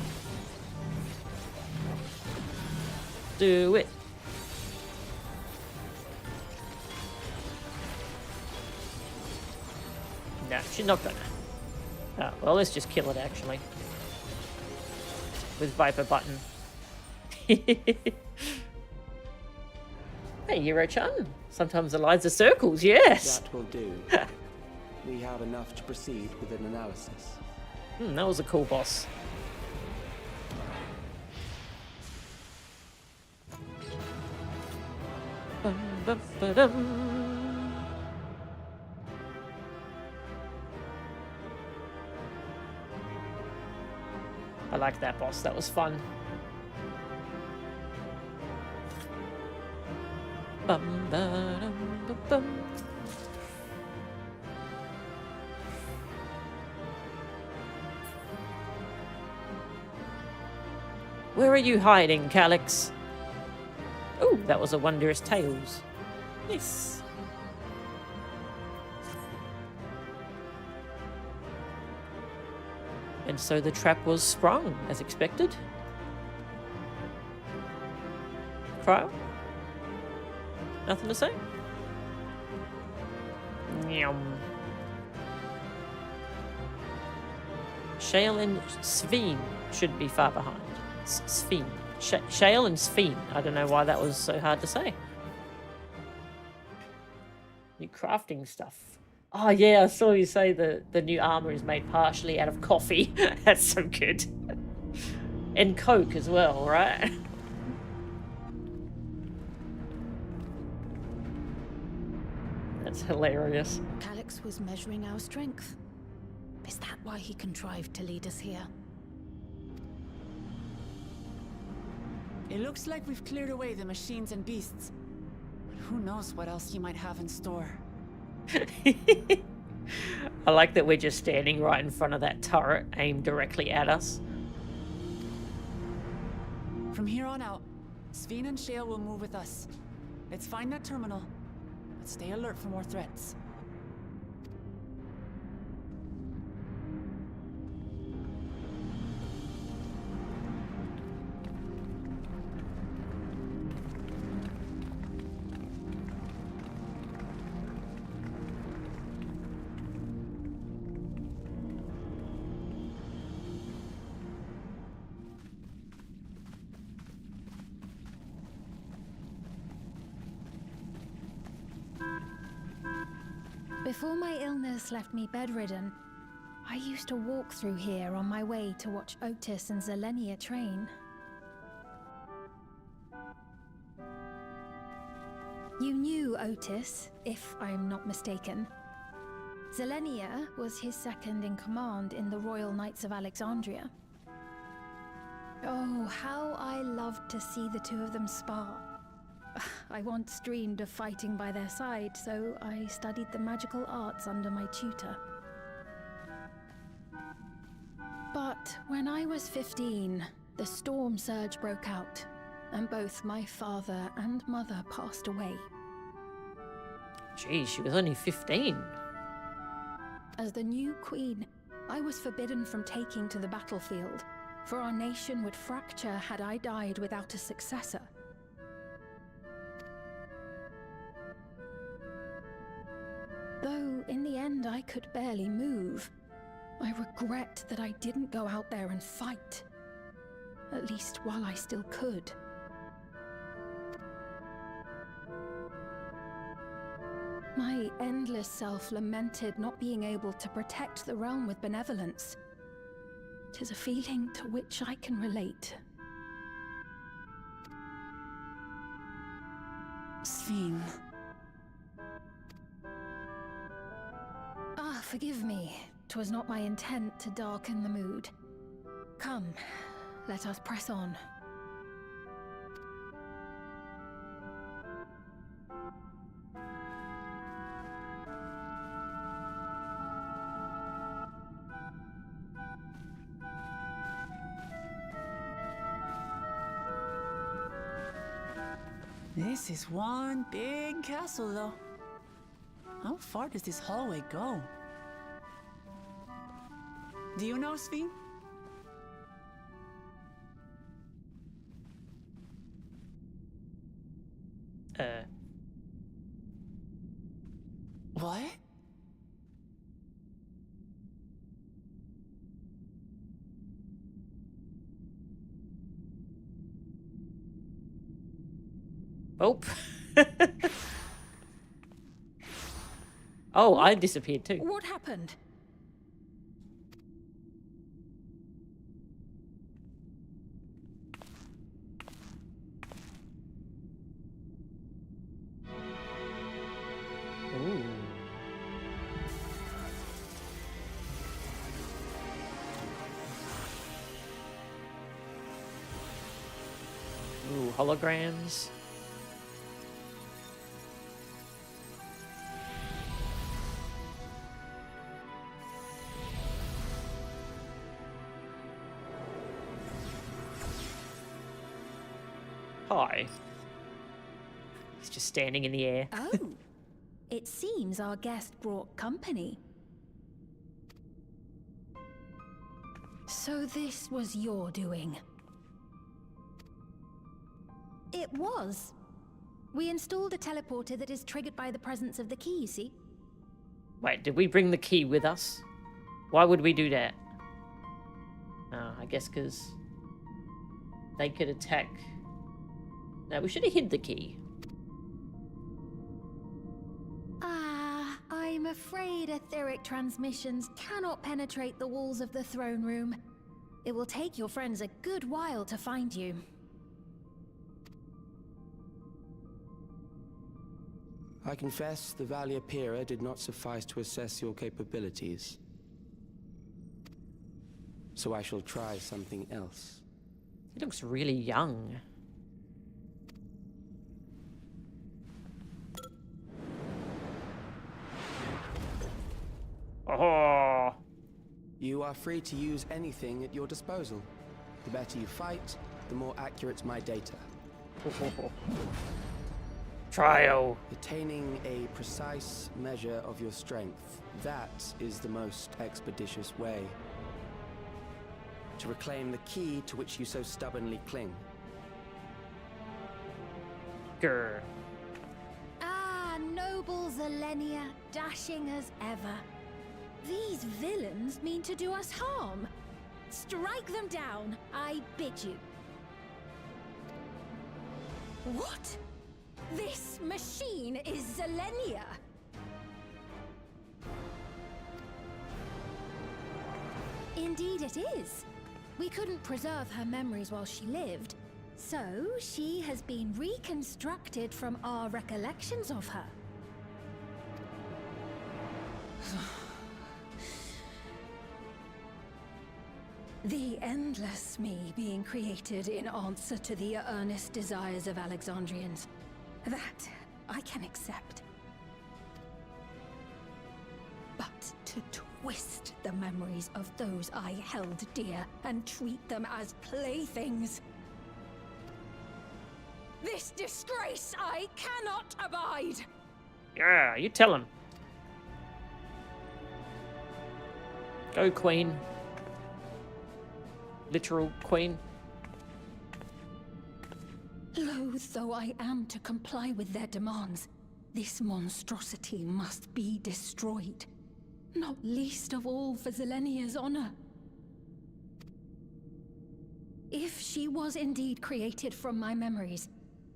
Do it. No, she's not gonna. Oh, well, let's just kill it, actually. With Viper Button. Hey, Hero-chan. Sometimes the lines are circles, yes! That will do. We have enough to proceed with an analysis. That was a cool boss. Bum, bum, ba-dum. I like that boss, that was fun. Bum, ba-dum, ba-bum. Where are you hiding, Calyx? Oh, that was a Wondrous Tales. Nice. And so the trap was sprung, as expected. Cryo? Nothing to say? Nyum. Shale and Sveen should be far behind. Sveen. Shale and Sveen. I don't know why that was so hard to say. New crafting stuff. Oh yeah, I saw you say the new armor is made partially out of coffee. That's so good. And Coke as well, right? That's hilarious. Calix was measuring our strength. Is that why he contrived to lead us here? It looks like we've cleared away the machines and beasts. But who knows what else he might have in store. I like that we're just standing right in front of that turret aimed directly at us. From here on out, Sveen and Shale will move with us. Let's find that terminal, but stay alert for more threats. Before my illness left me bedridden, I used to walk through here on my way to watch Otis and Zelenia train. You knew Otis, if I'm not mistaken. Zelenia was his second in command in the Royal Knights of Alexandria. Oh, how I loved to see the two of them spar. I once dreamed of fighting by their side, so I studied the magical arts under my tutor. But when I was 15, the storm surge broke out, and both my father and mother passed away. Geez, she was only 15. As the new queen, I was forbidden from taking to the battlefield, for our nation would fracture had I died without a successor. Though in the end I could barely move, I regret that I didn't go out there and fight. At least while I still could. My endless self lamented not being able to protect the realm with benevolence. 'Tis a feeling to which I can relate. Sveen. Ah, forgive me. 'Twas not my intent to darken the mood. Come, let us press on. This is one big castle, though. How far does this hallway go? Do you know, Sveen? What? Oh. Oh, I disappeared too. What happened? Ooh. Ooh, holograms. Hi. He's just standing in the air. Oh, it seems our guest brought company. So this was your doing? It was. We installed a teleporter that is triggered by the presence of the key, you see? Wait, did we bring the key with us? Why would we do that? I guess because they could attack. No, we should have hid the key. I'm afraid etheric transmissions cannot penetrate the walls of the throne room. It will take your friends a good while to find you. I confess the Valia Pira did not suffice to assess your capabilities. So I shall try something else. He looks really young. Oh. You are free to use anything at your disposal. The better you fight, the more accurate my data. Trial. Attaining a precise measure of your strength, that is the most expeditious way to reclaim the key to which you so stubbornly cling. Grr. Ah, noble Zelenia, dashing as ever. These villains mean to do us harm. Strike them down, I bid you. What? This machine is Zelenia. Indeed it is. We couldn't preserve her memories while she lived, so she has been reconstructed from our recollections of her. The endless me being created in answer to the earnest desires of Alexandrians. That I can accept. But to twist the memories of those I held dear and treat them as playthings. This disgrace I cannot abide! Yeah, you tell him. Go, Queen. Literal Queen. Loath though I am to comply with their demands, this monstrosity must be destroyed. Not least of all for Zelenia's honor. If she was indeed created from my memories,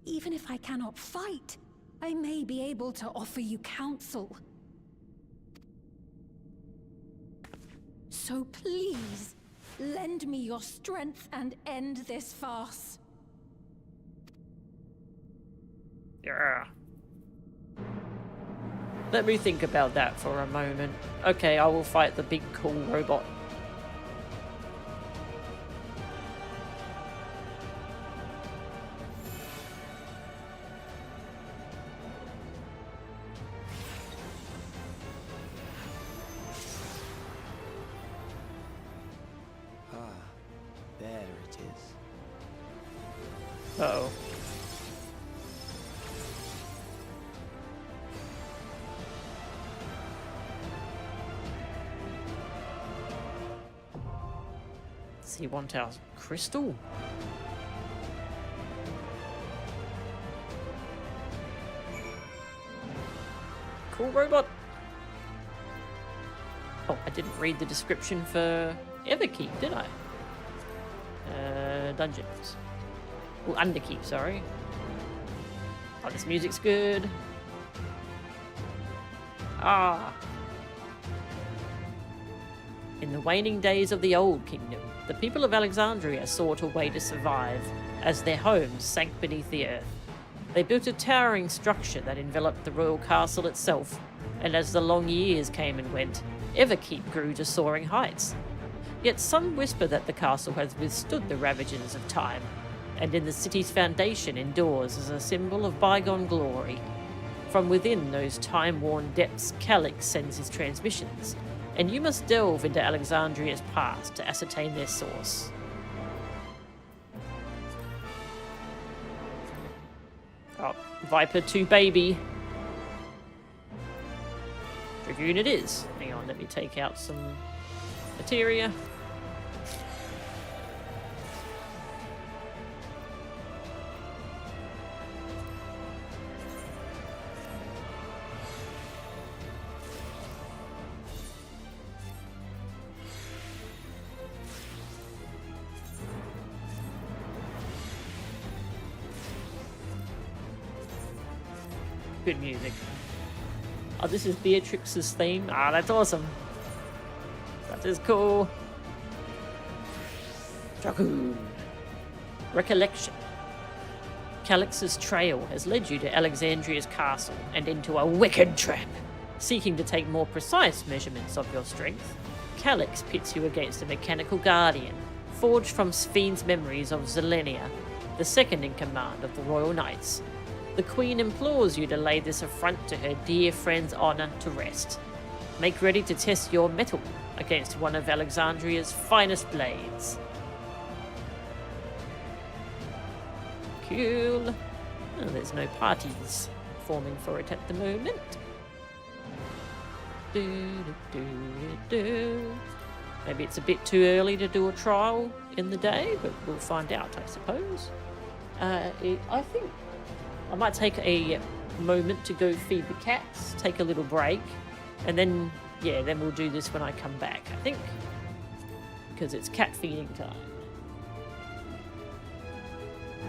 even if I cannot fight, I may be able to offer you counsel. So please, lend me your strength and end this farce. Yeah. Let me think about that for a moment. Okay, I will fight the big cool robot. Ah, there it is. Uh-oh. Does he want our crystal? Cool robot. Oh, I didn't read the description for Everkeep, did I? Dungeons. Oh, Underkeep, sorry. Oh, this music's good. Ah. In the waning days of the Old Kingdom, the people of Alexandria sought a way to survive as their homes sank beneath the earth. They built a towering structure that enveloped the royal castle itself, and as the long years came and went, Everkeep grew to soaring heights. Yet some whisper that the castle has withstood the ravages of time, and in the city's foundation endures as a symbol of bygone glory. From within those time-worn depths, Calix sends his transmissions, and you must delve into Alexandria's past to ascertain their source. Oh, Viper 2 baby. Dragoon it is. Hang on, let me take out some materia. Good music. Oh, this is Beatrix's theme. Ah, that's awesome. That is cool. Dragoon. Recollection. Calix's trail has led you to Alexandria's castle and into a wicked trap. Seeking to take more precise measurements of your strength, Calix pits you against a mechanical guardian, forged from Sphne's memories of Zelenia, the second in command of the Royal Knights. The Queen implores you to lay this affront to her dear friend's honour to rest. Make ready to test your mettle against one of Alexandria's finest blades. Cool. Oh, there's no parties forming for it at the moment. Maybe it's a bit too early to do a trial in the day, but we'll find out, I suppose. I think I might take a moment to go feed the cats, take a little break, and then, yeah, then we'll do this when I come back, I think, because it's cat feeding time.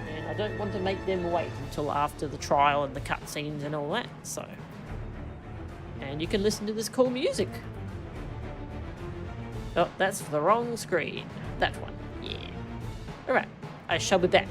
And I don't want to make them wait until after the trial and the cutscenes and all that, so... And you can listen to this cool music. Oh, that's the wrong screen. That one, yeah. Alright, I shall be back.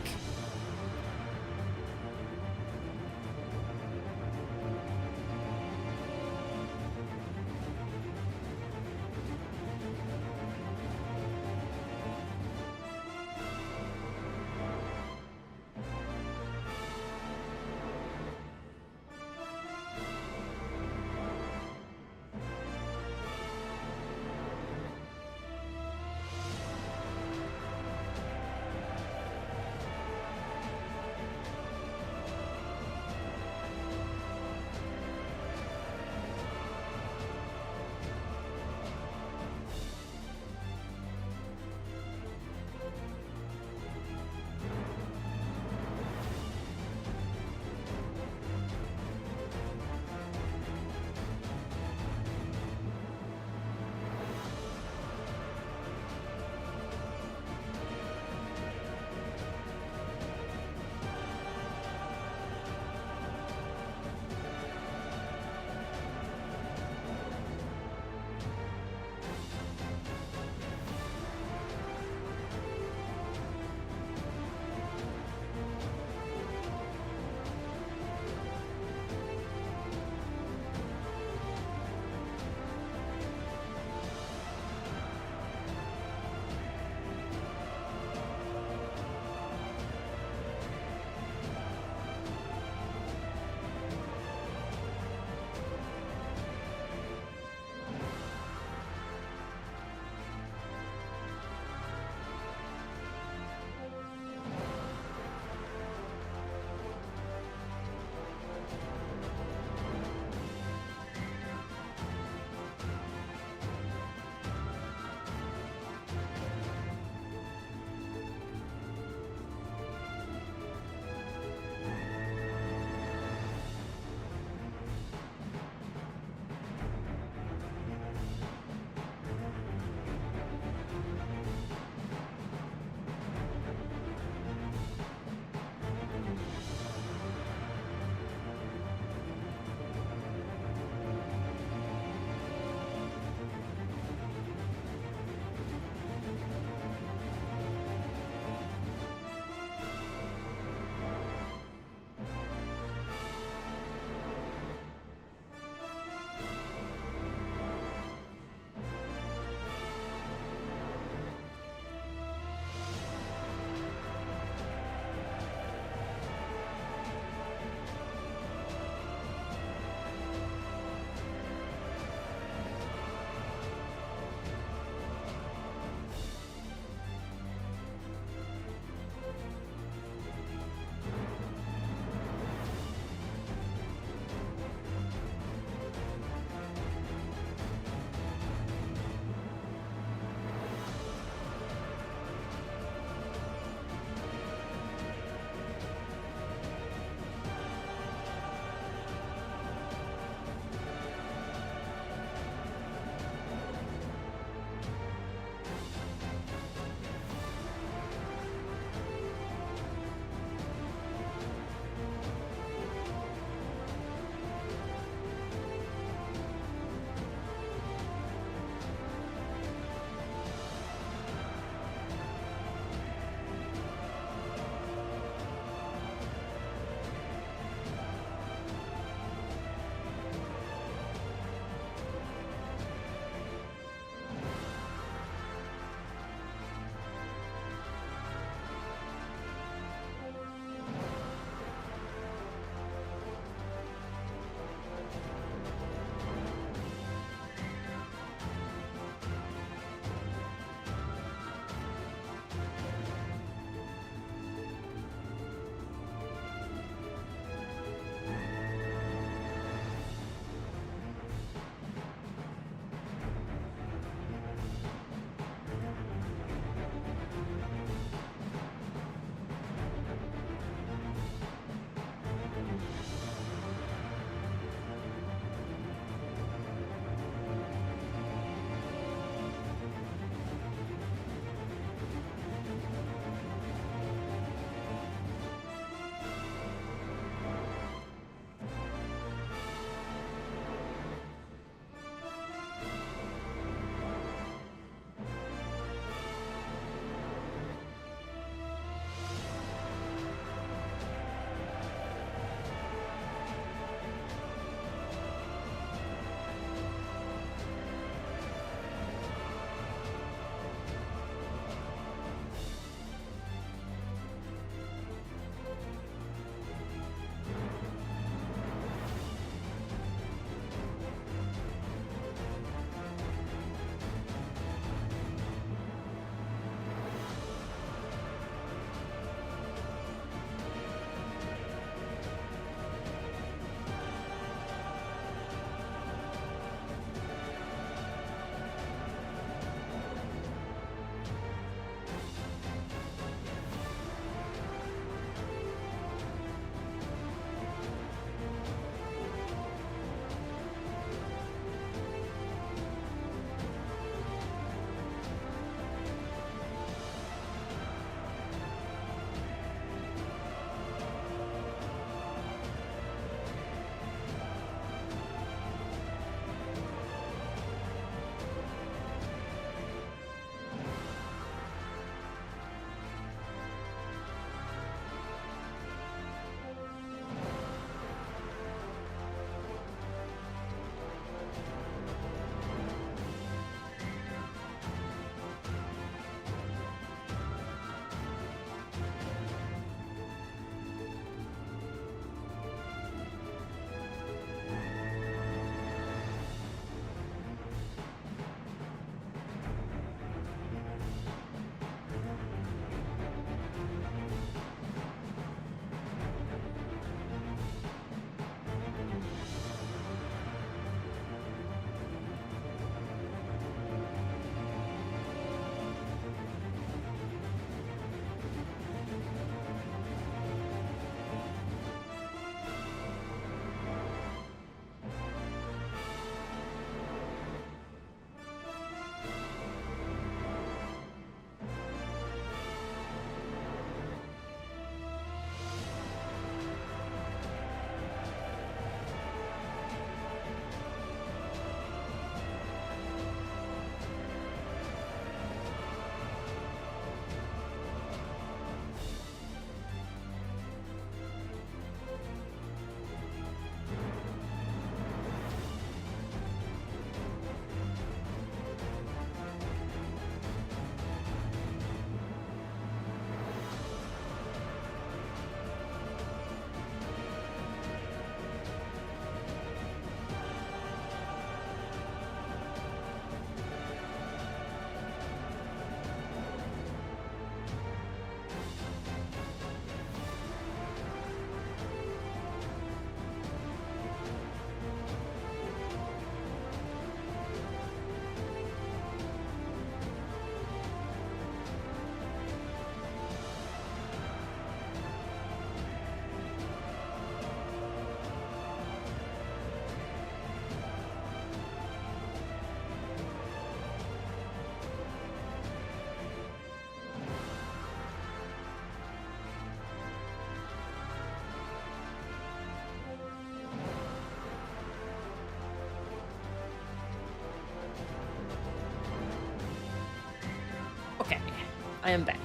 I am back.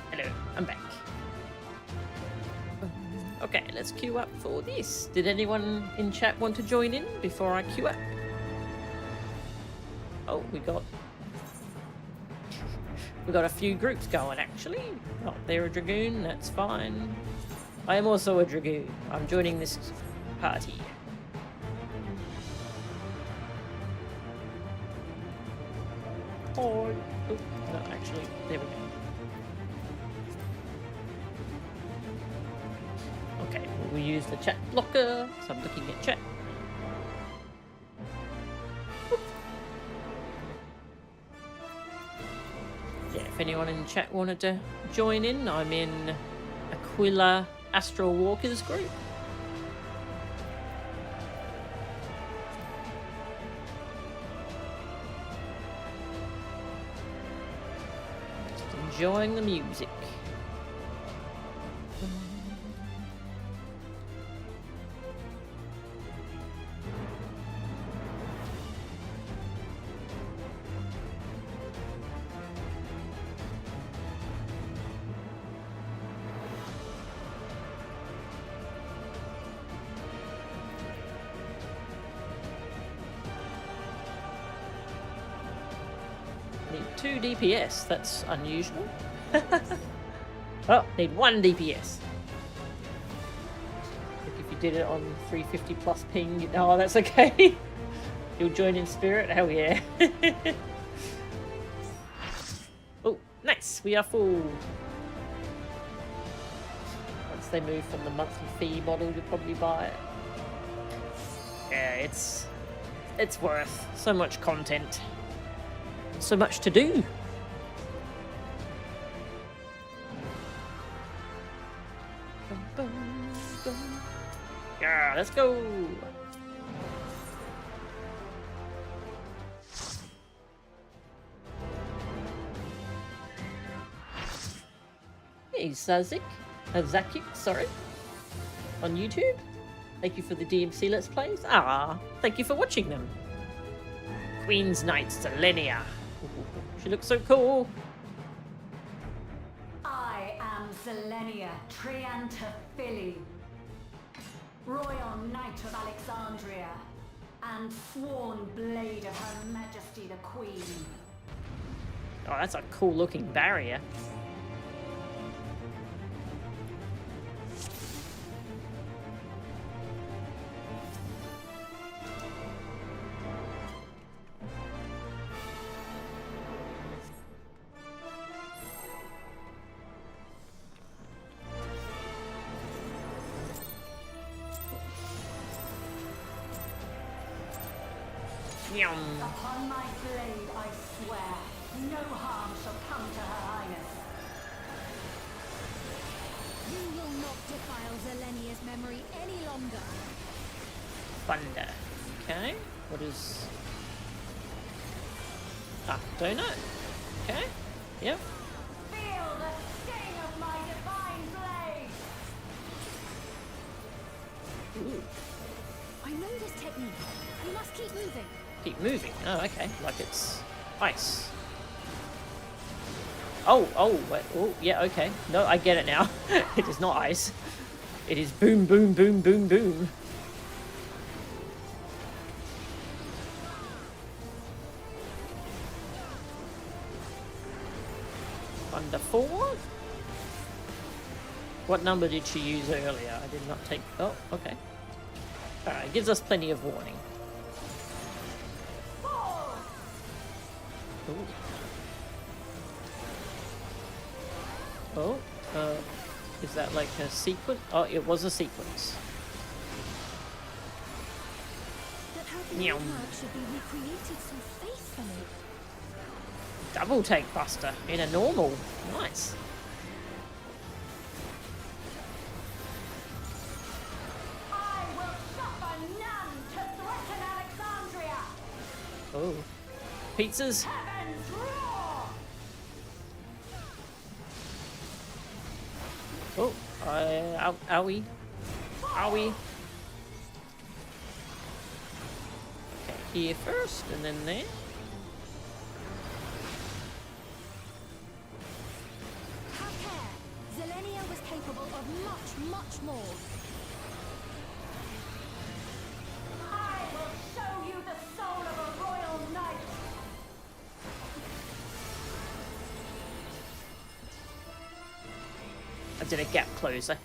Hello, I'm back. Okay, let's queue up for this. Did anyone in chat want to join in before I queue up? Oh, we got a few groups going actually. Oh, they're a dragoon, that's fine. I am also a dragoon. I'm joining this party. Oh, no, actually, there we go. Okay, we'll use the chat blocker, so I'm looking at chat. Yeah, if anyone in chat wanted to join in, I'm in Aquila Astral Walkers group. Just enjoying the music. Need 2 DPS, that's unusual. Oh, need 1 DPS. Like if you did it on 350 plus ping, you know, oh, that's okay. You'll join in spirit, hell yeah. Oh, nice, we are full. Once they move from the monthly fee model, you'll probably buy it. Yeah, it's worth so much content. So much to do. Yeah, let's go. Hey, Zakik, sorry, on YouTube. Thank you for the DMC Let's Plays. Ah, thank you for watching them. Queen's Knight Selenia. She looks so cool. I am Selenia Triantaphili, Royal Knight of Alexandria, and sworn blade of Her Majesty the Queen. Oh, that's a cool looking barrier. Upon my blade, I swear, no harm shall come to Her Highness. You will not defile Zelenia's memory any longer. Thunder. Okay. What is... Ah, donut. Okay. Yep. Feel the sting of my divine blade! Ooh. I know this technique. You must keep moving. Keep moving. Oh, okay. Like it's ice. Oh, wait. Oh, yeah, okay. No, I get it now. It is not ice. It is boom, boom, boom, boom, boom. Thunder 4? What number did she use earlier? I did not take... Oh, okay. Alright, gives us plenty of warning. Ooh. Oh, is that like a sequence? Oh, it was a sequence. But how can your work should be recreated so faithfully? Double take buster in a normal. Nice. I will suffer none to threaten Alexandria! Oh. Pizzas? Heavens roar! Oh, owie. Owie. Okay, here first, and then there. much, much more. I will show you the soul of a royal knight. I did a gap closer.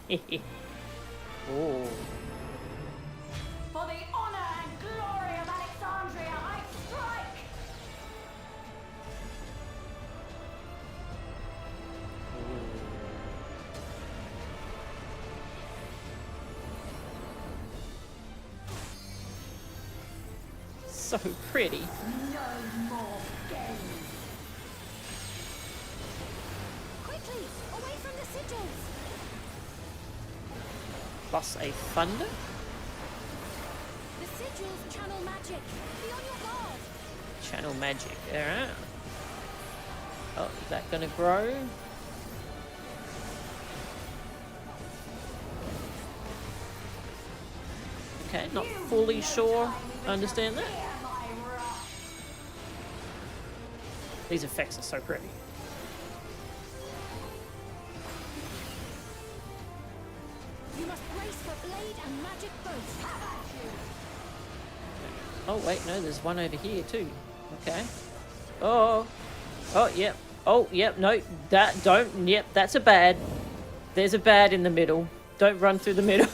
Oh. For the honor and glory of Alexandria, I strike! So pretty. No more games. Quickly, away from the sigils. Plus a thunder. The sigils channel magic. Be on your guard. Channel magic. Alright. Oh, is that gonna grow? Okay, not fully sure I understand that. These effects are so pretty. You must brace for blade and magic both. Oh wait, no, there's one over here too. Okay. Oh. Oh, yep. Oh, yep, no. That, don't, yep, that's a bad. There's a bad in the middle. Don't run through the middle.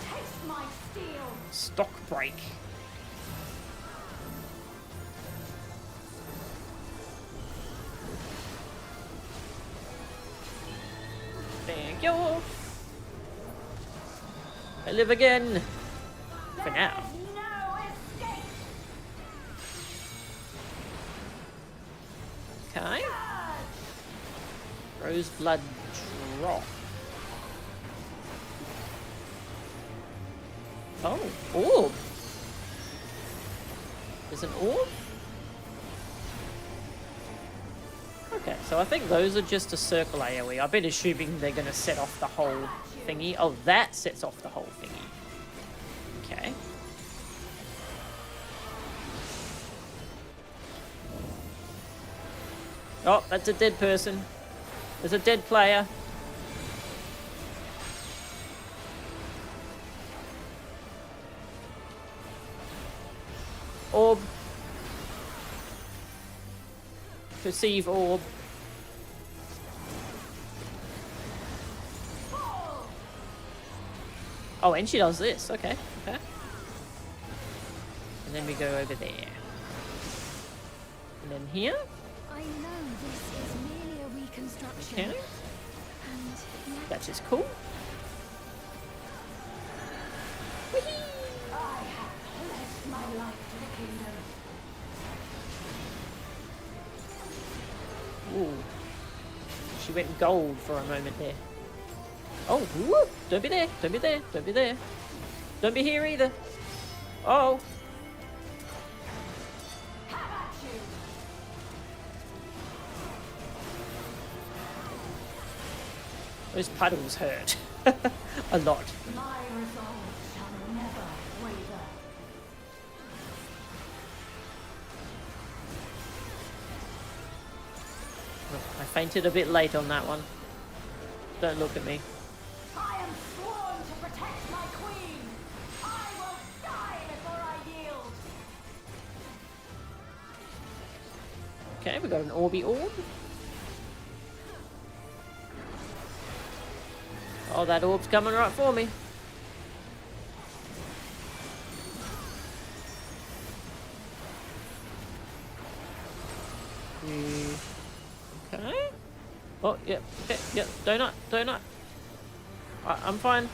Taste my steel. Stock break. Thank you. I live again. For now. There's no escape. Okay. Rose blood drop. Oh, orb. There's an orb? Okay, so I think those are just a circle AoE. I've been assuming they're going to set off the whole thingy. Oh, that sets off the whole thingy. Okay. Oh, that's a dead person. There's a dead player. Orb. Perceive orb. Oh, and she does this. Okay, okay. And then we go over there. And then here. I know this is merely a reconstruction. Okay. And yet That is cool. I have pledged my life to the kingdom. Ooh. She went gold for a moment there. Oh, woo! Don't be there. Don't be there. Don't be there. Don't be here either. Oh. How about you? Those puddles hurt. A lot. My resolve shall never waver. I fainted a bit late on that one. Don't look at me. I am sworn to protect my queen. I will die before I yield. Okay, we got an Orby orb. Oh, that orb's coming right for me. Okay. Oh, yep, okay, yep, donut, donut. I'm fine.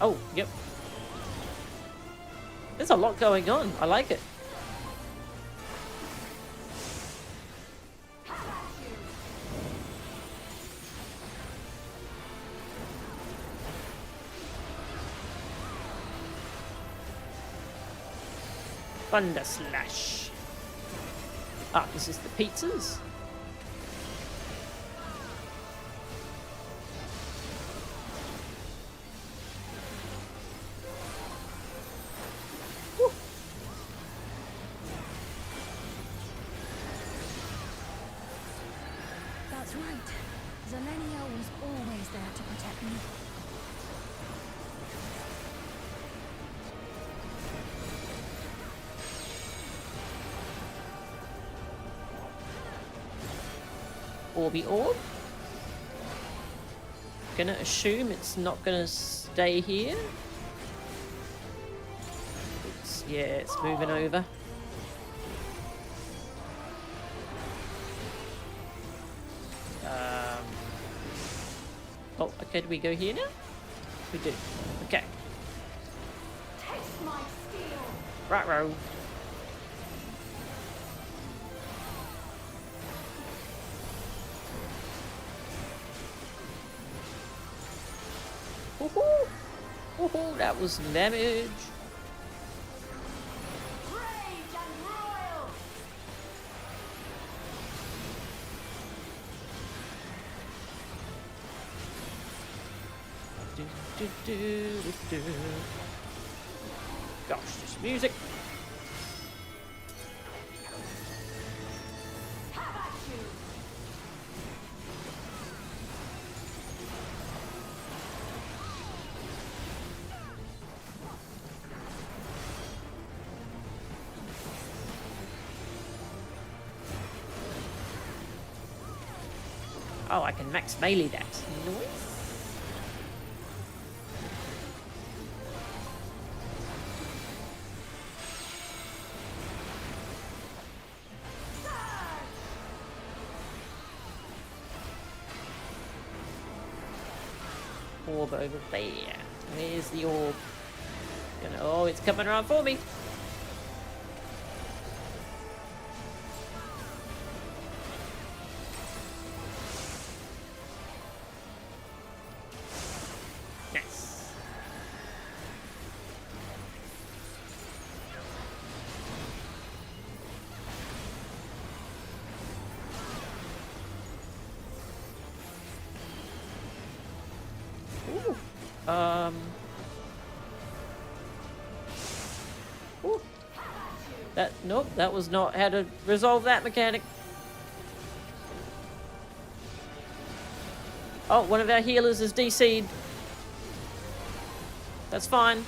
Oh, yep. There's a lot going on. I like it. Thunder Slash. Ah, this is the pizzas. Woo. That's right. Zelenia was always there to protect me. Orby orb. Gonna assume it's not gonna stay here. Yeah, it's moving over. Oh, okay, do we go here now? We do. Okay. Taste my steel. Right-ro. Woohoo! Woohoo! That was some damage. Rage and royal. Do. Gosh, this music. Have at you. Oh, I can max melee that. Nice. Orb over there. Where's the orb? Oh, it's coming around for me. Nice. Ooh. Ooh. Nope, that was not how to resolve that mechanic. Oh, one of our healers is DC'd. That's fine.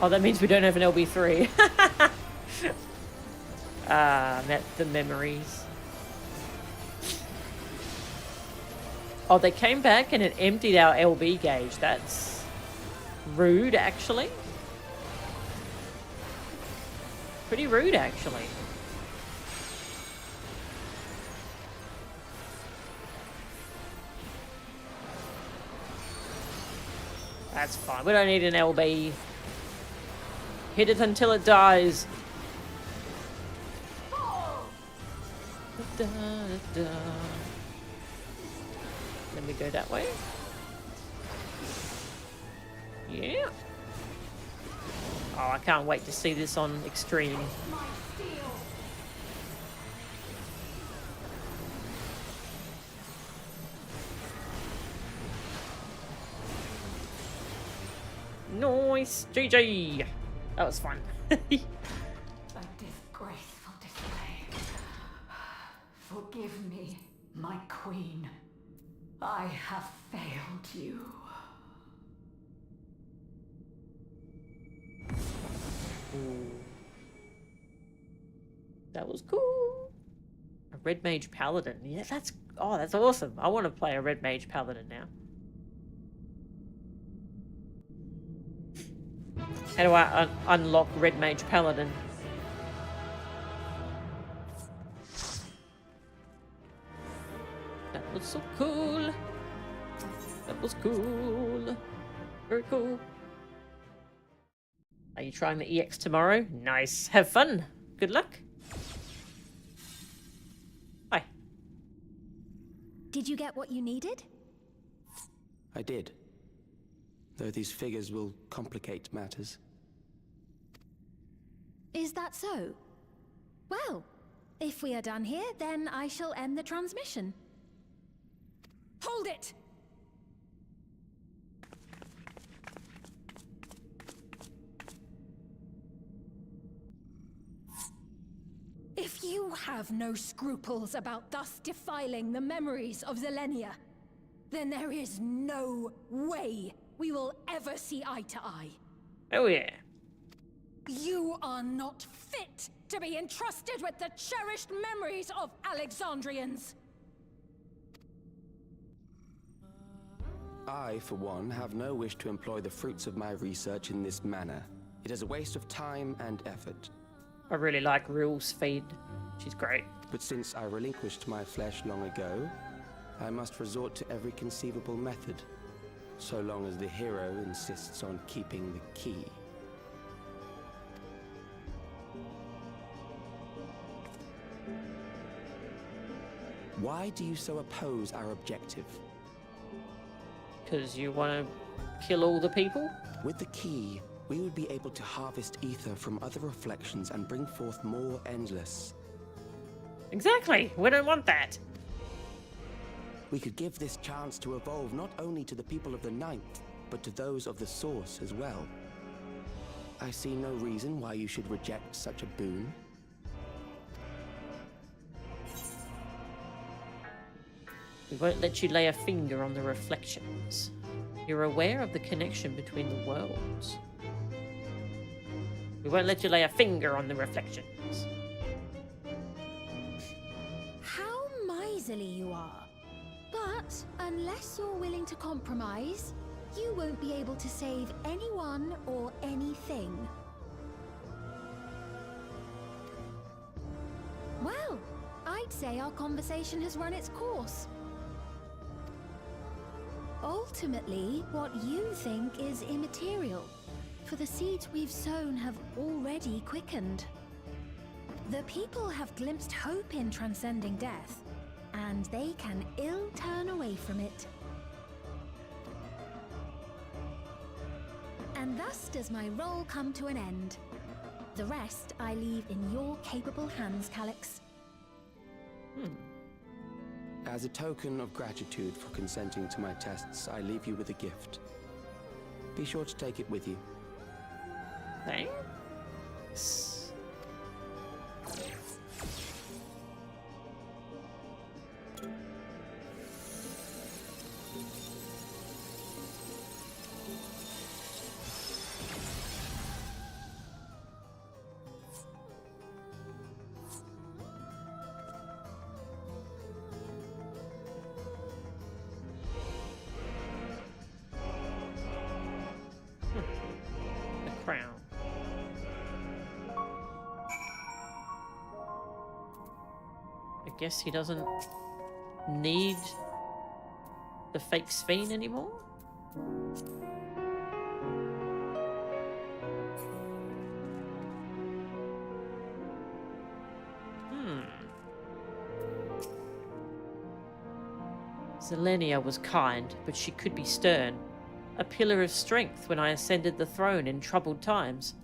Oh, that means we don't have an LB3. The memories. Oh, they came back and it emptied our LB gauge. That's rude, actually. Pretty rude, actually. That's fine. We don't need an LB. Hit it until it dies. Da, da, da. Let me go that way. Yeah. Oh, I can't wait to see this on extreme. My steel. Nice. GG. That was fun. A disgraceful display. Forgive me, my queen. I have failed you. Ooh. That was cool. A red mage paladin. Yeah, that's awesome. I want to play a red mage paladin now. How do I unlock red mage paladin? That was so cool. That was cool. Very cool. Are you trying the EX tomorrow? Nice. Have fun. Good luck. Bye. Did you get what you needed? I did. though these figures will complicate matters. Is that so? Well, if we are done here, then I shall end the transmission. Hold it! If you have no scruples about thus defiling the memories of Zelenia, then there is no way we will ever see eye to eye. Oh yeah. You are not fit to be entrusted with the cherished memories of Alexandrians. I, for one, have no wish to employ the fruits of my research in this manner. It is a waste of time and effort. I really like Rule's feed. She's great. But since I relinquished my flesh long ago, I must resort to every conceivable method, so long as the hero insists on keeping the key. Why do you so oppose our objective? Because you want to kill all the people? With the key, we would be able to harvest ether from other reflections and bring forth more endless. Exactly. We don't want that. We could give this chance to evolve not only to the people of the Ninth, but to those of the Source as well. I see no reason why you should reject such a boon. We won't let you lay a finger on the reflections. You're aware of the connection between the worlds. We won't let you lay a finger on the reflections. How miserly you are. But unless you're willing to compromise, you won't be able to save anyone or anything. Well, I'd say our conversation has run its course. Ultimately, what you think is immaterial, for the seeds we've sown have already quickened. The people have glimpsed hope in transcending death, and they can ill turn away from it. And thus does my role come to an end. The rest I leave in your capable hands, Calyx. As a token of gratitude for consenting to my tests, I leave you with a gift. Be sure to take it with you. Thanks. Crown. I guess he doesn't need the fake Sphene anymore? Zelenia was kind, but she could be stern. A pillar of strength when I ascended the throne in troubled times.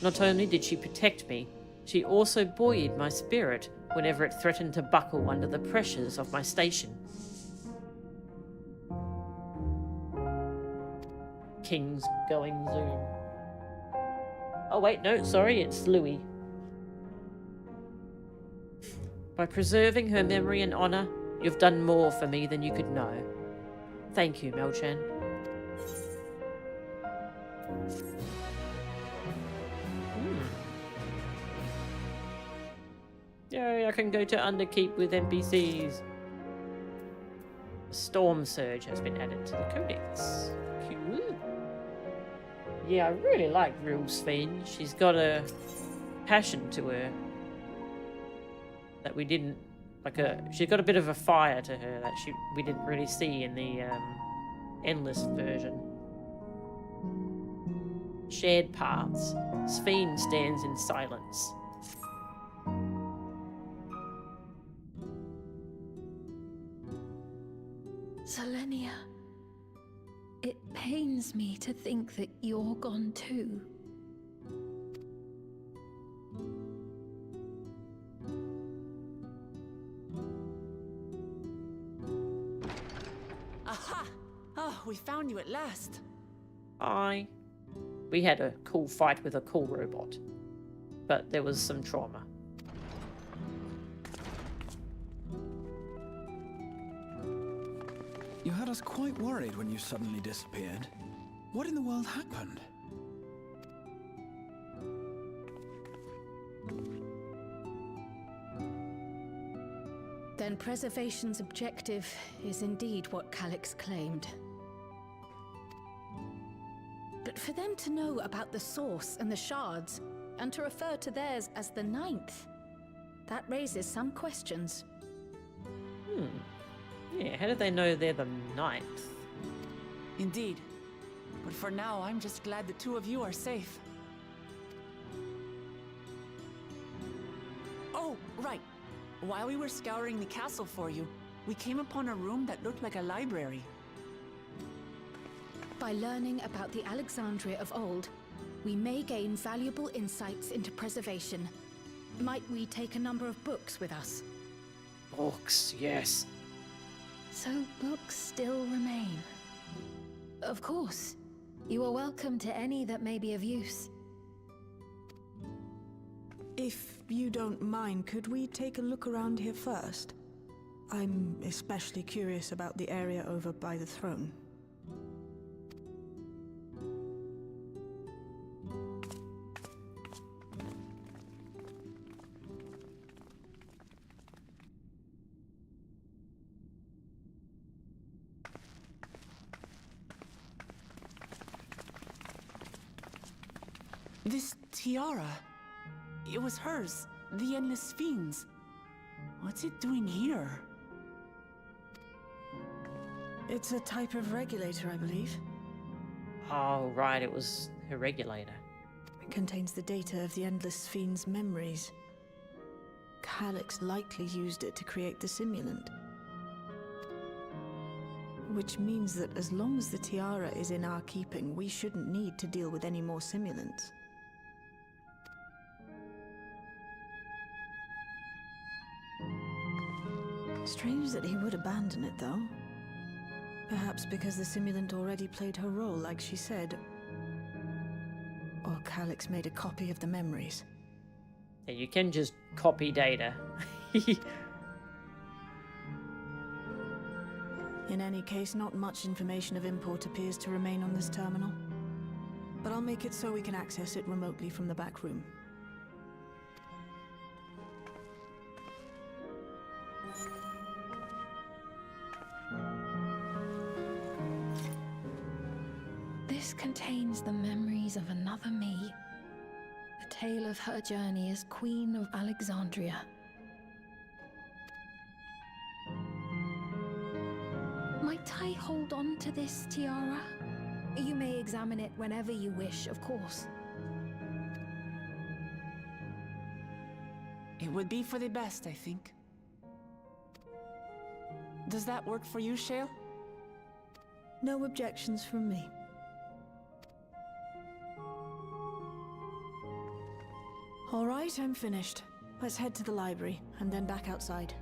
Not only did she protect me, she also buoyed my spirit whenever it threatened to buckle under the pressures of my station. King's going zoom. Oh wait, no, sorry, it's Louis. By preserving her memory and honor, you've done more for me than you could know. Thank you, Melchan. Yay, I can go to Underkeep with NPCs. Storm Surge has been added to the codex. Cool. Yeah, I really like Real Sphene. She's got a passion to her that we didn't, she's got a bit of a fire to her that we didn't really see in the Endless version. Shared paths. Sphene stands in silence. Zelenia, it pains saddens me to think that you're gone too. Aha! Oh, we found you at last. Hi. We had a cool fight with a cool robot, but there was some trauma. You had us quite worried when you suddenly disappeared. What in the world happened? Then preservation's objective is indeed what Calyx claimed. But for them to know about the source and the shards, and to refer to theirs as the ninth, that raises some questions. Yeah, how did they know they're the ninth? Indeed. But for now, I'm just glad the two of you are safe. Oh, right. While we were scouring the castle for you, we came upon a room that looked like a library. By learning about the Alexandria of old, we may gain valuable insights into preservation. Might we take a number of books with us? Books, yes. So books still remain. Of course. You are welcome to any that may be of use. If you don't mind, could we take a look around here first? I'm especially curious about the area over by the throne. This tiara, it was hers, the Endless Fiend's. What's it doing here? It's a type of regulator, I believe. Oh, right, it was her regulator. It contains the data of the Endless Fiend's memories. Calyx likely used it to create the simulant. Which means that as long as the tiara is in our keeping, we shouldn't need to deal with any more simulants. Strange that he would abandon it, though. Perhaps because the simulant already played her role, like she said. Or Calyx made a copy of the memories. Yeah, you can just copy data. In any case, not much information of import appears to remain on this terminal. But I'll make it so we can access it remotely from the back room. This contains the memories of another me. A tale of her journey as Queen of Alexandria. Might I hold on to this tiara? You may examine it whenever you wish, of course. It would be for the best, I think. Does that work for you, Shale? No objections from me. All right, I'm finished. Let's head to the library, and then back outside.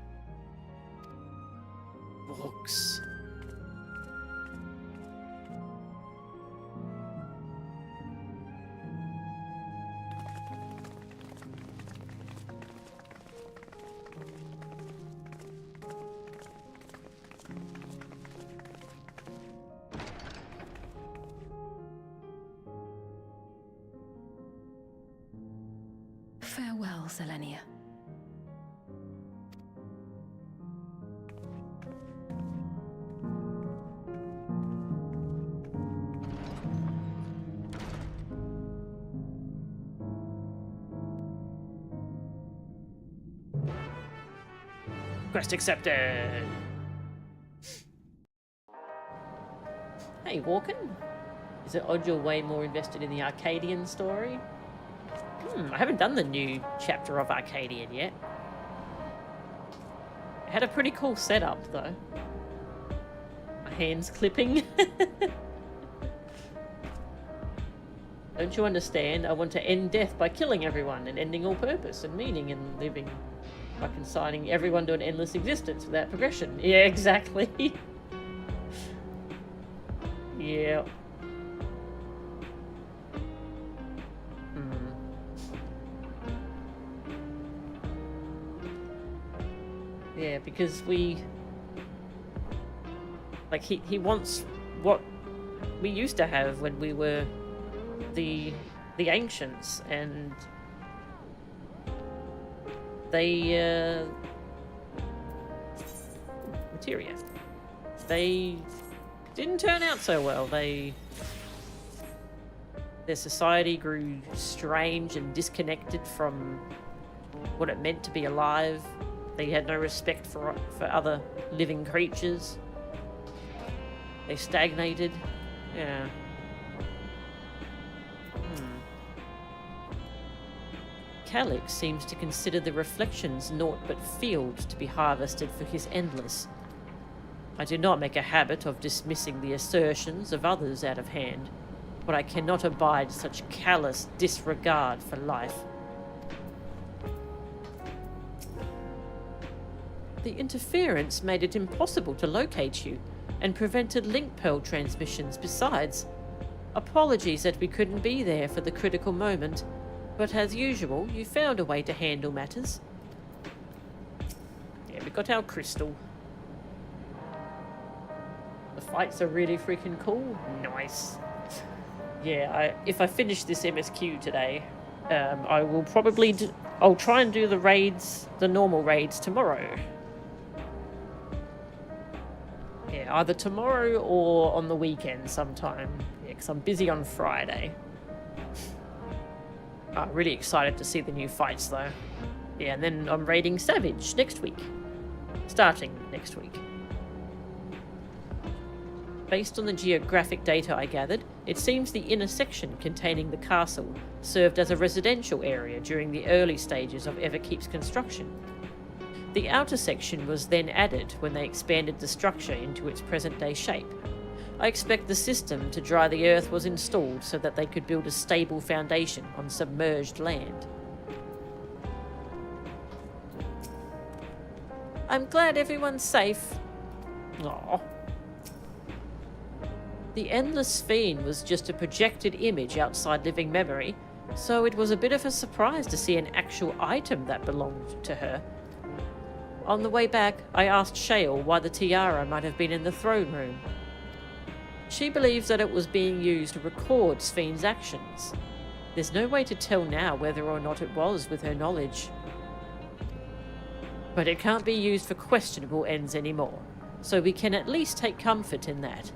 Books. Farewell, Selenia. Quest accepted. Hey, Walken. Is it odd you're way more invested in the Arcadian story? I haven't done the new chapter of Arcadian yet. It had a pretty cool setup, though. My hand's clipping. Don't you understand? I want to end death by killing everyone and ending all purpose and meaning in living. By consigning everyone to an endless existence without progression. Yeah, exactly. Yeah. Yeah, because like he wants what we used to have when we were the ancients, and they materia. They didn't turn out so well. Their society grew strange and disconnected from what it meant to be alive. They had no respect for other living creatures. They stagnated. Yeah. Calix seems to consider the reflections naught but field to be harvested for his endless. I do not make a habit of dismissing the assertions of others out of hand, but I cannot abide such callous disregard for life. The interference made it impossible to locate you, and prevented link pearl transmissions besides. Apologies that we couldn't be there for the critical moment, but as usual, you found a way to handle matters. Yeah, we got our crystal. The fights are really freaking cool. Nice. Yeah, if I finish this MSQ today, I will probably I'll try and do the raids, the normal raids tomorrow. Yeah, either tomorrow or on the weekend sometime. Yeah, because I'm busy on Friday. Really excited to see the new fights though. Yeah, and then I'm raiding Savage next week. Starting next week. Based on the geographic data I gathered, it seems the inner section containing the castle served as a residential area during the early stages of Everkeep's construction. The outer section was then added when they expanded the structure into its present-day shape. I expect the system to dry the earth was installed so that they could build a stable foundation on submerged land. I'm glad everyone's safe. Aww. The Endless Fiend was just a projected image outside living memory, so it was a bit of a surprise to see an actual item that belonged to her. On the way back, I asked Shale why the tiara might have been in the throne room. She believes that it was being used to record Sven's actions. There's no way to tell now whether or not it was with her knowledge. But it can't be used for questionable ends anymore, so we can at least take comfort in that.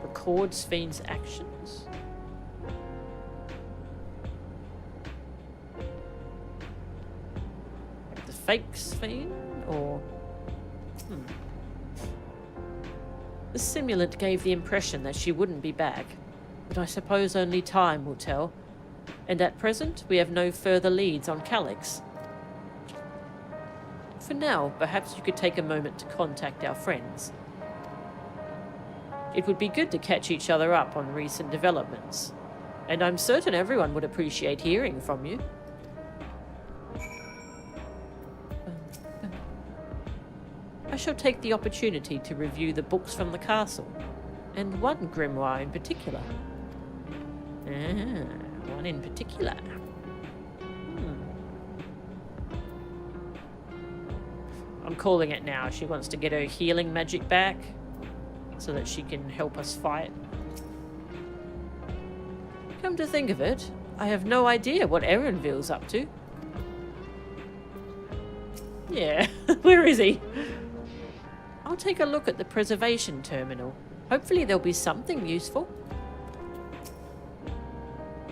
Record Sven's actions? Like the fake Sven? Or... The simulant gave the impression that she wouldn't be back, but I suppose only time will tell. And at present, we have no further leads on Calix. For now, perhaps you could take a moment to contact our friends. It would be good to catch each other up on recent developments, and I'm certain everyone would appreciate hearing from you. I shall take the opportunity to review the books from the castle, and one grimoire in particular. One in particular. I'm calling it now. She wants to get her healing magic back, so that she can help us fight. Come to think of it, I have no idea what Erenville's up to. Yeah, where is he? I'll take a look at the preservation terminal. Hopefully there'll be something useful.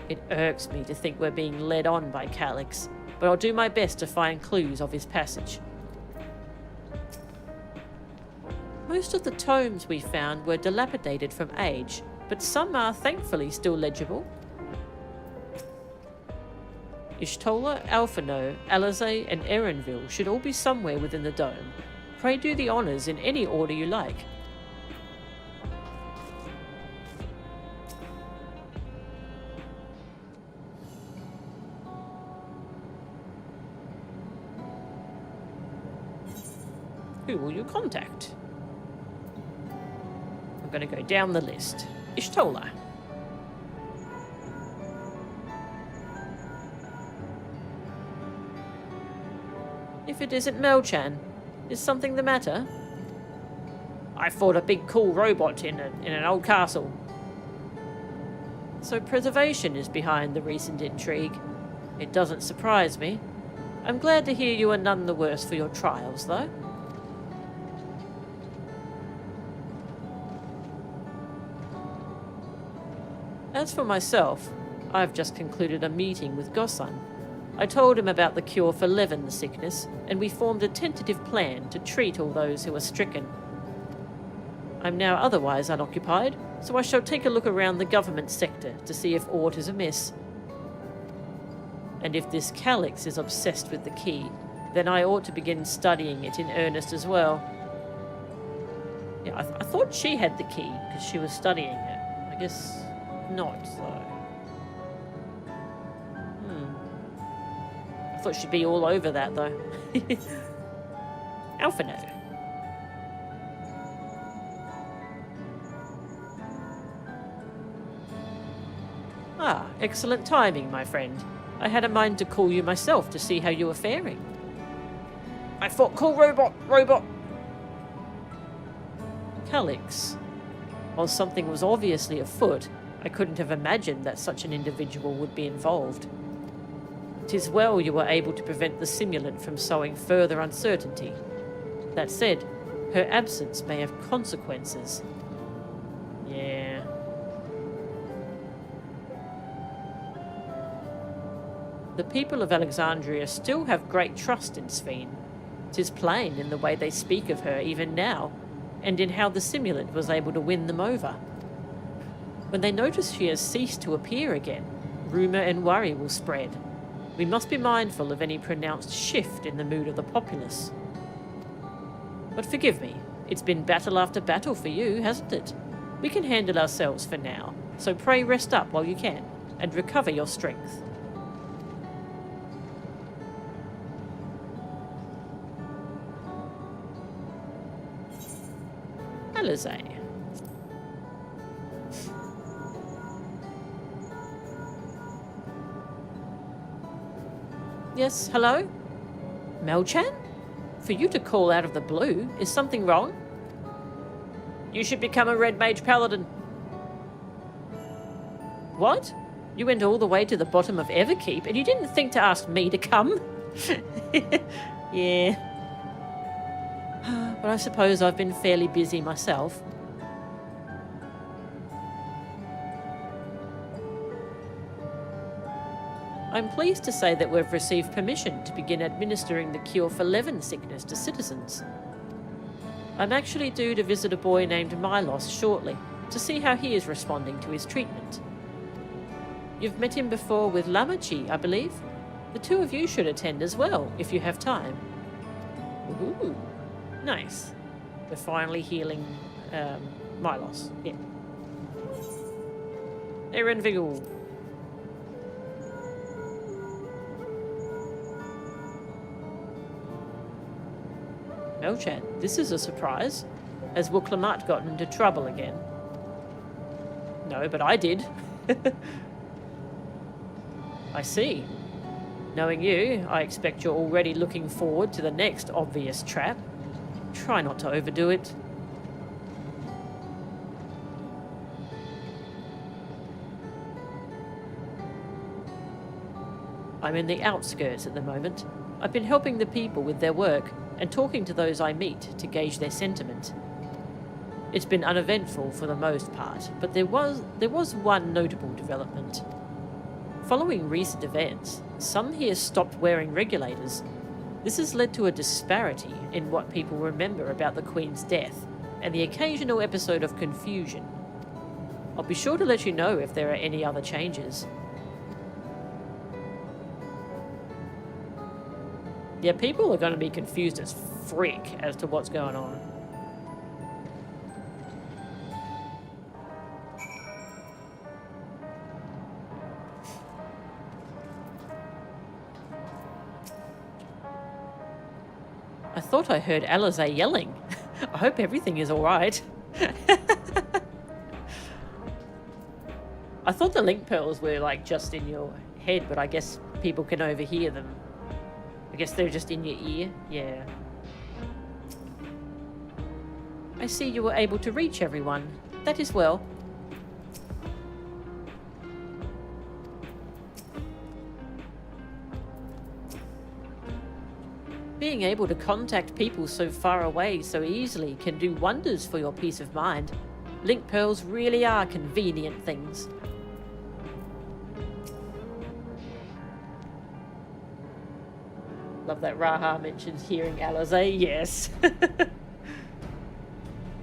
It irks me to think we're being led on by Calix, but I'll do my best to find clues of his passage. Most of the tomes we found were dilapidated from age, but some are thankfully still legible. Ishtola, Alphino, Alizé, and Erenville should all be somewhere within the dome. Pray do the honours in any order you like. Who will you contact? I'm going to go down the list. Ishtola. If it isn't Mel-chan, is something the matter? I fought a big cool robot in an old castle. So preservation is behind the recent intrigue. It doesn't surprise me. I'm glad to hear you are none the worse for your trials, though. As for myself, I've just concluded a meeting with Gosan. I told him about the cure for Levin sickness, and we formed a tentative plan to treat all those who are stricken. I'm now otherwise unoccupied, so I shall take a look around the government sector to see if aught is amiss. And if this Calyx is obsessed with the key, then I ought to begin studying it in earnest as well. Yeah, I thought she had the key because she was studying it. I guess not, though. I thought she'd be all over that, though. Alphino. Ah, excellent timing, my friend. I had a mind to call you myself to see how you were faring. I fought cool robot! Calyx. While something was obviously afoot, I couldn't have imagined that such an individual would be involved. 'Tis well you were able to prevent the simulant from sowing further uncertainty. That said, her absence may have consequences. Yeah. The people of Alexandria still have great trust in Sphene. 'Tis plain in the way they speak of her even now, and in how the simulant was able to win them over. When they notice she has ceased to appear again, rumour and worry will spread. We must be mindful of any pronounced shift in the mood of the populace. But forgive me, it's been battle after battle for you, hasn't it? We can handle ourselves for now, so pray rest up while you can, and recover your strength. Alizé. Yes, hello? Mel-chan? For you to call out of the blue, is something wrong? You should become a Red Mage Paladin. What? You went all the way to the bottom of Everkeep and you didn't think to ask me to come? Yeah. But I suppose I've been fairly busy myself. I'm pleased to say that we've received permission to begin administering the cure for Levin sickness to citizens. I'm actually due to visit a boy named Milos shortly to see how he is responding to his treatment. You've met him before with Lamachi, I believe? The two of you should attend as well, if you have time. Ooh, nice. We're finally healing Milos. Yeah. Eren Vigil. Mel-chan, this is a surprise. Has Wuklamat gotten into trouble again? No, but I did. I see. Knowing you, I expect you're already looking forward to the next obvious trap. Try not to overdo it. I'm in the outskirts at the moment. I've been helping the people with their work and talking to those I meet to gauge their sentiment. It's been uneventful for the most part, but there was one notable development. Following recent events, some here stopped wearing regulators. This has led to a disparity in what people remember about the Queen's death, and the occasional episode of confusion. I'll be sure to let you know if there are any other changes. Yeah, people are going to be confused as frick as to what's going on. I thought I heard Alizé yelling. I hope everything is alright. I thought the link pearls were like just in your head, but I guess people can overhear them. I guess they're just in your ear. Yeah. I see you were able to reach everyone. That is well. Being able to contact people so far away so easily can do wonders for your peace of mind. Link pearls really are convenient things. Love that Raha mentions hearing Alizé. Yes.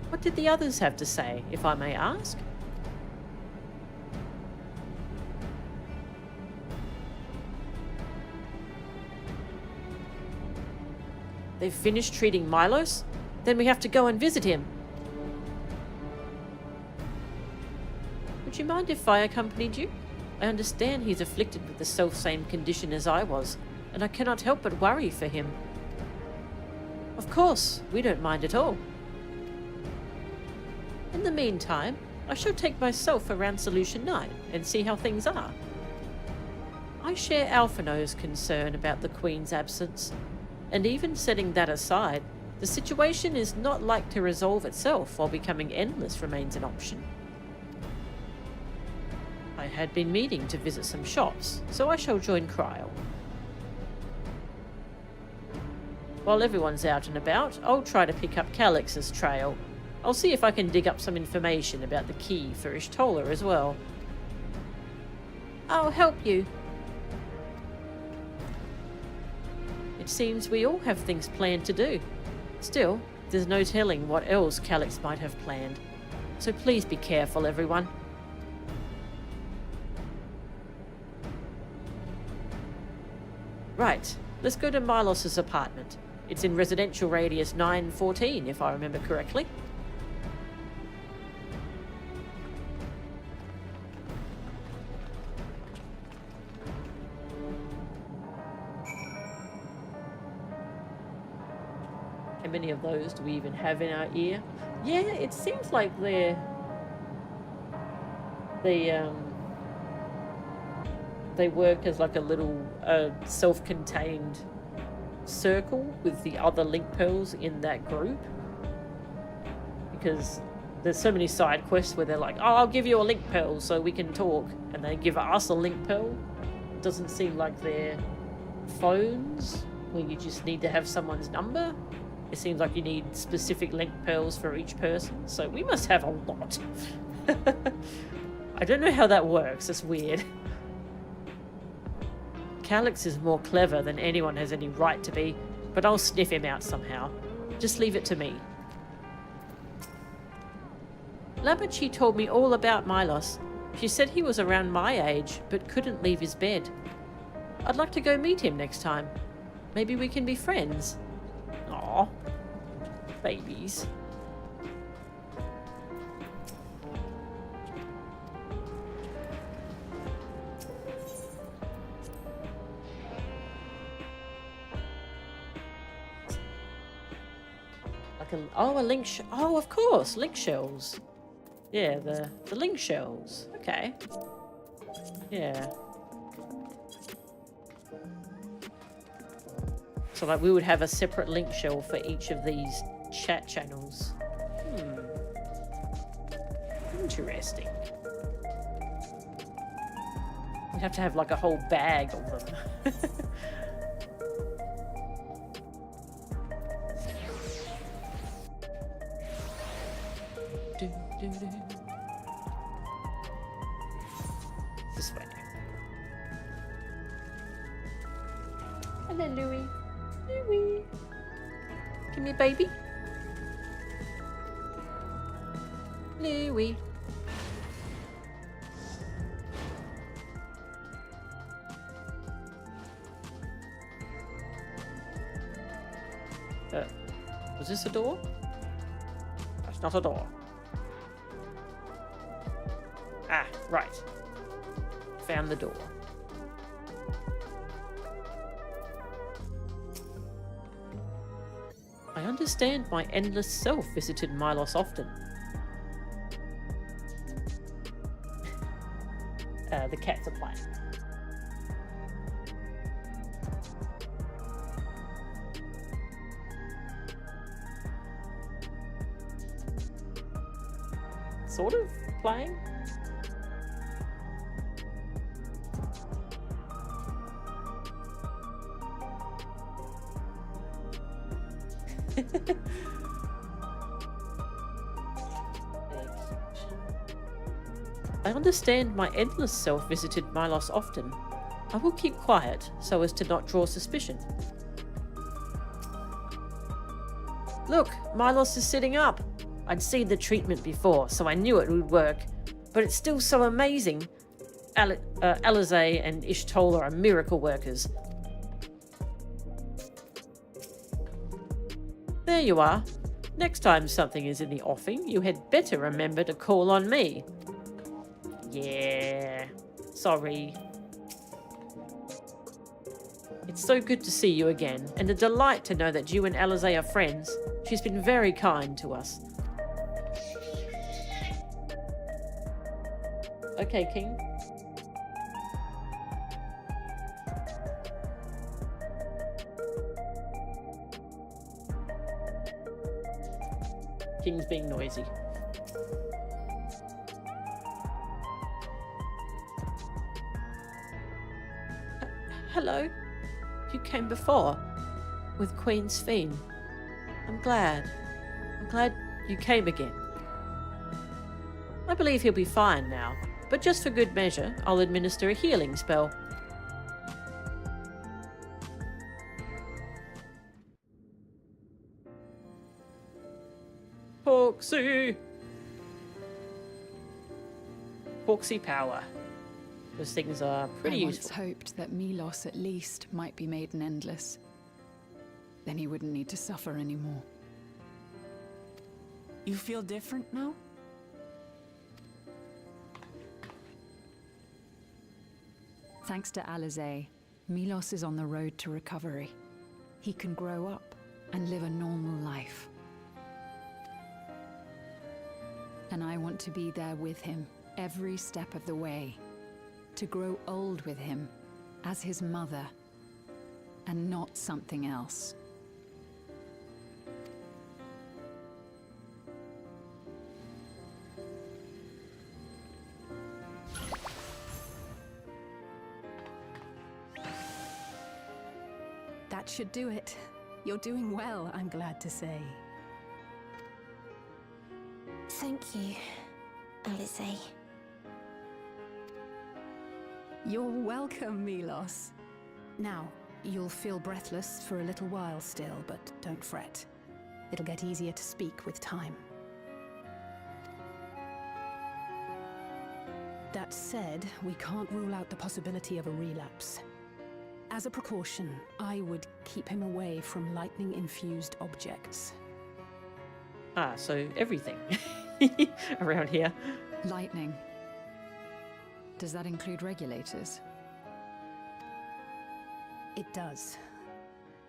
What did the others have to say, if I may ask? They've finished treating Milos? Then we have to go and visit him. Would you mind if I accompanied you? I understand he's afflicted with the self-same condition as I was, and I cannot help but worry for him. Of course, we don't mind at all. In the meantime, I shall take myself around Solution 9 and see how things are. I share Alphino's concern about the Queen's absence, and even setting that aside, the situation is not like to resolve itself while becoming endless remains an option. I had been meaning to visit some shops, so I shall join Cryle. While everyone's out and about, I'll try to pick up Calix's trail. I'll see if I can dig up some information about the key for Ishtola as well. I'll help you. It seems we all have things planned to do. Still, there's no telling what else Calix might have planned. So please be careful, everyone. Right, let's go to Milos's apartment. It's in residential radius 914, if I remember correctly. How many of those do we even have in our ear? Yeah, it seems like they work as like a little self-contained circle with the other link pearls in that group, because there's so many side quests where they're like, oh, I'll give you a link pearl so we can talk, and they give us a link pearl. It doesn't seem like they're phones where you just need to have someone's number. It seems like you need specific link pearls for each person, so we must have a lot. I don't know how that works, it's weird. Calix is more clever than anyone has any right to be, but I'll sniff him out somehow. Just leave it to me. Labachi told me all about Milos. She said he was around my age, but couldn't leave his bed. I'd like to go meet him next time. Maybe we can be friends. Aw, babies. Oh, a link oh, of course, link shells. Yeah, the link shells. Okay. Yeah. So like we would have a separate link shell for each of these chat channels. Interesting. We'd have to have like a whole bag of them. This way. Hello, Louie. Louie. Come here, baby. Louie. Was this a door? That's not a door. Ah, right. Found the door. understand my endless self visited Milos often. The cats are playing. Sort of playing. I understand my endless self visited Milos often. I will keep quiet so as to not draw suspicion. Look, Milos is sitting up. I'd seen the treatment before, so I knew it would work. But it's still so amazing. Alizé and Ishtola are miracle workers. There you are. Next time something is in the offing, you had better remember to call on me. Yeah, sorry. It's so good to see you again, and a delight to know that you and Alizé are friends. She's been very kind to us. Okay, King. King's being noisy. Hello. You came before with Queen Sphene. I'm glad you came again. I believe he'll be fine now, but just for good measure, I'll administer a healing spell. Poxy! Poxy power. Those things are pretty useful. I once hoped that Milos at least might be made an endless. Then he wouldn't need to suffer anymore. You feel different now? Thanks to Alizé, Milos is on the road to recovery. He can grow up and live a normal life. And I want to be there with him every step of the way. To grow old with him as his mother and not something else. That should do it. You're doing well, I'm glad to say. Thank you, Alizé. You're welcome, Milos. Now, you'll feel breathless for a little while still, but don't fret. It'll get easier to speak with time. That said, we can't rule out the possibility of a relapse. As a precaution, I would keep him away from lightning-infused objects. Ah, so everything around here. Lightning. Does that include regulators? It does.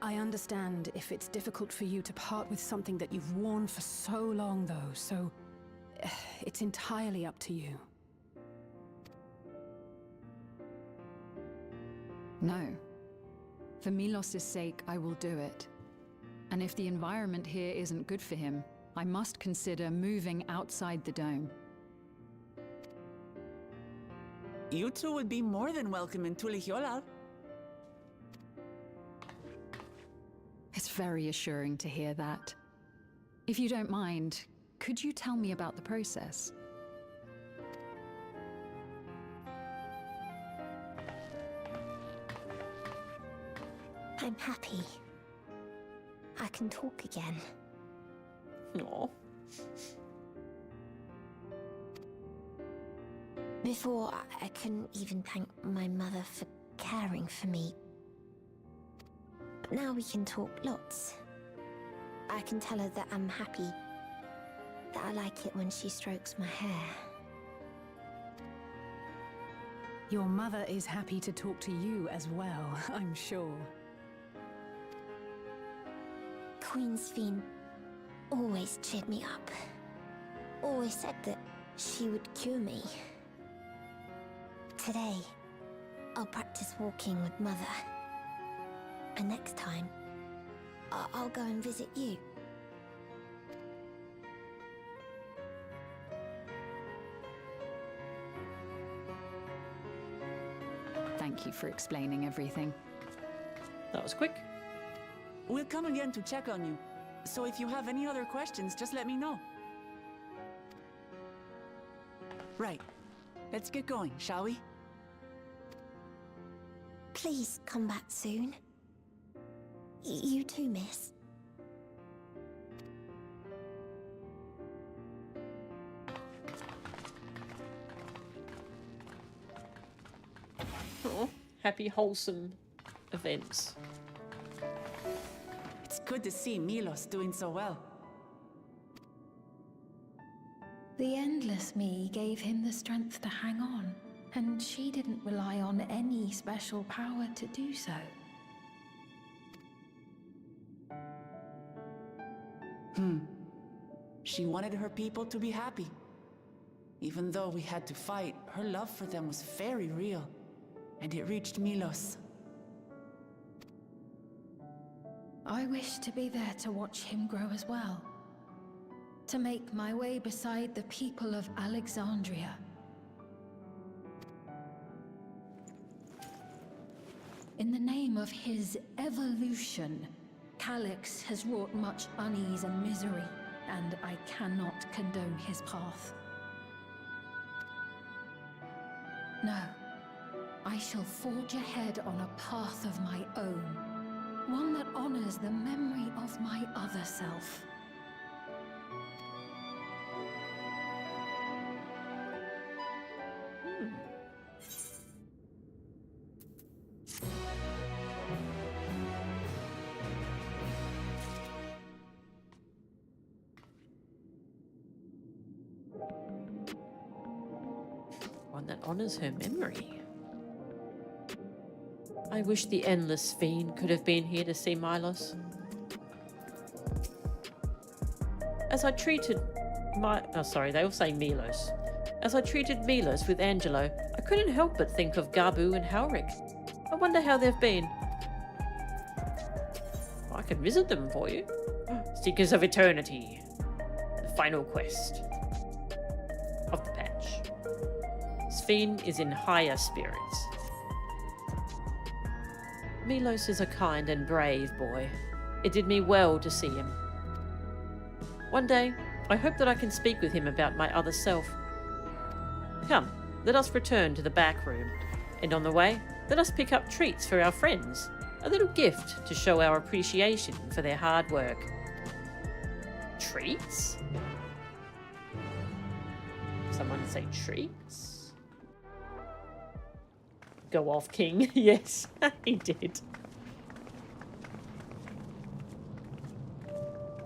I understand if it's difficult for you to part with something that you've worn for so long, though, so it's entirely up to you. No. For Milos' sake, I will do it. And if the environment here isn't good for him, I must consider moving outside the dome. You two would be more than welcome in Tulihiola. It's very assuring to hear that. If you don't mind, could you tell me about the process? I'm happy. I can talk again. Aw. Before, I couldn't even thank my mother for caring for me. But now we can talk lots. I can tell her that I'm happy, that I like it when she strokes my hair. Your mother is happy to talk to you as well, I'm sure. Queen Sphene always cheered me up. Always said that she would cure me. Today, I'll practice walking with Mother. And next time, I'll go and visit you. Thank you for explaining everything. That was quick. We'll come again to check on you. So if you have any other questions, just let me know. Right. Let's get going, shall we? Please come back soon. You too, miss. Oh, happy, wholesome events. It's good to see Milos doing so well. The Endless Me gave him the strength to hang on, and she didn't rely on any special power to do so. She wanted her people to be happy. Even though we had to fight, her love for them was very real, and it reached Milos. I wish to be there to watch him grow as well. To make my way beside the people of Alexandria. In the name of his evolution, Calyx has wrought much unease and misery, and I cannot condone his path. No, I shall forge ahead on a path of my own, one that honors the memory of my other self. One that honors her memory. I wish the Endless Fiend could have been here to see Milos. As I treated they all say Milos. As I treated Milos with Angelo, I couldn't help but think of Gabu and Halric. I wonder how they've been. I could visit them for you. Seekers of Eternity. The final quest of the patch. Sphene is in higher spirits. Milos is a kind and brave boy. It did me well to see him. One day, I hope that I can speak with him about my other self. Come, let us return to the back room, and on the way, let us pick up treats for our friends, a little gift to show our appreciation for their hard work. Treats? Someone say treats? Go off, King. Yes, he did.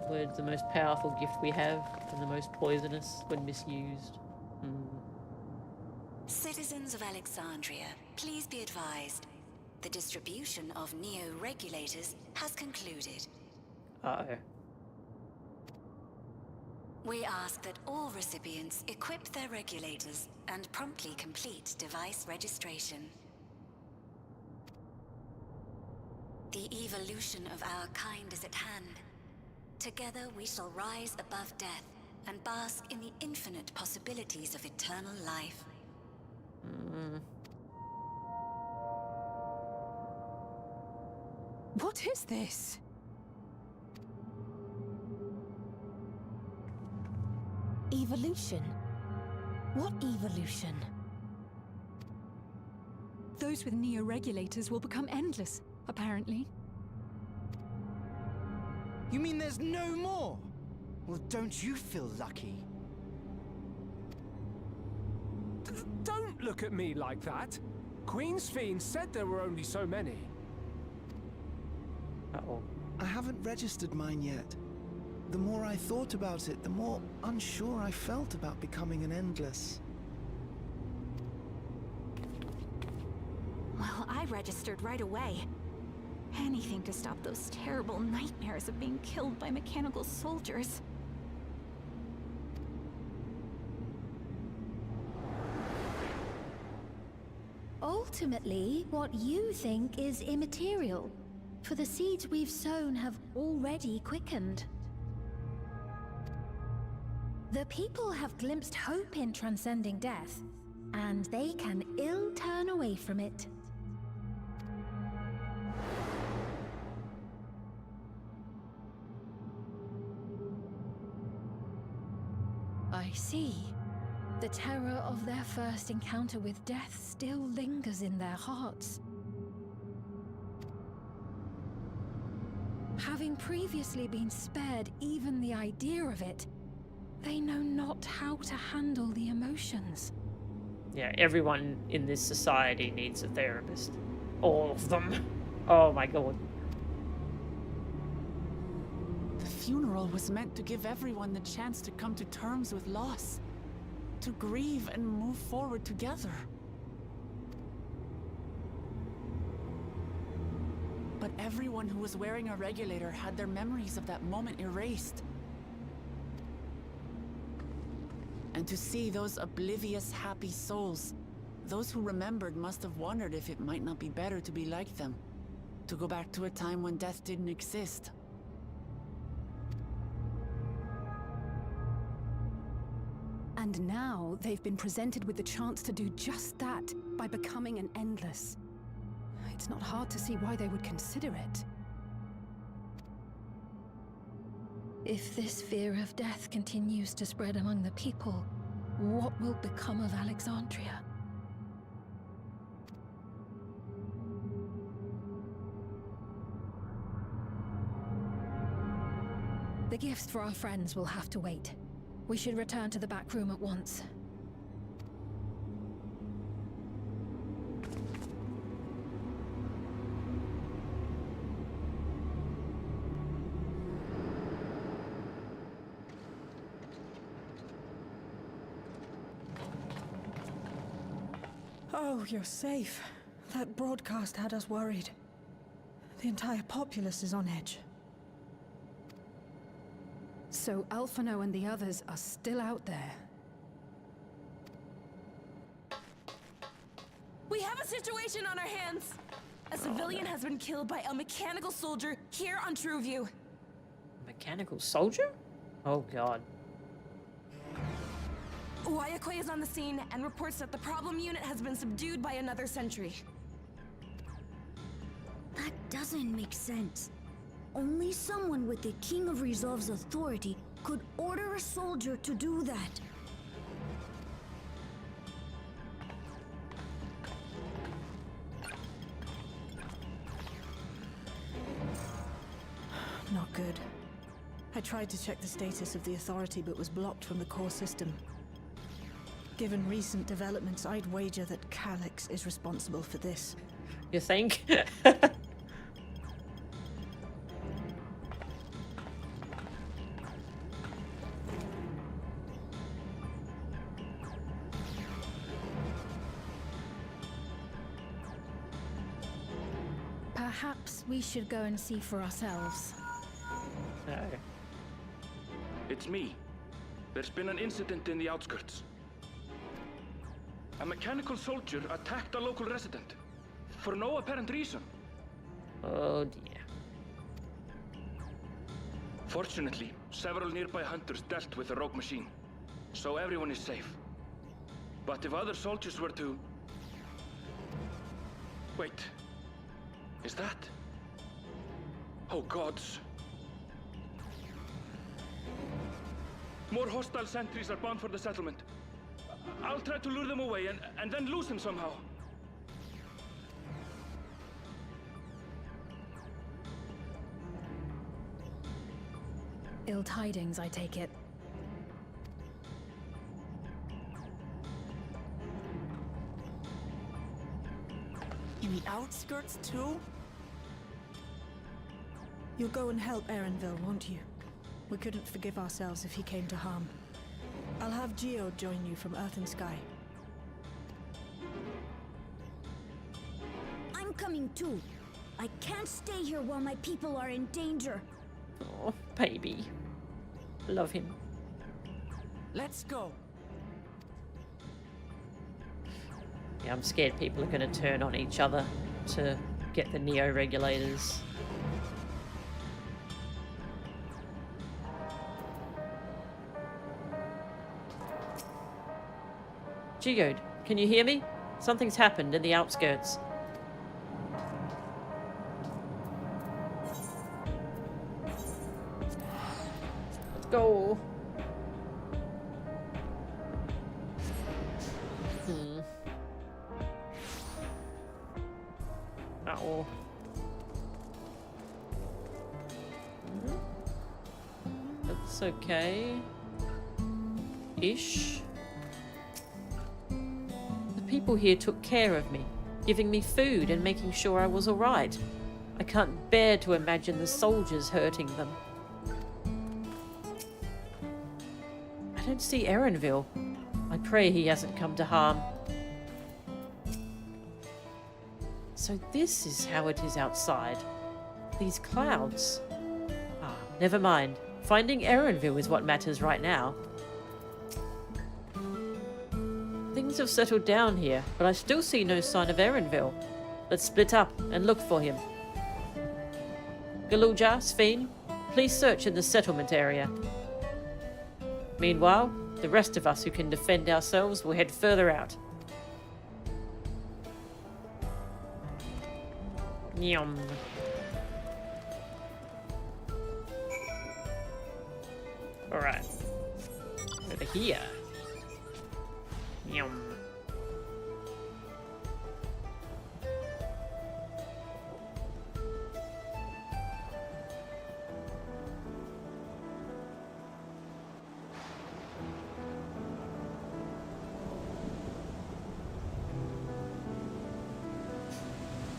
Words the most powerful gift we have, and the most poisonous when misused. Citizens of Alexandria, please be advised. The distribution of neo-regulators has concluded. Uh-oh. We ask that all recipients equip their regulators and promptly complete device registration. The evolution of our kind is at hand. Together we shall rise above death and bask in the infinite possibilities of eternal life. What is this? Evolution? What evolution? Those with neo-regulators will become endless, apparently. You mean there's no more? Well, don't you feel lucky? Don't look at me like that. Queen Sphene said there were only so many. Uh-oh. I haven't registered mine yet. The more I thought about it, the more unsure I felt about becoming an Endless. Well, I registered right away. Anything to stop those terrible nightmares of being killed by mechanical soldiers. ultimately, what you think is immaterial, for the seeds we've sown have already quickened. The people have glimpsed hope in transcending death, and they can ill turn away from it. I see. The terror of their first encounter with death still lingers in their hearts. Having previously been spared even the idea of it, they know not how to handle the emotions. Yeah, everyone in this society needs a therapist. All of them. Oh my god. The funeral was meant to give everyone the chance to come to terms with loss, to grieve and move forward together. But everyone who was wearing a regulator had their memories of that moment erased. And to see those oblivious, happy souls, those who remembered must have wondered if it might not be better to be like them, to go back to a time when death didn't exist. And now they've been presented with the chance to do just that by becoming an Endless. It's not hard to see why they would consider it. If this fear of death continues to spread among the people, what will become of Alexandria? The gifts for our friends will have to wait. We should return to the back room at once. Oh, you're safe. That broadcast had us worried. The entire populace is on edge. So Alphino and the others are still out there. We have a situation on our hands! A civilian has been killed by a mechanical soldier here on Trueview. Mechanical soldier? Oh god. Wayakwe is on the scene and reports that the problem unit has been subdued by another sentry. That doesn't make sense. Only someone with the King of Resolve's authority could order a soldier to do that. Not good. I tried to check the status of the authority but was blocked from the core system. Given recent developments, I'd wager that Calyx is responsible for this. You think? Perhaps we should go and see for ourselves. No. It's me. There's been an incident in the outskirts. A mechanical soldier attacked a local resident. For no apparent reason. Oh dear. Fortunately, several nearby hunters dealt with the rogue machine. So everyone is safe. But if other soldiers were to... Wait. Is that... Oh gods. More hostile sentries are bound for the settlement. I'll try to lure them away and then lose them somehow. Ill tidings, I take it. In the outskirts too? You'll go and help Erenville, won't you? We couldn't forgive ourselves if he came to harm. I'll have Geo join you from Earth and Sky. I'm coming too. I can't stay here while my people are in danger. Oh, baby. Love him. Let's go. Yeah, I'm scared people are going to turn on each other to get the neo-regulators. Geode, can you hear me? Something's happened in the outskirts. Let's go. Uh-oh. That's okay. Ish. The people here took care of me, giving me food and making sure I was alright. I can't bear to imagine the soldiers hurting them. I don't see Erenville. I pray he hasn't come to harm. So this is how it is outside. These clouds. Ah, never mind. Finding Erenville is what matters right now. Things have settled down here, but I still see no sign of Erenville. Let's split up and look for him. Galuja, Sphene, please search in the settlement area. Meanwhile, the rest of us who can defend ourselves will head further out. Yum. Alright. Over here. Yum.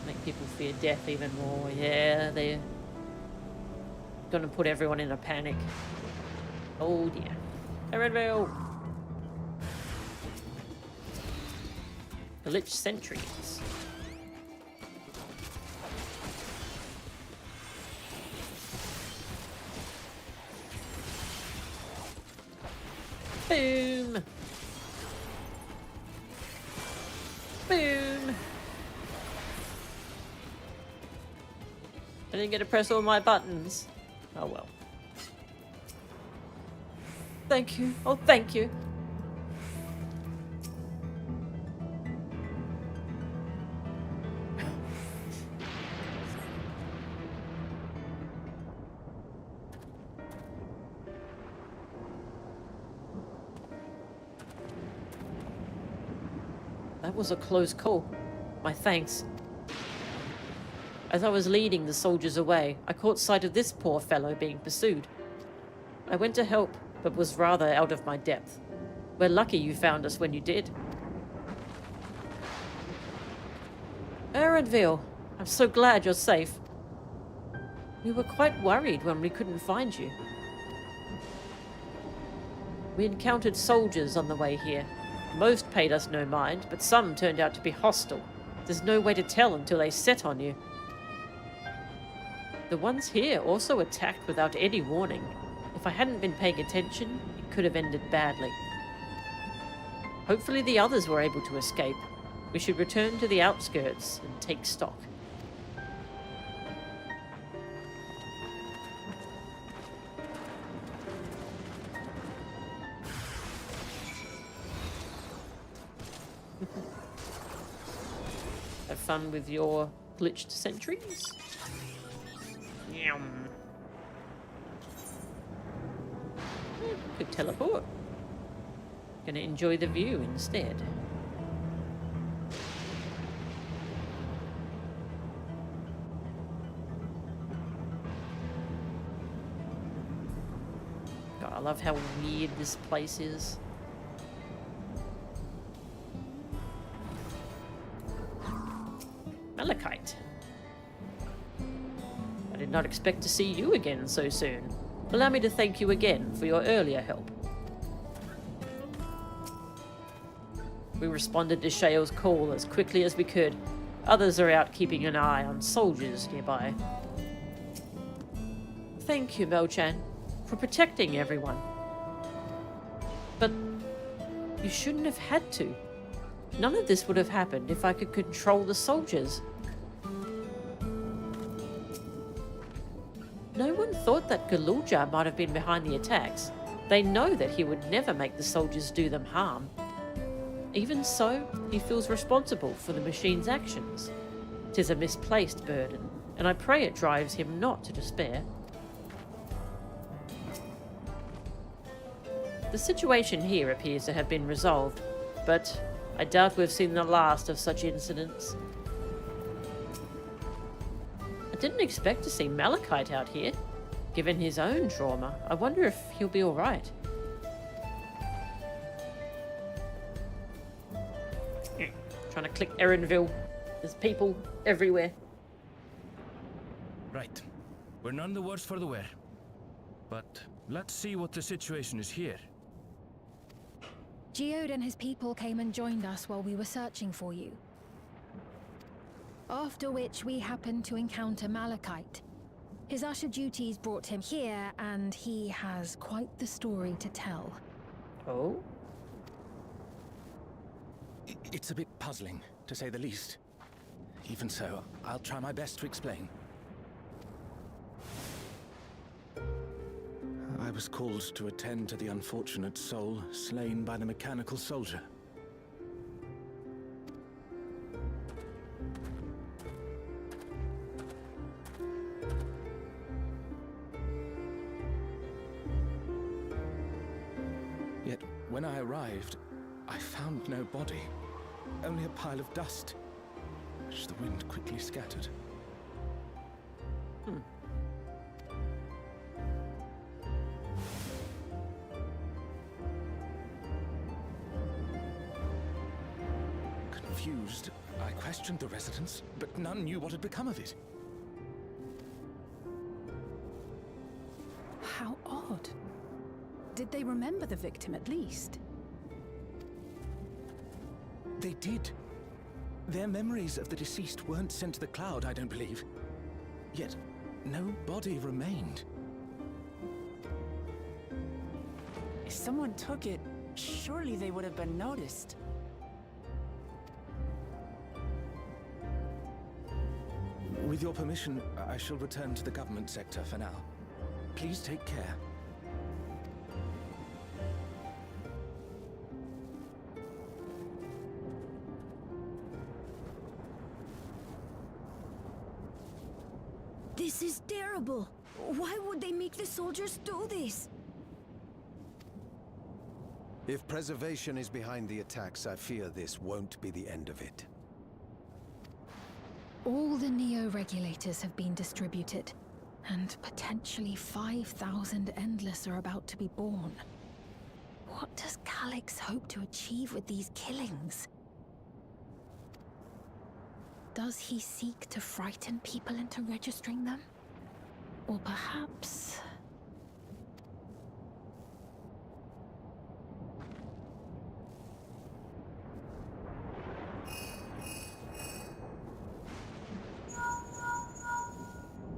Make people fear death even more. Yeah, they're gonna put everyone in a panic. Oh dear. Erenville! The Lich Sentries. Boom! Boom! I didn't get to press all my buttons. Oh well. Thank you. Oh, thank you. That was a close call. My thanks. As I was leading the soldiers away, I caught sight of this poor fellow being pursued. I went to help, but was rather out of my depth. We're lucky you found us when you did. Erenville, I'm so glad you're safe. We were quite worried when we couldn't find you. We encountered soldiers on the way here. Most paid us no mind, but some turned out to be hostile. There's no way to tell until they set on you. The ones here also attacked without any warning. If I hadn't been paying attention, it could have ended badly. Hopefully the others were able to escape. We should return to the outskirts and take stock. Have fun with your glitched sentries. Yum. Could teleport. Gonna enjoy the view instead. God, I love how weird this place is. Malachite. I did not expect to see you again so soon. Allow me to thank you again for your earlier help. We responded to Shale's call as quickly as we could. Others are out keeping an eye on soldiers nearby. Thank you, Mo-chan, for protecting everyone. But you shouldn't have had to. None of this would have happened if I could control the soldiers. No one thought that Galulja might have been behind the attacks. They know that he would never make the soldiers do them harm. Even so, he feels responsible for the machine's actions. 'Tis a misplaced burden, and I pray it drives him not to despair. The situation here appears to have been resolved, but I doubt we've seen the last of such incidents. I didn't expect to see Malachite out here. Given his own trauma, I wonder if he'll be alright. Trying to click Erenville. There's people everywhere. Right. We're none the worse for the wear. But let's see what the situation is here. Geode and his people came and joined us while we were searching for you. After which we happened to encounter Malachite. His usher duties brought him here, and he has quite the story to tell. Oh? It's a bit puzzling, to say the least. Even so, I'll try my best to explain. I was called to attend to the unfortunate soul slain by the mechanical soldier. Yet, when I arrived, I found no body, only a pile of dust, which the wind quickly scattered. Confused, I questioned the residents, but none knew what had become of it. How odd. Did they remember the victim at least? They did. Their memories of the deceased weren't sent to the cloud, I don't believe. Yet, no body remained. If someone took it, surely they would have been noticed. With your permission, I shall return to the government sector for now. Please take care. This is terrible. Why would they make the soldiers do this? If preservation is behind the attacks, I fear this won't be the end of it. All the Neo-regulators have been distributed, and potentially 5,000 Endless are about to be born. What does Calyx hope to achieve with these killings? Does he seek to frighten people into registering them? Or perhaps...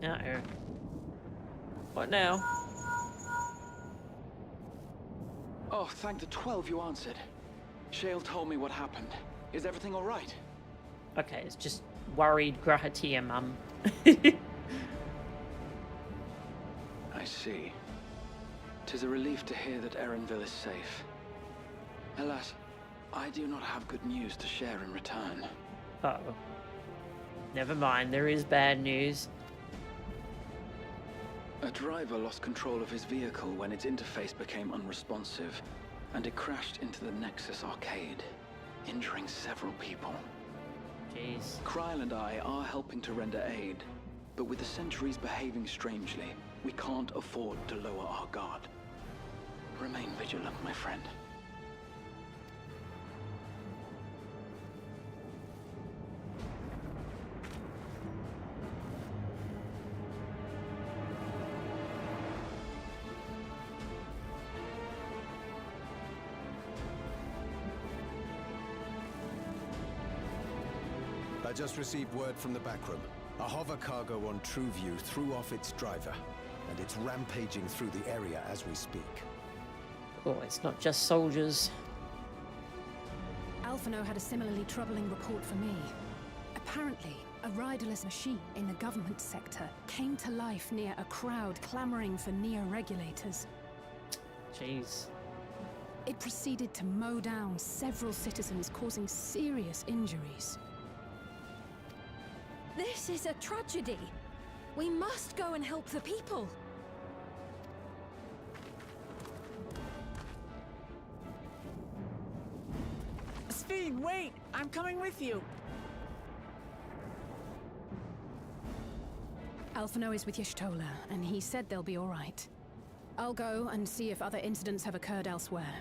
Uh-oh. What now? Oh, thank the 12 you answered. Shale told me what happened. Is everything all right? Okay, it's just worried Grahatia mum. I see. 'Tis a relief to hear that Erenville is safe. Alas, I do not have good news to share in return. Uh-oh. Never mind, there is bad news. A driver lost control of his vehicle when its interface became unresponsive, and it crashed into the Nexus arcade, injuring several people. Jeez. Kryl and I are helping to render aid, but with the sentries behaving strangely, we can't afford to lower our guard. Remain vigilant, my friend. I just received word from the backroom. A hover cargo on TrueView threw off its driver, and it's rampaging through the area as we speak. Oh, it's not just soldiers. Alphino had a similarly troubling report for me. Apparently, a riderless machine in the government sector came to life near a crowd clamoring for neo-regulators. Jeez. It proceeded to mow down several citizens, causing serious injuries. This is a tragedy. We must go and help the people. Sphene, wait! I'm coming with you! Alphino is with Y'shtola, and he said they'll be all right. I'll go and see if other incidents have occurred elsewhere.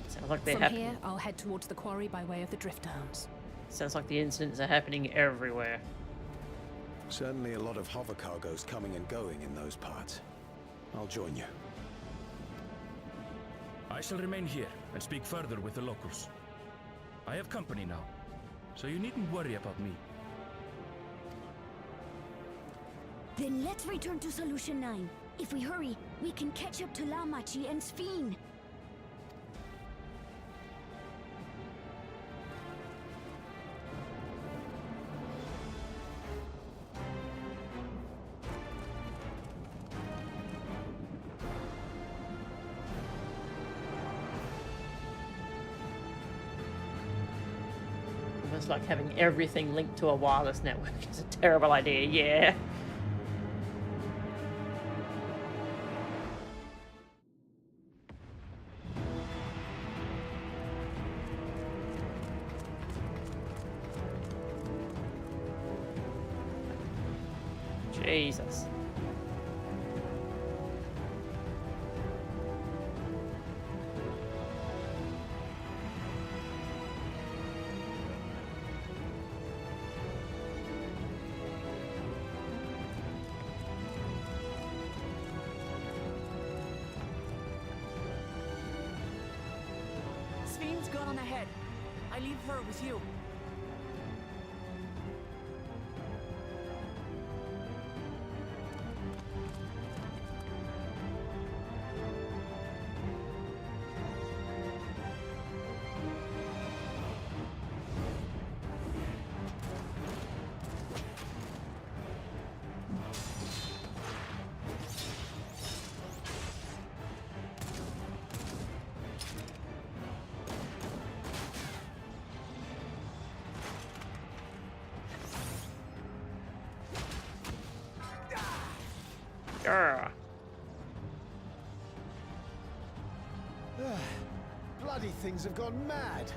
Sounds like they're From happening. here, I'll head towards the quarry by way of the Drift Downs. Sounds like the incidents are happening everywhere. Certainly a lot of hover cargoes coming and going in those parts. I'll join you. I shall remain here and speak further with the locals. I have company now, so you needn't worry about me. Then let's return to Solution 9. If we hurry, we can catch up to Lamachi and Sphene. Almost like having everything linked to a wireless network is a terrible idea, yeah. Jesus. Sphene's gone ahead. I leave her with you. Yeah. Bloody things have gone mad.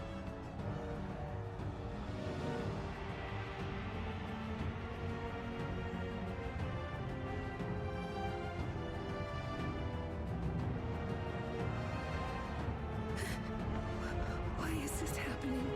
Why is this happening?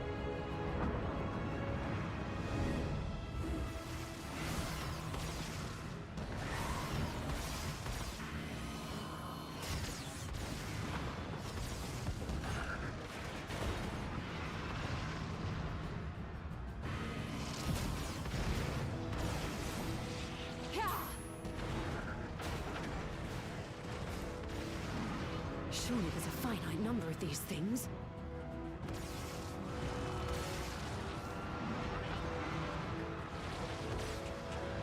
Surely there's a finite number of these things.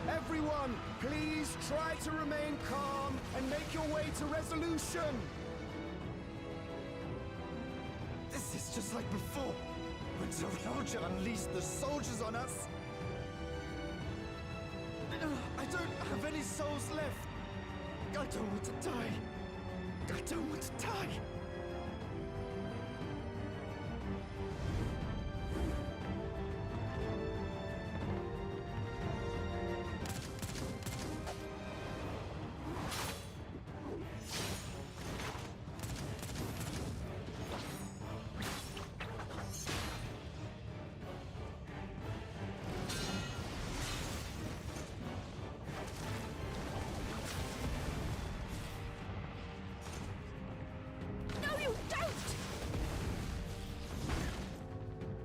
Everyone, please try to remain calm and make your way to resolution. This is just like before, when Zoroja unleashed the soldiers on us. I don't have any souls left. I don't want to die. I don't want to die.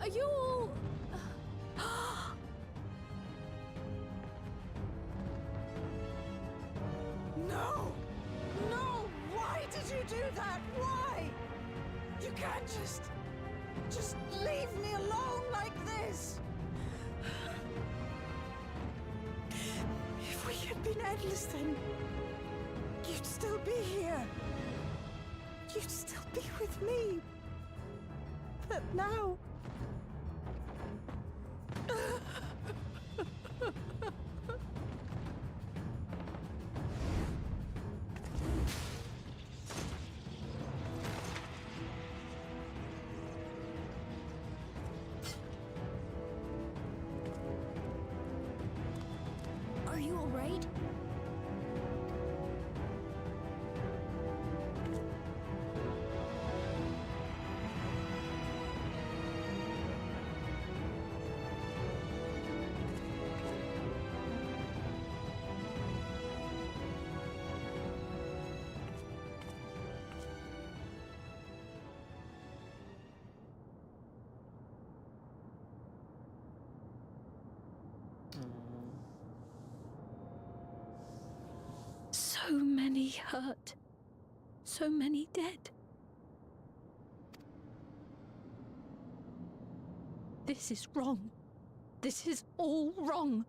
Are you all... No! No! Why did you do that? Why? You can't just... Just leave me alone like this! If we had been endless then, you'd still be here. You'd still be with me. But now... Are you alright? So many hurt. So many dead. This is wrong. This is all wrong.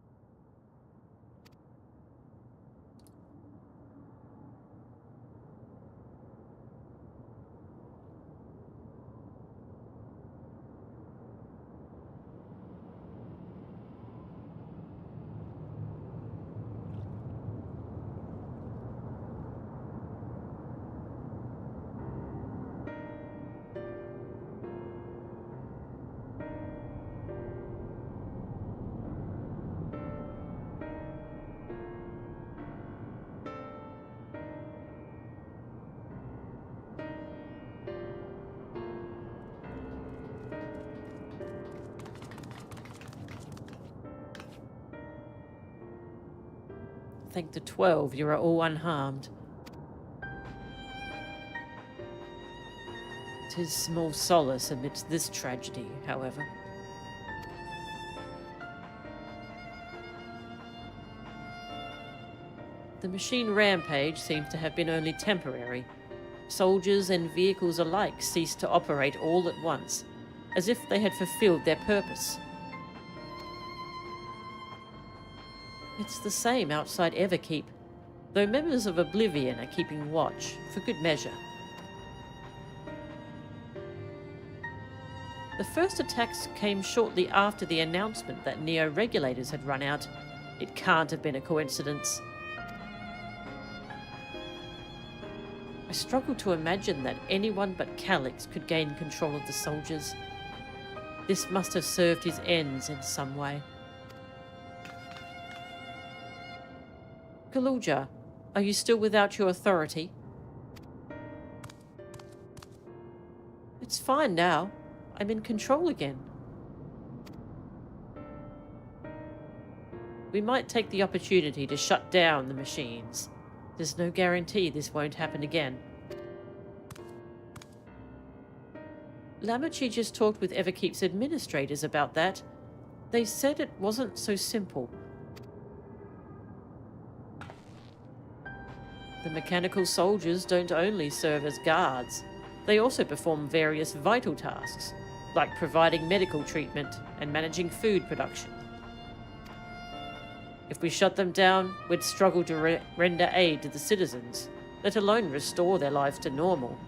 Thank the 12, you are all unharmed. 'Tis small solace amidst this tragedy, however. The machine rampage seems to have been only temporary. Soldiers and vehicles alike ceased to operate all at once, as if they had fulfilled their purpose. It's the same outside Everkeep, though members of Oblivion are keeping watch, for good measure. The first attacks came shortly after the announcement that Neo-regulators had run out. It can't have been a coincidence. I struggle to imagine that anyone but Calyx could gain control of the soldiers. This must have served his ends in some way. Kaluja, are you still without your authority? It's fine now. I'm in control again. We might take the opportunity to shut down the machines. There's no guarantee this won't happen again. Lamachi just talked with Everkeep's administrators about that. They said it wasn't so simple. The mechanical soldiers don't only serve as guards, they also perform various vital tasks, like providing medical treatment and managing food production. If we shut them down, we'd struggle to render aid to the citizens, let alone restore their lives to normal.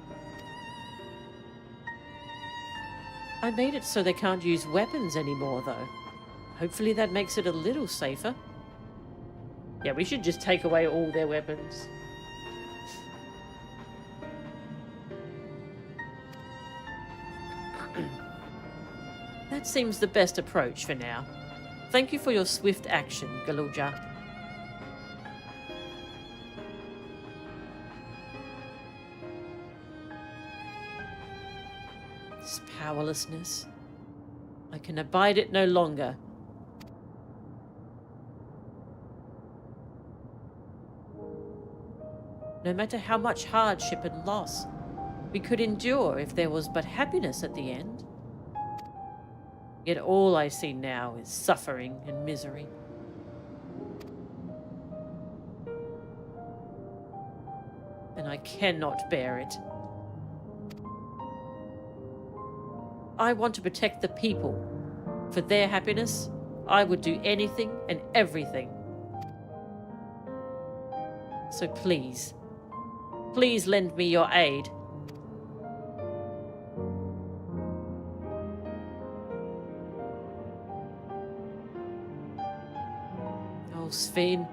I made it so they can't use weapons anymore, though. Hopefully that makes it a little safer. Yeah, we should just take away all their weapons. That seems the best approach for now. Thank you for your swift action, Galuja. This powerlessness. I can abide it no longer. No matter how much hardship and loss, we could endure if there was but happiness at the end. Yet all I see now is suffering and misery. And I cannot bear it. I want to protect the people. For their happiness, I would do anything and everything. So please, please lend me your aid. Oh, Sven,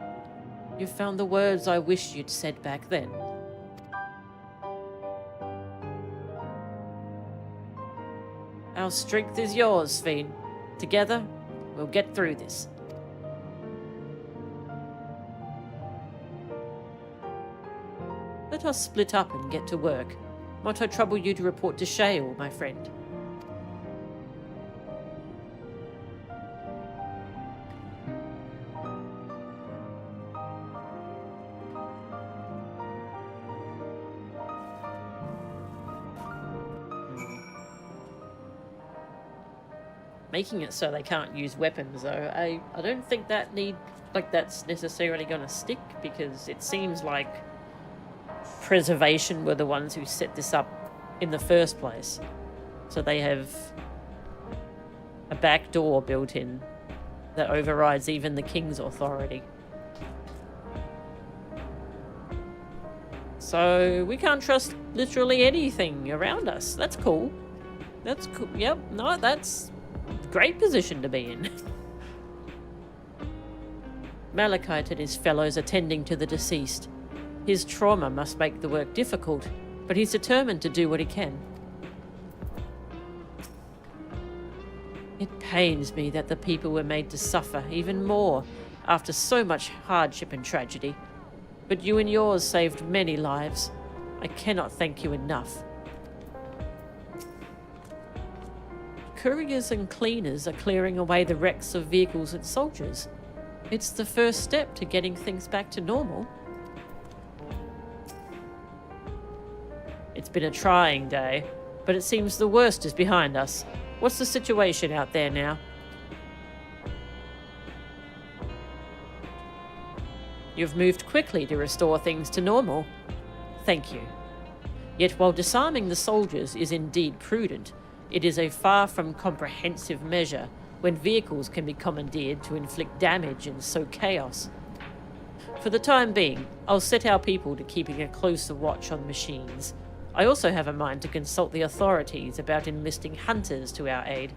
you found the words I wish you'd said back then. Our strength is yours, Sven. Together, we'll get through this. Let us split up and get to work. Might I trouble you to report to Shale, my friend? Making it so they can't use weapons, though, I don't think that's necessarily going to stick, because it seems like Preservation were the ones who set this up in the first place. So they have a back door built in that overrides even the king's authority. So we can't trust literally anything around us. That's cool. That's cool. Yep, no, that's a great position to be in. Malachite and his fellows are tending to the deceased. His trauma must make the work difficult, but he's determined to do what he can. It pains me that the people were made to suffer even more after so much hardship and tragedy. But you and yours saved many lives. I cannot thank you enough. Couriers and cleaners are clearing away the wrecks of vehicles and soldiers. It's the first step to getting things back to normal. It's been a trying day, but it seems the worst is behind us. What's the situation out there now? You've moved quickly to restore things to normal. Thank you. Yet while disarming the soldiers is indeed prudent, it is a far from comprehensive measure when vehicles can be commandeered to inflict damage and sow chaos. For the time being, I'll set our people to keeping a closer watch on machines. I also have a mind to consult the authorities about enlisting hunters to our aid.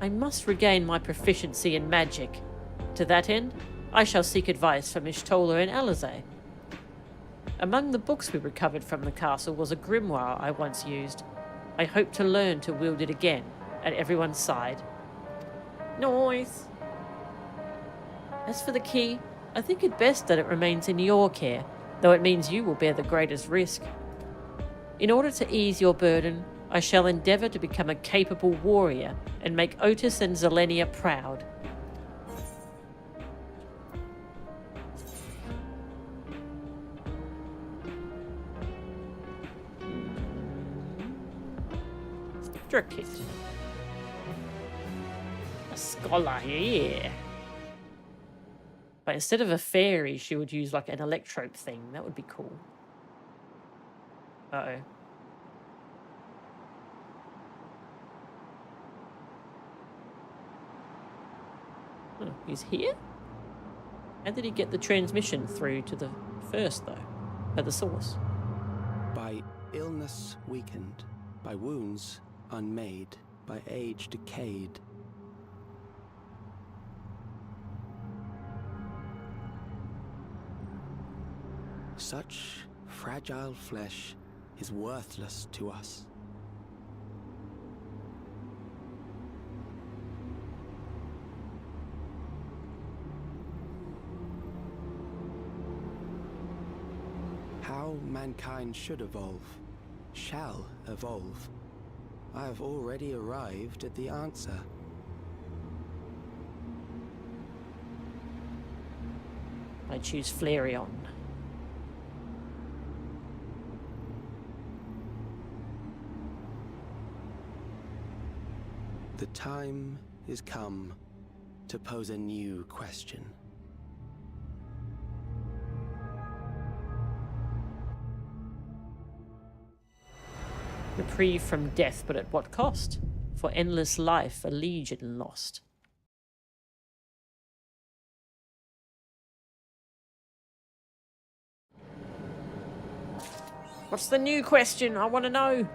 I must regain my proficiency in magic. To that end, I shall seek advice from Ishtola and Alizé. Among the books we recovered from the castle was a grimoire I once used. I hope to learn to wield it again, at everyone's side. Nice! As for the key, I think it best that it remains in your care, though it means you will bear the greatest risk. In order to ease your burden, I shall endeavour to become a capable warrior and make Otis and Zelenia proud. Kit. A scholar, yeah. But instead of a fairy, she would use like an electrope thing. That would be cool. Uh-oh. Oh, he's here? How did he get the transmission through to the first, though? At the source? By illness weakened, by wounds unmade, by age decayed. Such fragile flesh is worthless to us. How mankind should evolve, shall evolve. I have already arrived at the answer. I choose Flareon. The time is come to pose a new question. Reprieve from death, but at what cost? For endless life, a legion lost. What's the new question? I want to know.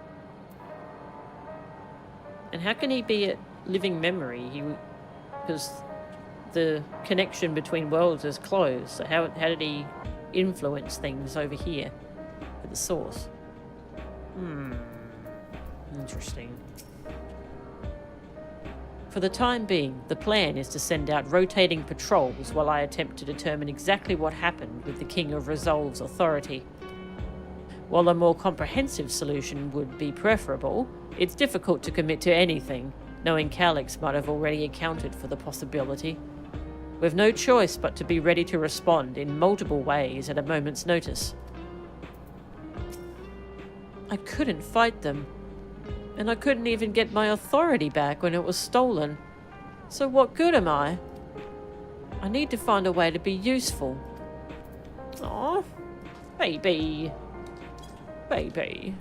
And how can he be a living memory? Because the connection between worlds is closed. So how did he influence things over here at the source? Interesting. For the time being, the plan is to send out rotating patrols while I attempt to determine exactly what happened with the King of Resolve's authority. While a more comprehensive solution would be preferable, it's difficult to commit to anything, knowing Calix might have already accounted for the possibility. We've no choice but to be ready to respond in multiple ways at a moment's notice. I couldn't fight them, and I couldn't even get my authority back when it was stolen. So what good am I? I need to find a way to be useful. Aw, baby. Baby.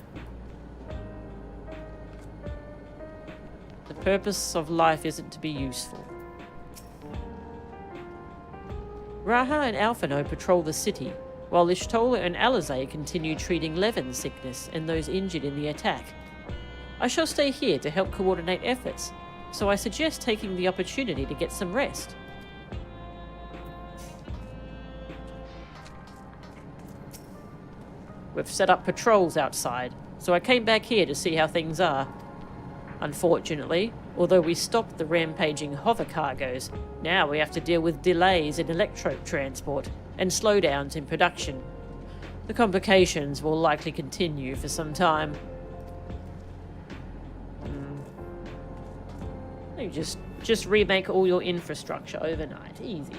The purpose of life isn't to be useful. Raha and Alphino patrol the city, while Ishtola and Alizé continue treating Levin's sickness and those injured in the attack. I shall stay here to help coordinate efforts, so I suggest taking the opportunity to get some rest. We've set up patrols outside, so I came back here to see how things are. Unfortunately, although we stopped the rampaging hover cargoes, now we have to deal with delays in electrode transport and slowdowns in production. The complications will likely continue for some time. You just remake all your infrastructure overnight. Easy.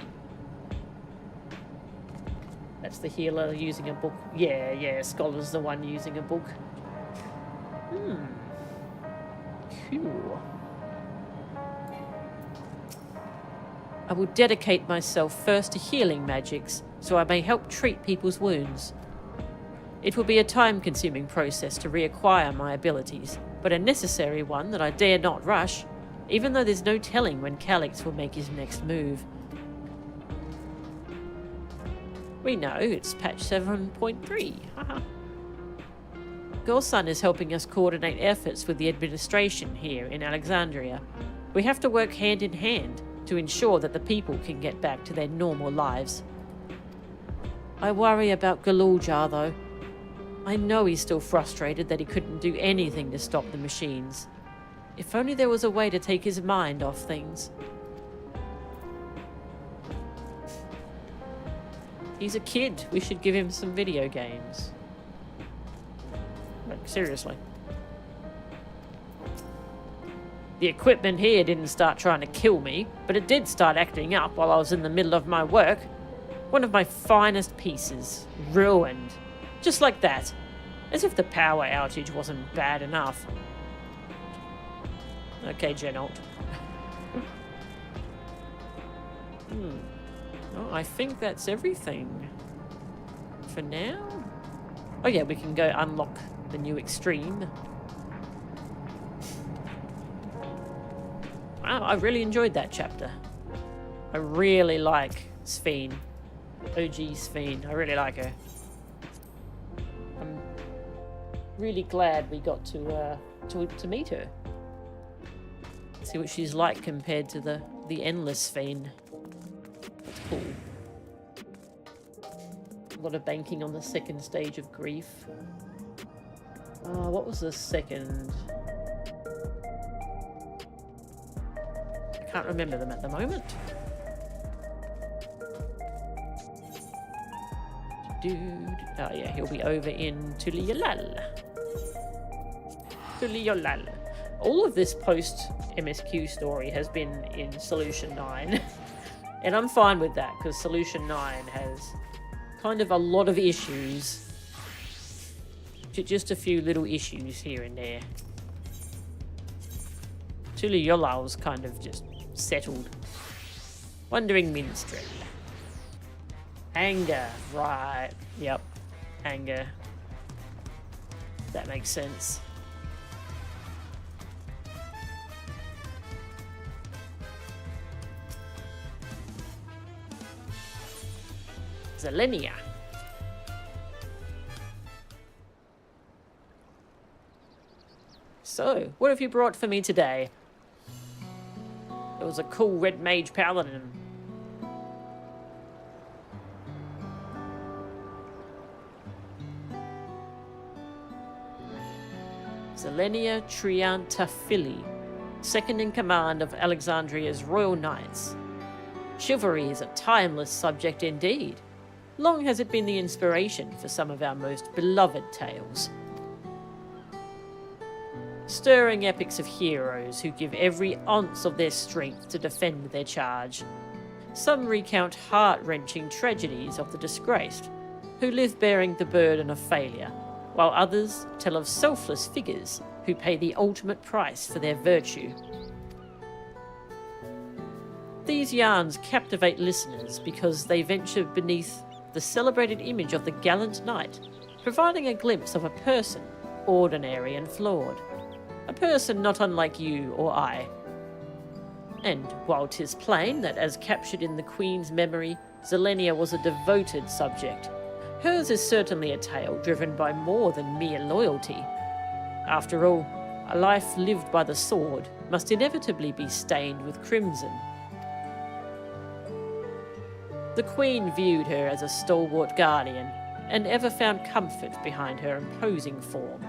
That's the healer using a book. Yeah, Scholar's the one using a book. Phew. I will dedicate myself first to healing magics, so I may help treat people's wounds. It will be a time-consuming process to reacquire my abilities, but a necessary one that I dare not rush, even though there's no telling when Calix will make his next move. We know it's patch 7.3. Haha. Gorsun is helping us coordinate efforts with the administration here in Alexandria. We have to work hand in hand to ensure that the people can get back to their normal lives. I worry about Galuljar, though. I know he's still frustrated that he couldn't do anything to stop the machines. If only there was a way to take his mind off things. He's a kid. We should give him some video games. Like, seriously. The equipment here didn't start trying to kill me, but it did start acting up while I was in the middle of my work. One of my finest pieces. Ruined. Just like that. As if the power outage wasn't bad enough. Okay, Genolt. Well, I think that's everything. For now? Oh yeah, we can go unlock the new extreme. Wow, I really enjoyed that chapter. I really like Sphene. OG Sphene. I really like her. I'm really glad we got to meet her. See what she's like compared to the endless Sphene. That's cool. A lot of banking on the second stage of grief. What was the second? I can't remember them at the moment. Dude. Oh yeah, he'll be over in Tuliolal. Tuliolal. All of this post-MSQ story has been in Solution 9. And I'm fine with that, because Solution 9 has kind of a lot of issues. Just a few little issues here and there. Tuliyolal's kind of just settled. Wandering Minstrel. Anger, right. Yep. Anger. That makes sense. Zelenia. So, what have you brought for me today? It was a cool red mage paladin. Zelenia Triantafili, second in command of Alexandria's Royal Knights. Chivalry is a timeless subject indeed. Long has it been the inspiration for some of our most beloved tales. Stirring epics of heroes who give every ounce of their strength to defend their charge. Some recount heart-wrenching tragedies of the disgraced, who live bearing the burden of failure, while others tell of selfless figures who pay the ultimate price for their virtue. These yarns captivate listeners because they venture beneath the celebrated image of the gallant knight, providing a glimpse of a person, ordinary and flawed. A person not unlike you or I. And while 'tis plain that as captured in the Queen's memory, Zelenia was a devoted subject, hers is certainly a tale driven by more than mere loyalty. After all, a life lived by the sword must inevitably be stained with crimson. The Queen viewed her as a stalwart guardian, and ever found comfort behind her imposing form.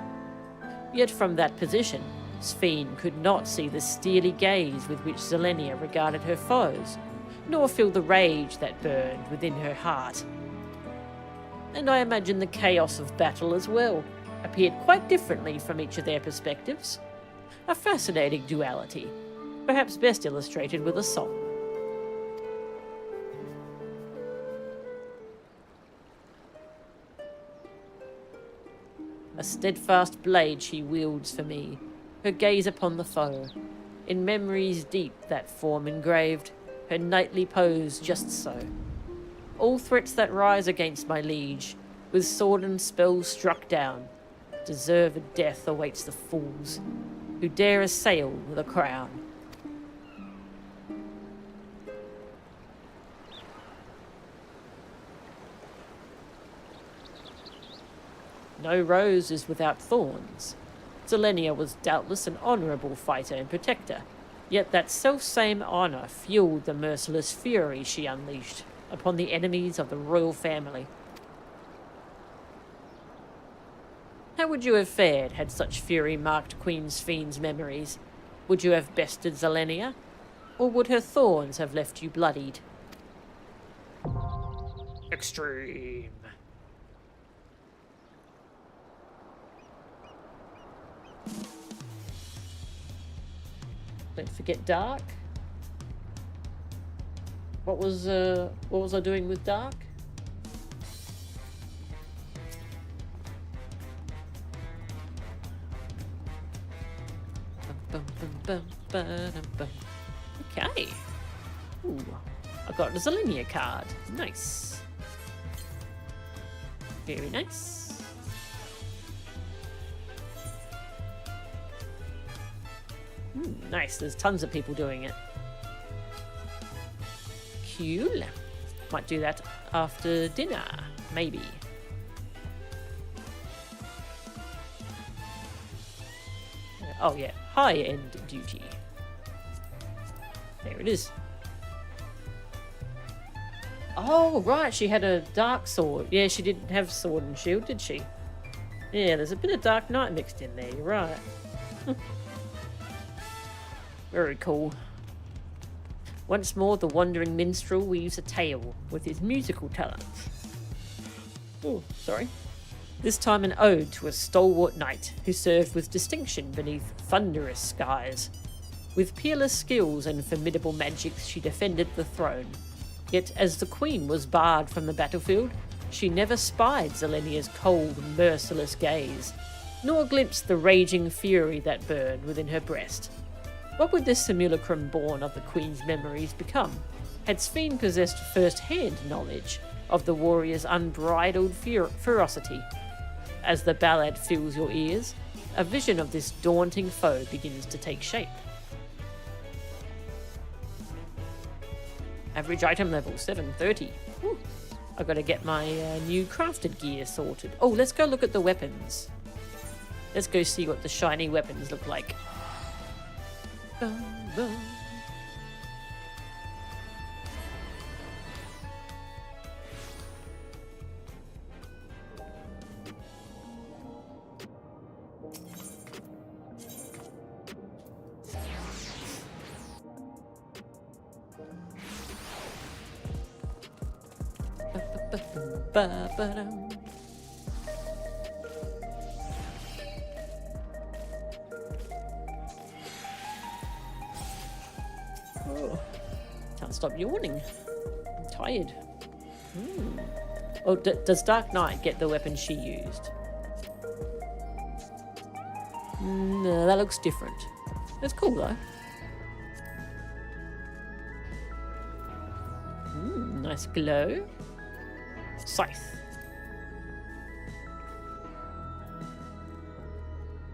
Yet from that position, Sphene could not see the steely gaze with which Zelenia regarded her foes, nor feel the rage that burned within her heart. And I imagine the chaos of battle as well appeared quite differently from each of their perspectives. A fascinating duality, perhaps best illustrated with a song. A steadfast blade she wields for me, her gaze upon the foe. In memories deep that form engraved, her knightly pose just so. All threats that rise against my liege, with sword and spells struck down, deserved death awaits the fools, who dare assail the crown. No rose is without thorns. Zelenia was doubtless an honourable fighter and protector, yet that self-same honour fueled the merciless fury she unleashed upon the enemies of the royal family. How would you have fared had such fury marked Queen Sphene's memories? Would you have bested Zelenia? Or would her thorns have left you bloodied? Extreme. Don't forget dark. What was I doing with dark? Okay. Ooh, I got a Zelenia card. Nice. Very nice. Nice, there's tons of people doing it. Cool. Might do that after dinner, maybe. Oh yeah, high-end duty. There it is. Oh, right, she had a dark sword. Yeah, she didn't have sword and shield, did she? Yeah, there's a bit of Dark Knight mixed in there, you're right. Very cool. Once more, the wandering minstrel weaves a tale with his musical talents. Oh, sorry. This time an ode to a stalwart knight who served with distinction beneath thunderous skies. With peerless skills and formidable magics, she defended the throne. Yet as the queen was barred from the battlefield, she never spied Zelenia's cold, merciless gaze, nor glimpsed the raging fury that burned within her breast. What would this simulacrum born of the Queen's memories become, had Sphene possessed first-hand knowledge of the warrior's unbridled ferocity? As the ballad fills your ears, a vision of this daunting foe begins to take shape. Average item level 730. Woo. I got to get my new crafted gear sorted. Oh, let's go look at the weapons. Let's go see what the shiny weapons look like. Bum, bum. Ba-ba-dum. Oh, can't stop yawning. I'm tired. Oh, does Dark Knight get the weapon she used? No, that looks different. That's cool though. Nice glow. Scythe.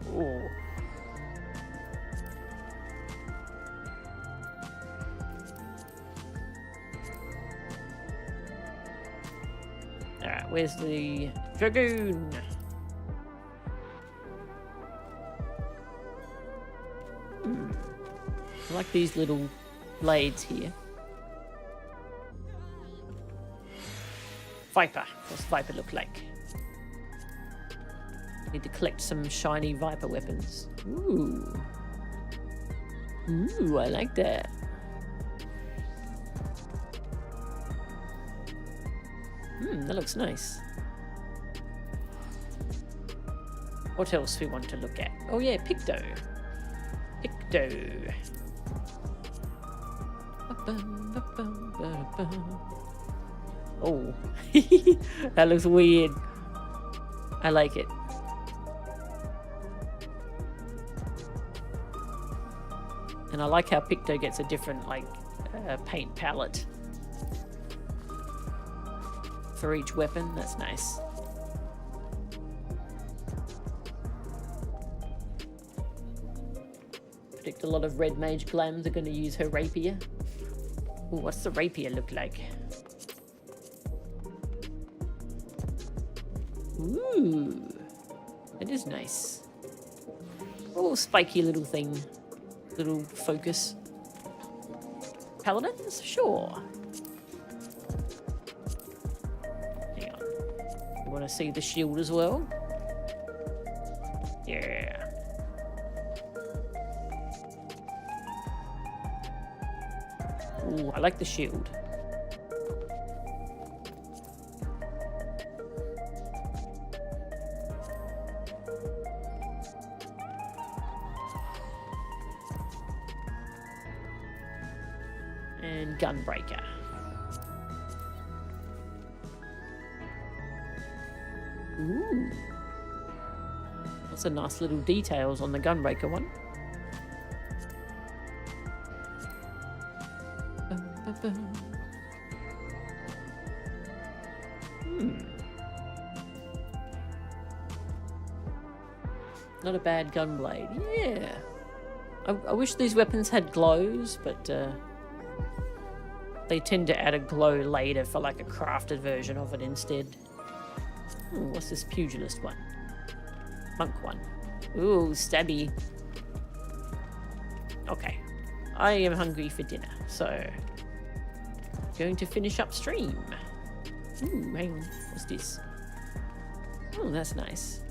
Oh. Alright, where's the dragoon? I like these little blades here. Viper. What's Viper look like? Need to collect some shiny Viper weapons. Ooh. Ooh, I like that. That looks nice. What else we want to look at? Oh yeah, Picto. Picto. Oh, that looks weird. I like it. And I like how Picto gets a different, like, paint palette for each weapon. That's nice. Predict a lot of red mage glams are going to use her rapier. Ooh, what's the rapier look like? Ooh, it is nice. Oh, spiky little thing. Little focus. Paladins? Sure. Hang on. You want to see the shield as well? Yeah. Ooh, I like the shield. And Gunbreaker. Ooh. Lots of nice little details on the Gunbreaker one. Not a bad gunblade. Yeah. I wish these weapons had glows, but they tend to add a glow later for like a crafted version of it instead. Ooh, what's this pugilist one? Monk one. Ooh, stabby. Okay. I am hungry for dinner, so going to finish upstream. Ooh, hang on. What's this? Oh, that's nice.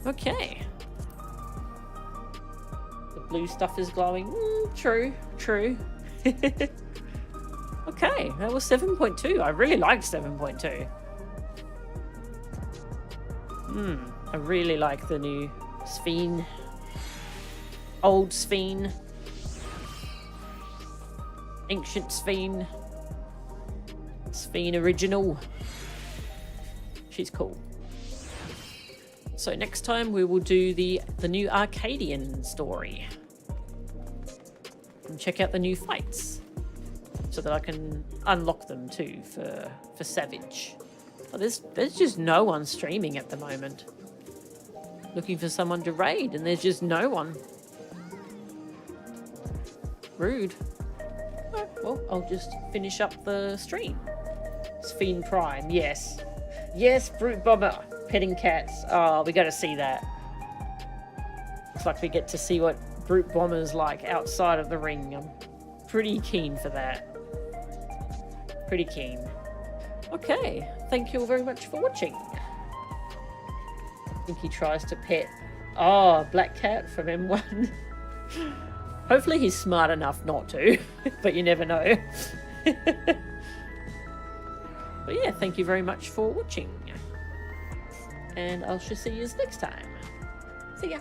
Okay. The blue stuff is glowing. True, true. Okay, that was 7.2. I really liked 7.2. I really like the new Sphene. Old Sphene. Ancient Sphene. Sphene original. She's cool. So next time we will do the new Arcadian story. And check out the new fights. So that I can unlock them too for Savage. Oh, there's just no one streaming at the moment. Looking for someone to raid and there's just no one. Rude. Oh, well, I'll just finish up the stream. Sphene Prime, yes. Yes, Brute Bomber. Petting cats. Oh, we gotta see that. Looks like we get to see what Brute Bomber's like outside of the ring. I'm pretty keen for that. Pretty keen. Okay, thank you all very much for watching. I think he tries to pet... Oh, Black Cat from M1. Hopefully he's smart enough not to, but you never know. But yeah, thank you very much for watching. And I shall see you next time. See ya.